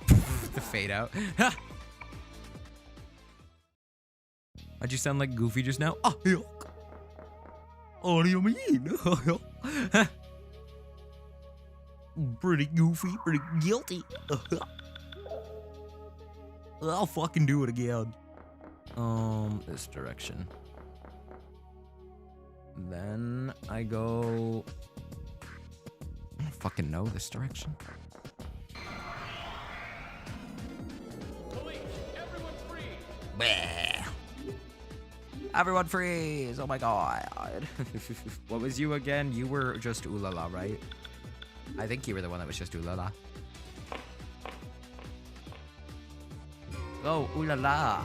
about The fade out. Ha! Why'd you sound like Goofy just now? Oh, yuck. What do you mean? Pretty goofy, pretty guilty. I'll fucking do it again. This direction. Then I go. I don't fucking know this direction. police. Everyone free. Bleh. Everyone freeze! Oh my god. What was you again? You were just Ulala, right? I think you were the one that was just Ulala. Go, Ulala.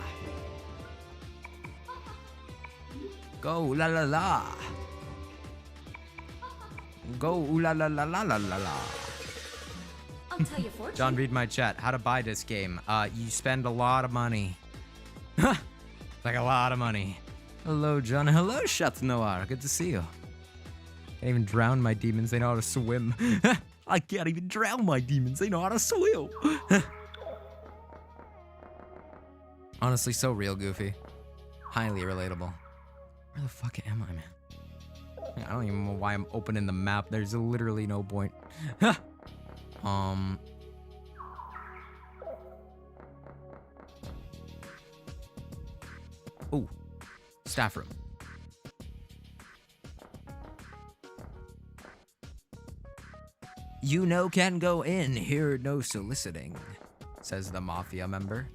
Go, la la la. Go, la la la la la la la. I'll tell you fortune. John, read my chat. How to buy this game. You spend a lot of money. Like a lot of money. Hello, John. Hello, Chat Noir. Good to see you. Can't even drown my demons. They know how to swim. I can't even drown my demons. They know how to swim. Honestly, so real, Goofy. Highly relatable. Where the fuck am I, man? I don't even know why I'm opening the map. There's literally no point. Ooh. Staff room. You know can go in, here no soliciting, says the mafia member.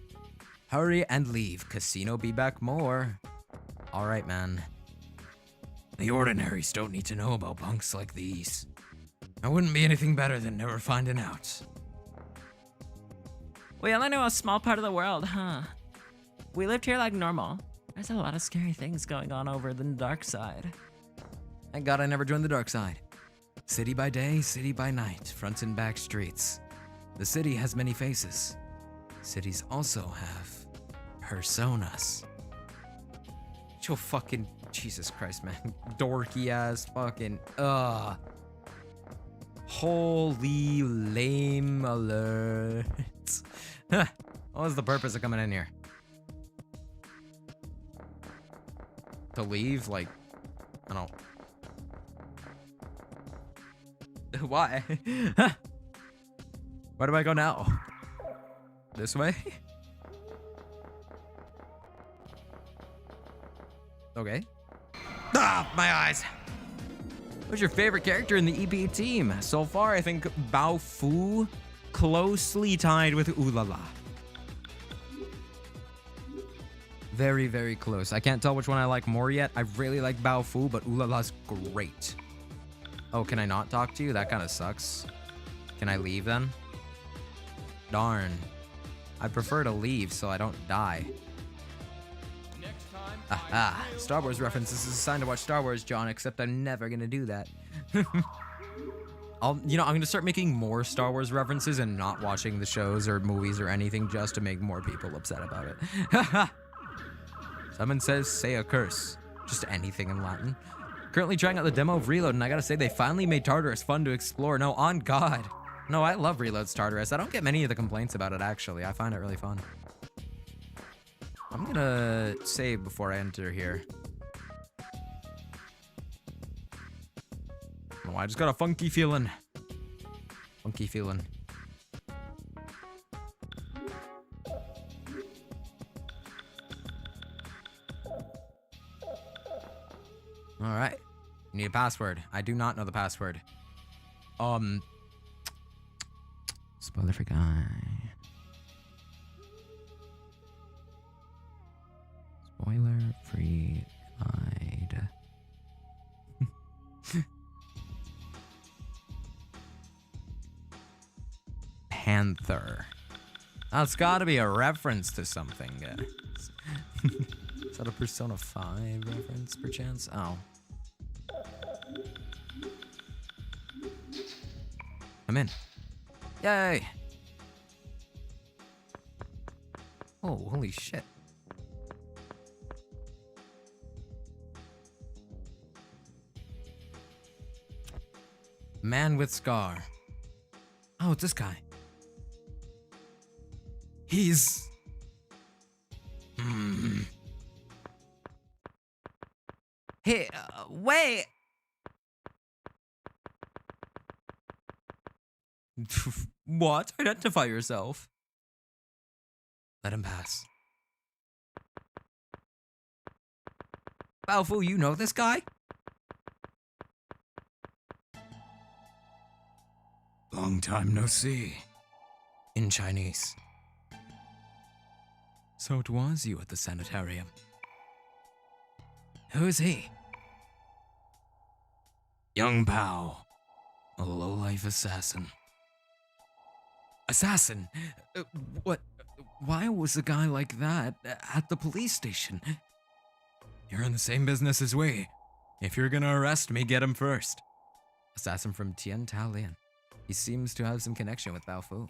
Hurry and leave, casino be back more. Alright, man. The ordinaries don't need to know about bunks like these. I wouldn't be anything better than never finding out. We only know a small part of the world, huh? We lived here like normal. There's a lot of scary things going on over the dark side. Thank God I never joined the dark side. City by day, city by night, front and back streets. The city has many faces. Cities also have personas. Yo, fucking Jesus Christ, man. Dorky ass fucking holy lame alert. What was the purpose of coming in here? To leave? Like, I don't. Why? Where do I go now? This way? Okay. Ah, my eyes. Who's your favorite character in the EP team? So far, I think Bao Fu, closely tied with Ulala. Very, very close. I can't tell which one I like more yet. I really like Bao Fu, but Ulala's great. Oh, can I not talk to you? That kind of sucks. Can I leave then? Darn. I'd prefer to leave so I don't die. Next time, Aha. Star Wars references. This is a sign to watch Star Wars, John, except I'm never gonna do that. I'm gonna start making more Star Wars references and not watching the shows or movies or anything just to make more people upset about it. Someone says, say a curse. Just anything in Latin. Currently trying out the demo of Reload, and I gotta say, they finally made Tartarus fun to explore. No, on God. No, I love Reload's Tartarus. I don't get many of the complaints about it, actually. I find it really fun. I'm gonna save before I enter here. Oh, I just got a funky feeling. Funky feeling. All right. You need a password. I do not know the password. Spoiler for guy. Spoiler free guide. Panther. That's gotta be a reference to something. Is that a Persona 5 reference, perchance? Oh. I'm in. Yay! Oh, holy shit. Man with scar. Oh, it's this guy. He's... Hey, wait! What? Identify yourself. Let him pass. Baofu, you know this guy? Long time no see. In Chinese. So it was you at the sanitarium. Who is he? Young Pao, a low-life assassin. Assassin? What? Why was a guy like that at the police station? You're in the same business as we. If you're gonna arrest me, get him first. Assassin from Tien Taolian. He seems to have some connection with Baofu.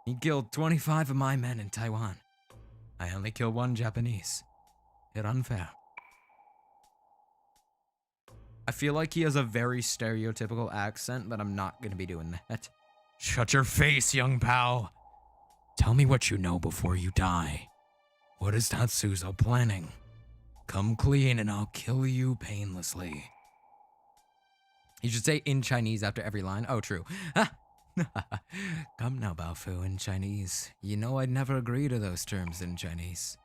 He killed 25 of my men in Taiwan. I only killed one Japanese. It's unfair. I feel like he has a very stereotypical accent, but I'm not gonna be doing that. Shut your face, young Pao. Tell me what you know before you die. What is Tatsuzo planning? Come clean and I'll kill you painlessly. You should say in Chinese after every line. Oh, true. Come now, Baofu, in Chinese. You know I'd never agree to those terms in Chinese.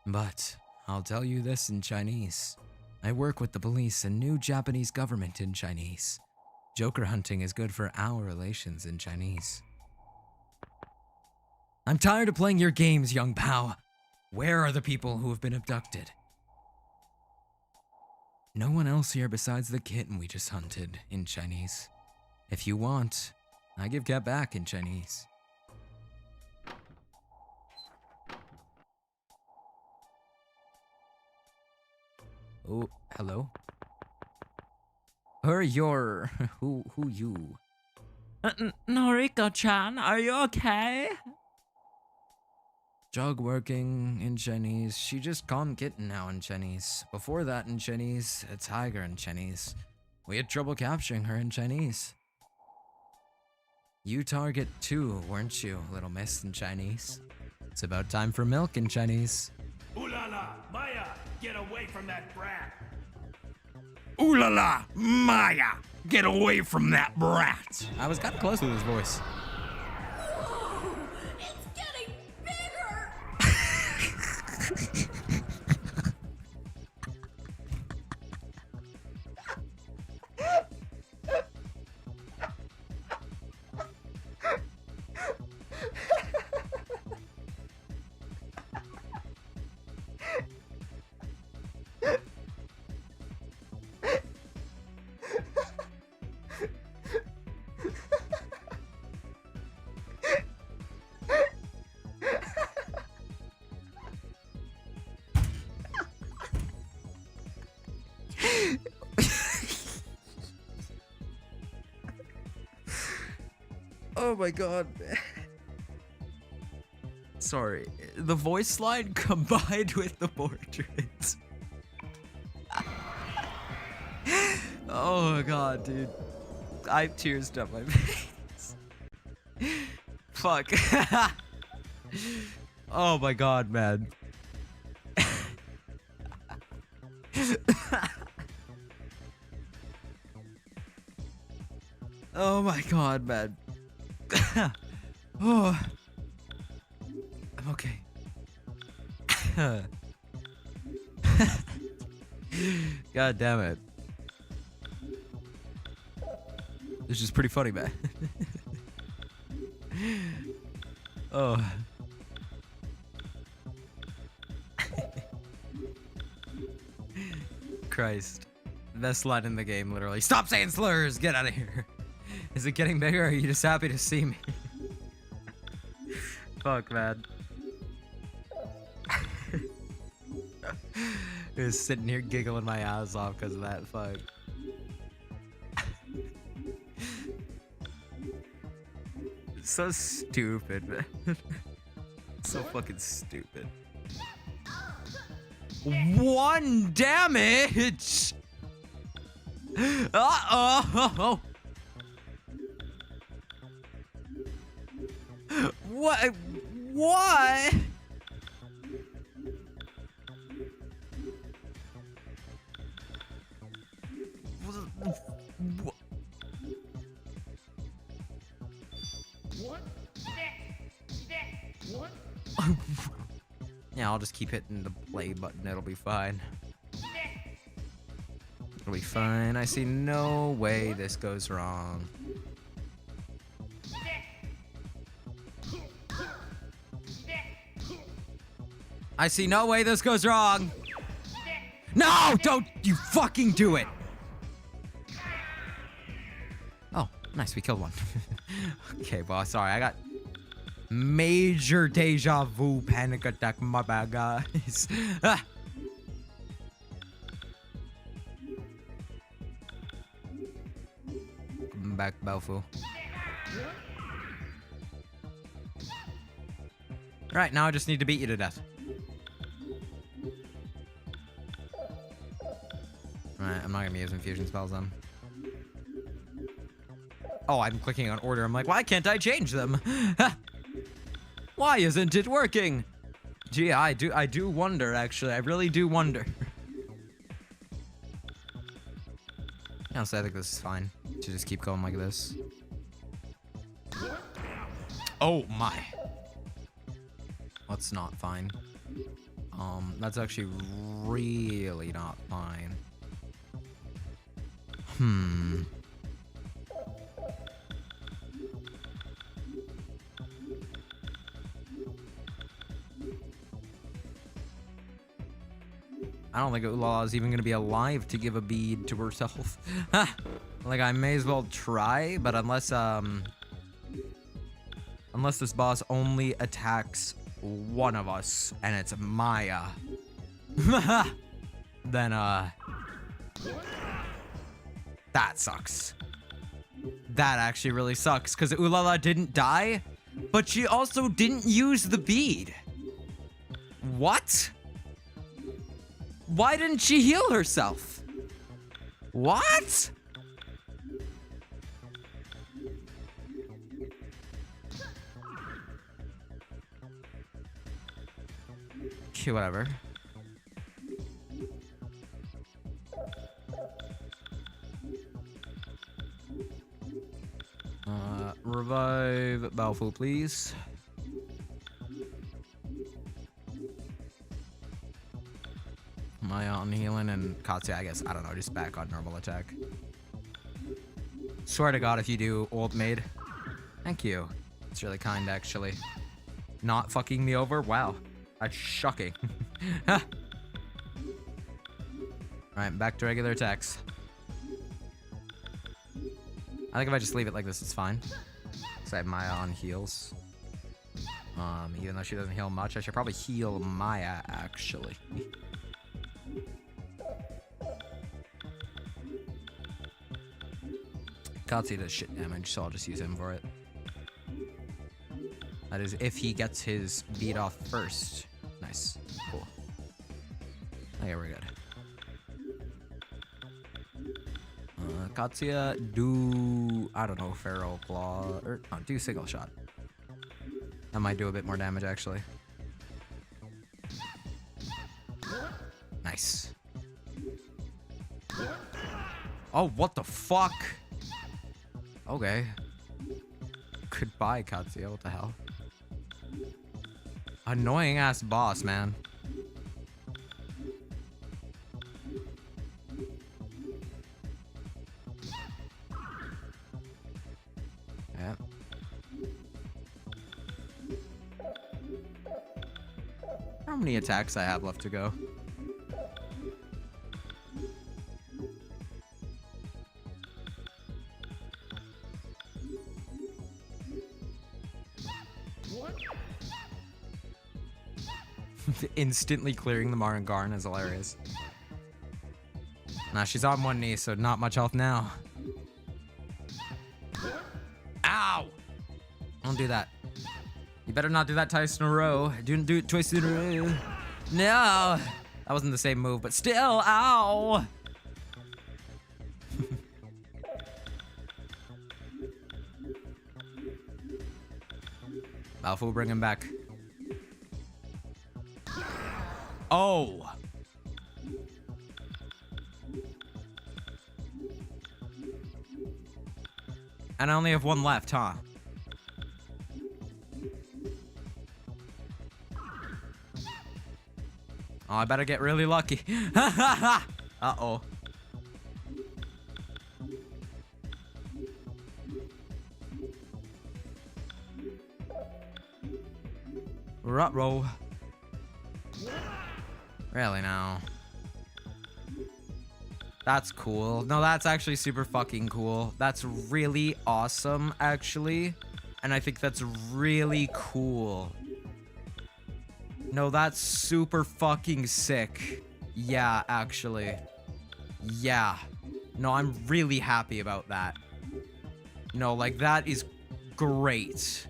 But I'll tell you this in Chinese. I work with the police and new Japanese government in Chinese. Joker hunting is good for our relations in Chinese. I'm tired of playing your games, young Pao. Where are the people who have been abducted? No one else here besides the kitten we just hunted in Chinese. If you want, I give cat back in Chinese. Oh, hello? Who you? Noriko-chan, are you okay? Jog working in Chinese. She just calm kitten now in Chinese. Before that in Chinese, a tiger in Chinese. We had trouble capturing her in Chinese. You target too, weren't you, little miss in Chinese? It's about time for milk in Chinese. Ooh la la, Maya, get away from that brat. Ooh la la, Maya, get away from that brat. I was kind of close with his voice. It's getting bigger! Oh my god, man. Sorry. The voice line combined with the portraits. Oh my god, dude. I have tears down my face. Fuck. Oh my god, man. Oh my god, man. Oh. I'm okay. God damn it. This is pretty funny, man. Oh. Christ. Best line in the game, literally. Stop saying slurs! Get out of here. Is it getting bigger, or are you just happy to see me? Fuck, man. Just sitting here giggling my ass off because of that. Fuck. So stupid, man. So fucking stupid. 1 damage! Uh-oh! What? What? Yeah, I'll just keep hitting the play button. It'll be fine. It'll be fine. I see no way this goes wrong. I see no way this goes wrong. No, don't you fucking do it. Oh, nice. We killed one. Okay, well, sorry. I got major deja vu panic attack. My bad, guys. Ah. Come back, Balfu. Right, now I just need to beat you to death. Alright, I'm not gonna be using fusion spells then. Oh, I'm clicking on order. I'm like, why can't I change them? Why isn't it working? Gee, I do wonder, actually. I really do wonder. Honestly, I think this is fine. To just keep going like this. Oh my. That's not fine. That's actually really not fine. I don't think Ulala is even gonna be alive to give a bead to herself. Like, I may as well try, but unless this boss only attacks one of us, and it's Maya, then, that sucks. That actually really sucks, because Ulala didn't die, but she also didn't use the bead. What? Why didn't she heal herself? What? Okay, whatever. Revive Balfu, please. Maya on healing and Katsuya, I guess, I don't know, just back on normal attack. Swear to God, if you do old maid. Thank you. It's really kind, actually. Not fucking me over? Wow. That's shocking. Alright, back to regular attacks. I think if I just leave it like this, it's fine. Because I have Maya on heals. Even though she doesn't heal much, I should probably heal Maya, actually. Katsuya does shit damage, so I'll just use him for it. That is if he gets his beat off first. Nice. Cool. Okay, we're good. Katsuya, do... I don't know, Feral Claw... Or, no, do Single Shot. That might do a bit more damage, actually. Nice. Oh, what the fuck? Okay. Goodbye, Katsuya. What the hell? Annoying ass boss, man. Yeah. How many attacks I have left to go? Instantly clearing the Maringarn is hilarious. Nah, she's on one knee, so not much health now. Ow! Don't do that. You better not do that twice in a row. Don't do it twice in a row. No! That wasn't the same move, but still, ow! Alpha will bring him back. Oh! And I only have one left, huh? Oh, I better get really lucky. Uh-oh. Ruh-roh. Really now? That's cool. No, that's actually super fucking cool. That's really awesome, actually. And I think that's really cool. No, that's super fucking sick. Yeah, actually. Yeah. No, I'm really happy about that. No, like, that is great.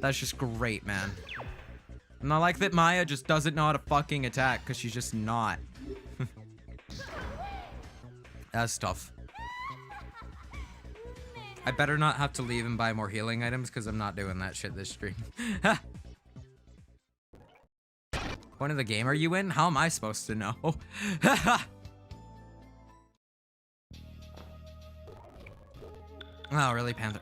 That's just great, man. And I like that Maya just doesn't know how to fucking attack, because she's just not. That's tough. I better not have to leave and buy more healing items, because I'm not doing that shit this stream. Point of the game are you in? How am I supposed to know? Oh, really, Panther?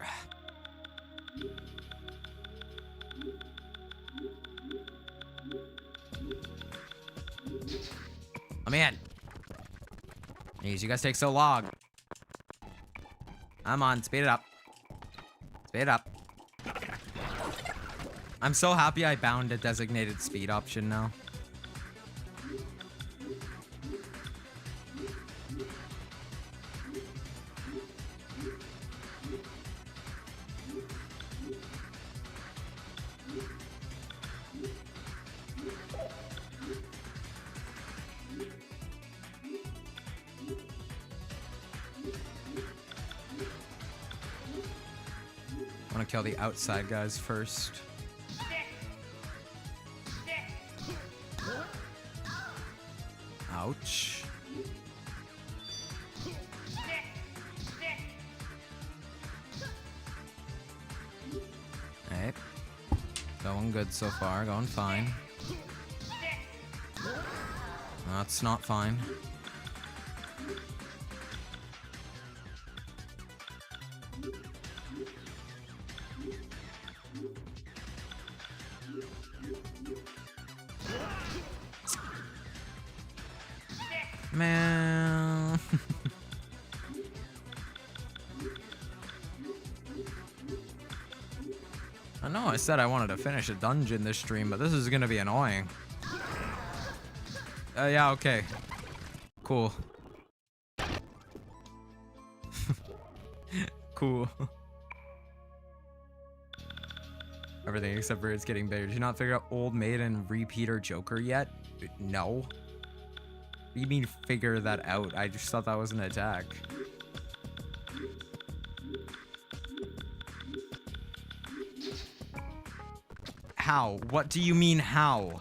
Let me in. Jeez, you guys take so long. I'm on. Speed it up. Speed it up. I'm so happy I bound a designated speed option now. I want to kill the outside guys first. Ouch. Hey. Going good so far, going fine. That's not fine. Man. I know I said I wanted to finish a dungeon this stream, but this is gonna be annoying. Yeah, okay. Cool. Cool. Everything except for it's getting bigger. Did you not figure out Old Maid and Repeater Joker yet? No. What do you mean figure that out? I just thought that was an attack. how? What do you mean how?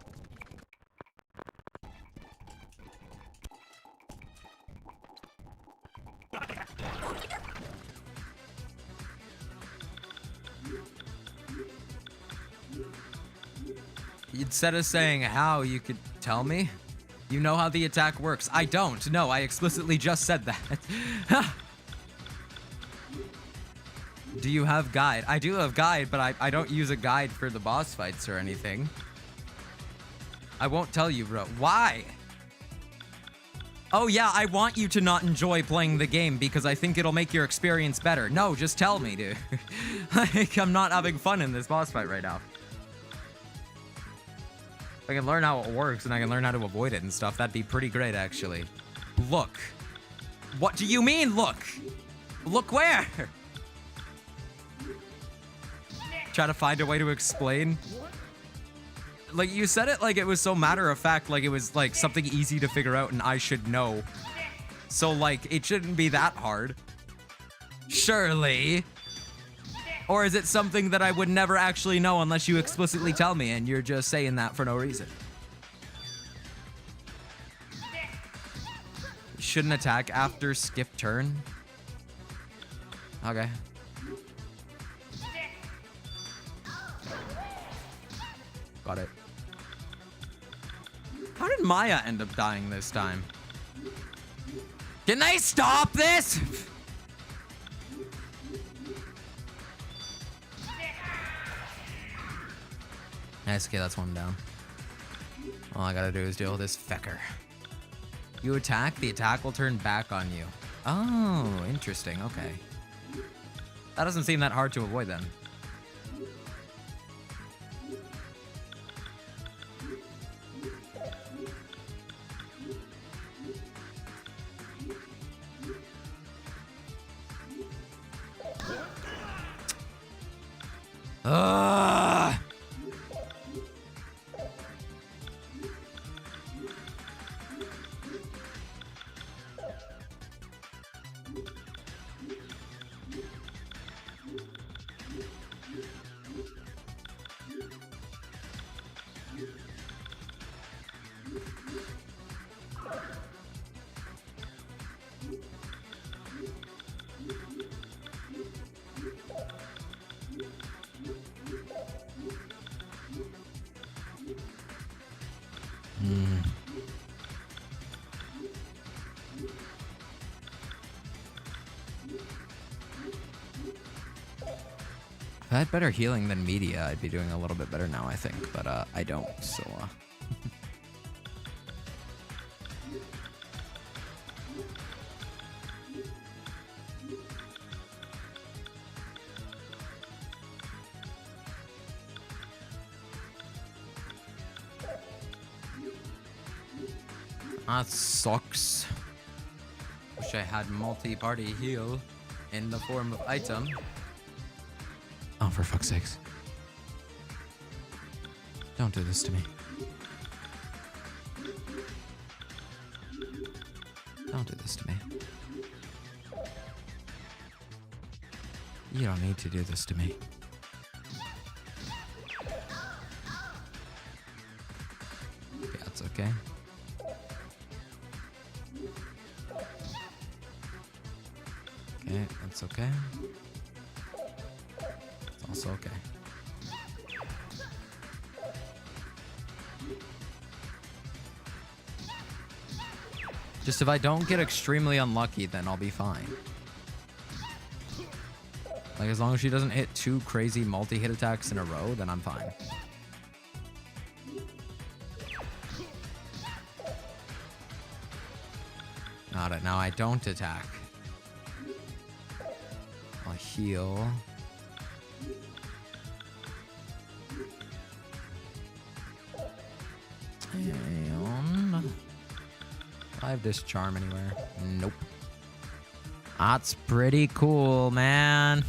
Instead of saying how, you could tell me? You know how the attack works. I don't. No, I explicitly just said that. Do you have guide? I do have guide, but I don't use a guide for the boss fights or anything. I won't tell you, bro. Why? Oh yeah, I want you to not enjoy playing the game because I think it'll make your experience better. No, just tell me, dude. Like, I'm not having fun in this boss fight right now. If I can learn how it works and I can learn how to avoid it and stuff, that'd be pretty great, actually. Look. What do you mean, look? Look where? Try to find a way to explain. Like, you said it like it was so matter of fact, like it was like something easy to figure out and I should know. So like, it shouldn't be that hard. Surely. Or is it something that I would never actually know unless you explicitly tell me and you're just saying that for no reason? Shouldn't attack after skip turn. Okay. Got it. How did Maya end up dying this time? Can they stop this? Nice, okay, that's one down. All I gotta do is deal with this fecker. You attack, the attack will turn back on you. Oh, interesting, okay. That doesn't seem that hard to avoid then. If I had better healing than media, I'd be doing a little bit better now, I think. But I don't, so... That sucks. Wish I had multi-party heal in the form of item. Oh, for fuck's sakes. Don't do this to me. Don't do this to me. You don't need to do this to me. Yeah, that's okay. Okay, that's okay. It's also okay. Just if I don't get extremely unlucky, then I'll be fine. Like, as long as she doesn't hit 2 crazy multi-hit attacks in a row, then I'm fine. Got it. Now I don't attack. I'll heal. And... do I have this charm anywhere? Nope. That's pretty cool, man.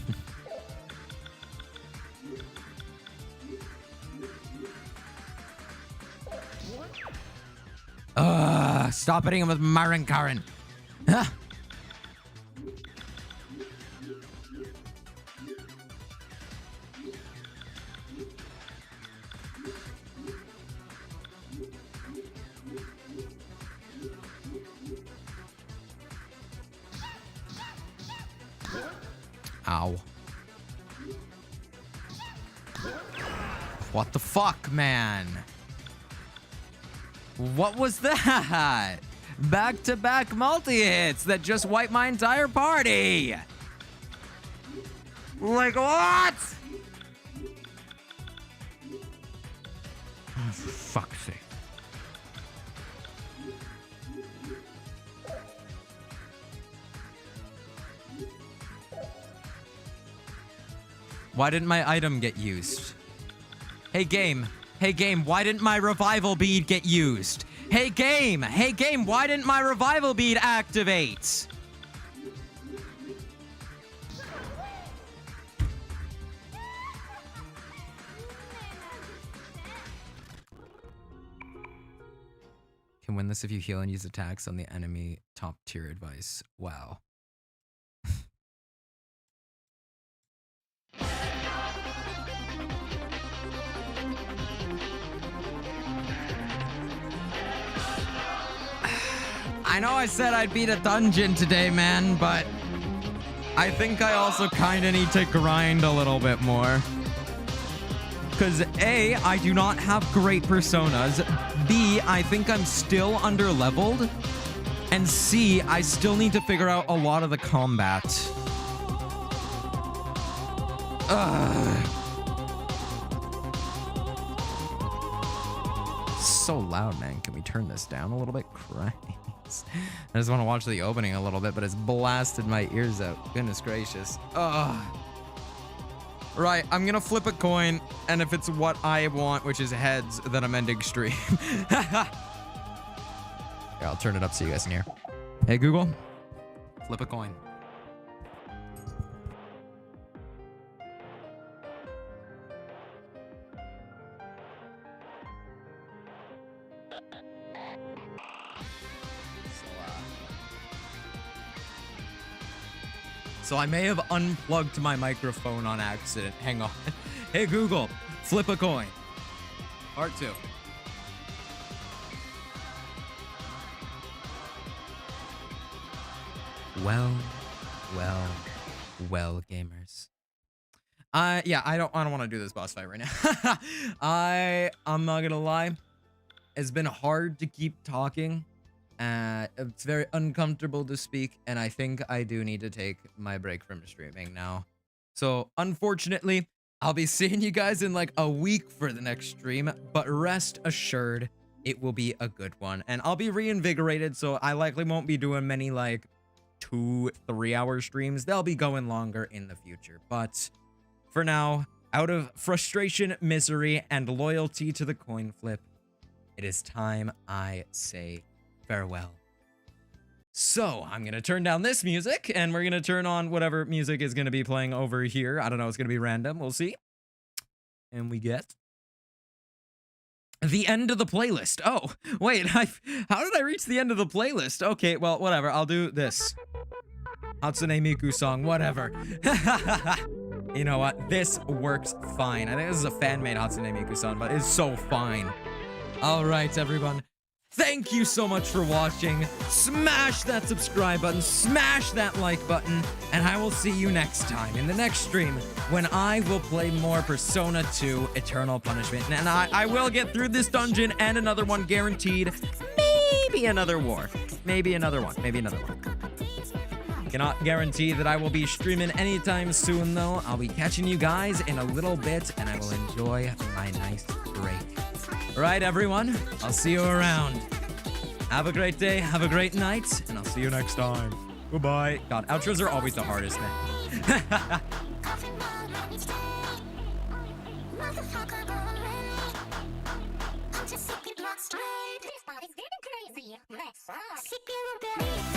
Stop hitting him with Marin Karen. Ow. What the fuck, man? What was that? Back-to-back multi-hits that just wiped my entire party. Like, what? Oh, for fuck's sake. Why didn't my item get used? Hey game, why didn't my revival bead get used? Hey game, why didn't my revival bead activate? Can win this if you heal and use attacks on the enemy top tier advice. Wow. I know I said I'd beat a dungeon today, man, but I think I also kind of need to grind a little bit more. Because A, I do not have great personas. B, I think I'm still under-leveled. And C, I still need to figure out a lot of the combat. Ugh. So loud, man. Can we turn this down a little bit? Christ. I just want to watch the opening a little bit, but it's blasted my ears out. Goodness gracious. Ugh. Right, I'm gonna flip a coin, and if it's what I want, which is heads, then I'm ending stream. Here, I'll turn it up so you guys can hear. Hey, Google, flip a coin. So I may have unplugged my microphone on accident. Hang on. Hey, Google, flip a coin. Part 2. Well, gamers. Yeah, I don't want to do this boss fight right now. I'm not gonna lie. It's been hard to keep talking. It's very uncomfortable to speak, and I think I do need to take my break from streaming now. So, unfortunately, I'll be seeing you guys in like a week for the next stream, but rest assured, it will be a good one. And I'll be reinvigorated, so I likely won't be doing many like 2-3 hour streams. They'll be going longer in the future. But for now, out of frustration, misery, and loyalty to the coin flip, it is time I say farewell. So I'm gonna turn down this music, and we're gonna turn on whatever music is gonna be playing over here. I don't know, it's gonna be random, we'll see. And we get the end of the playlist. Oh, wait, how did I reach the end of the playlist? Okay, well, whatever, I'll do this. Hatsune Miku song, whatever. You know what, this works fine. I think this is a fan-made Hatsune Miku song, but it's so fine. All right, everyone. Thank you so much for watching. Smash that subscribe button, smash that like button, and I will see you next time in the next stream when I will play more Persona 2 Eternal Punishment. And I will get through this dungeon and another one guaranteed. Maybe another war. Maybe another one. Maybe another one. Cannot guarantee that I will be streaming anytime soon, though. I'll be catching you guys in a little bit, and I will enjoy my nice break. All right, everyone, I'll see you around. Have a great day, have a great night, and I'll see you next time. Goodbye. God, outros are always the hardest, man. This body's getting crazy. Let's keep you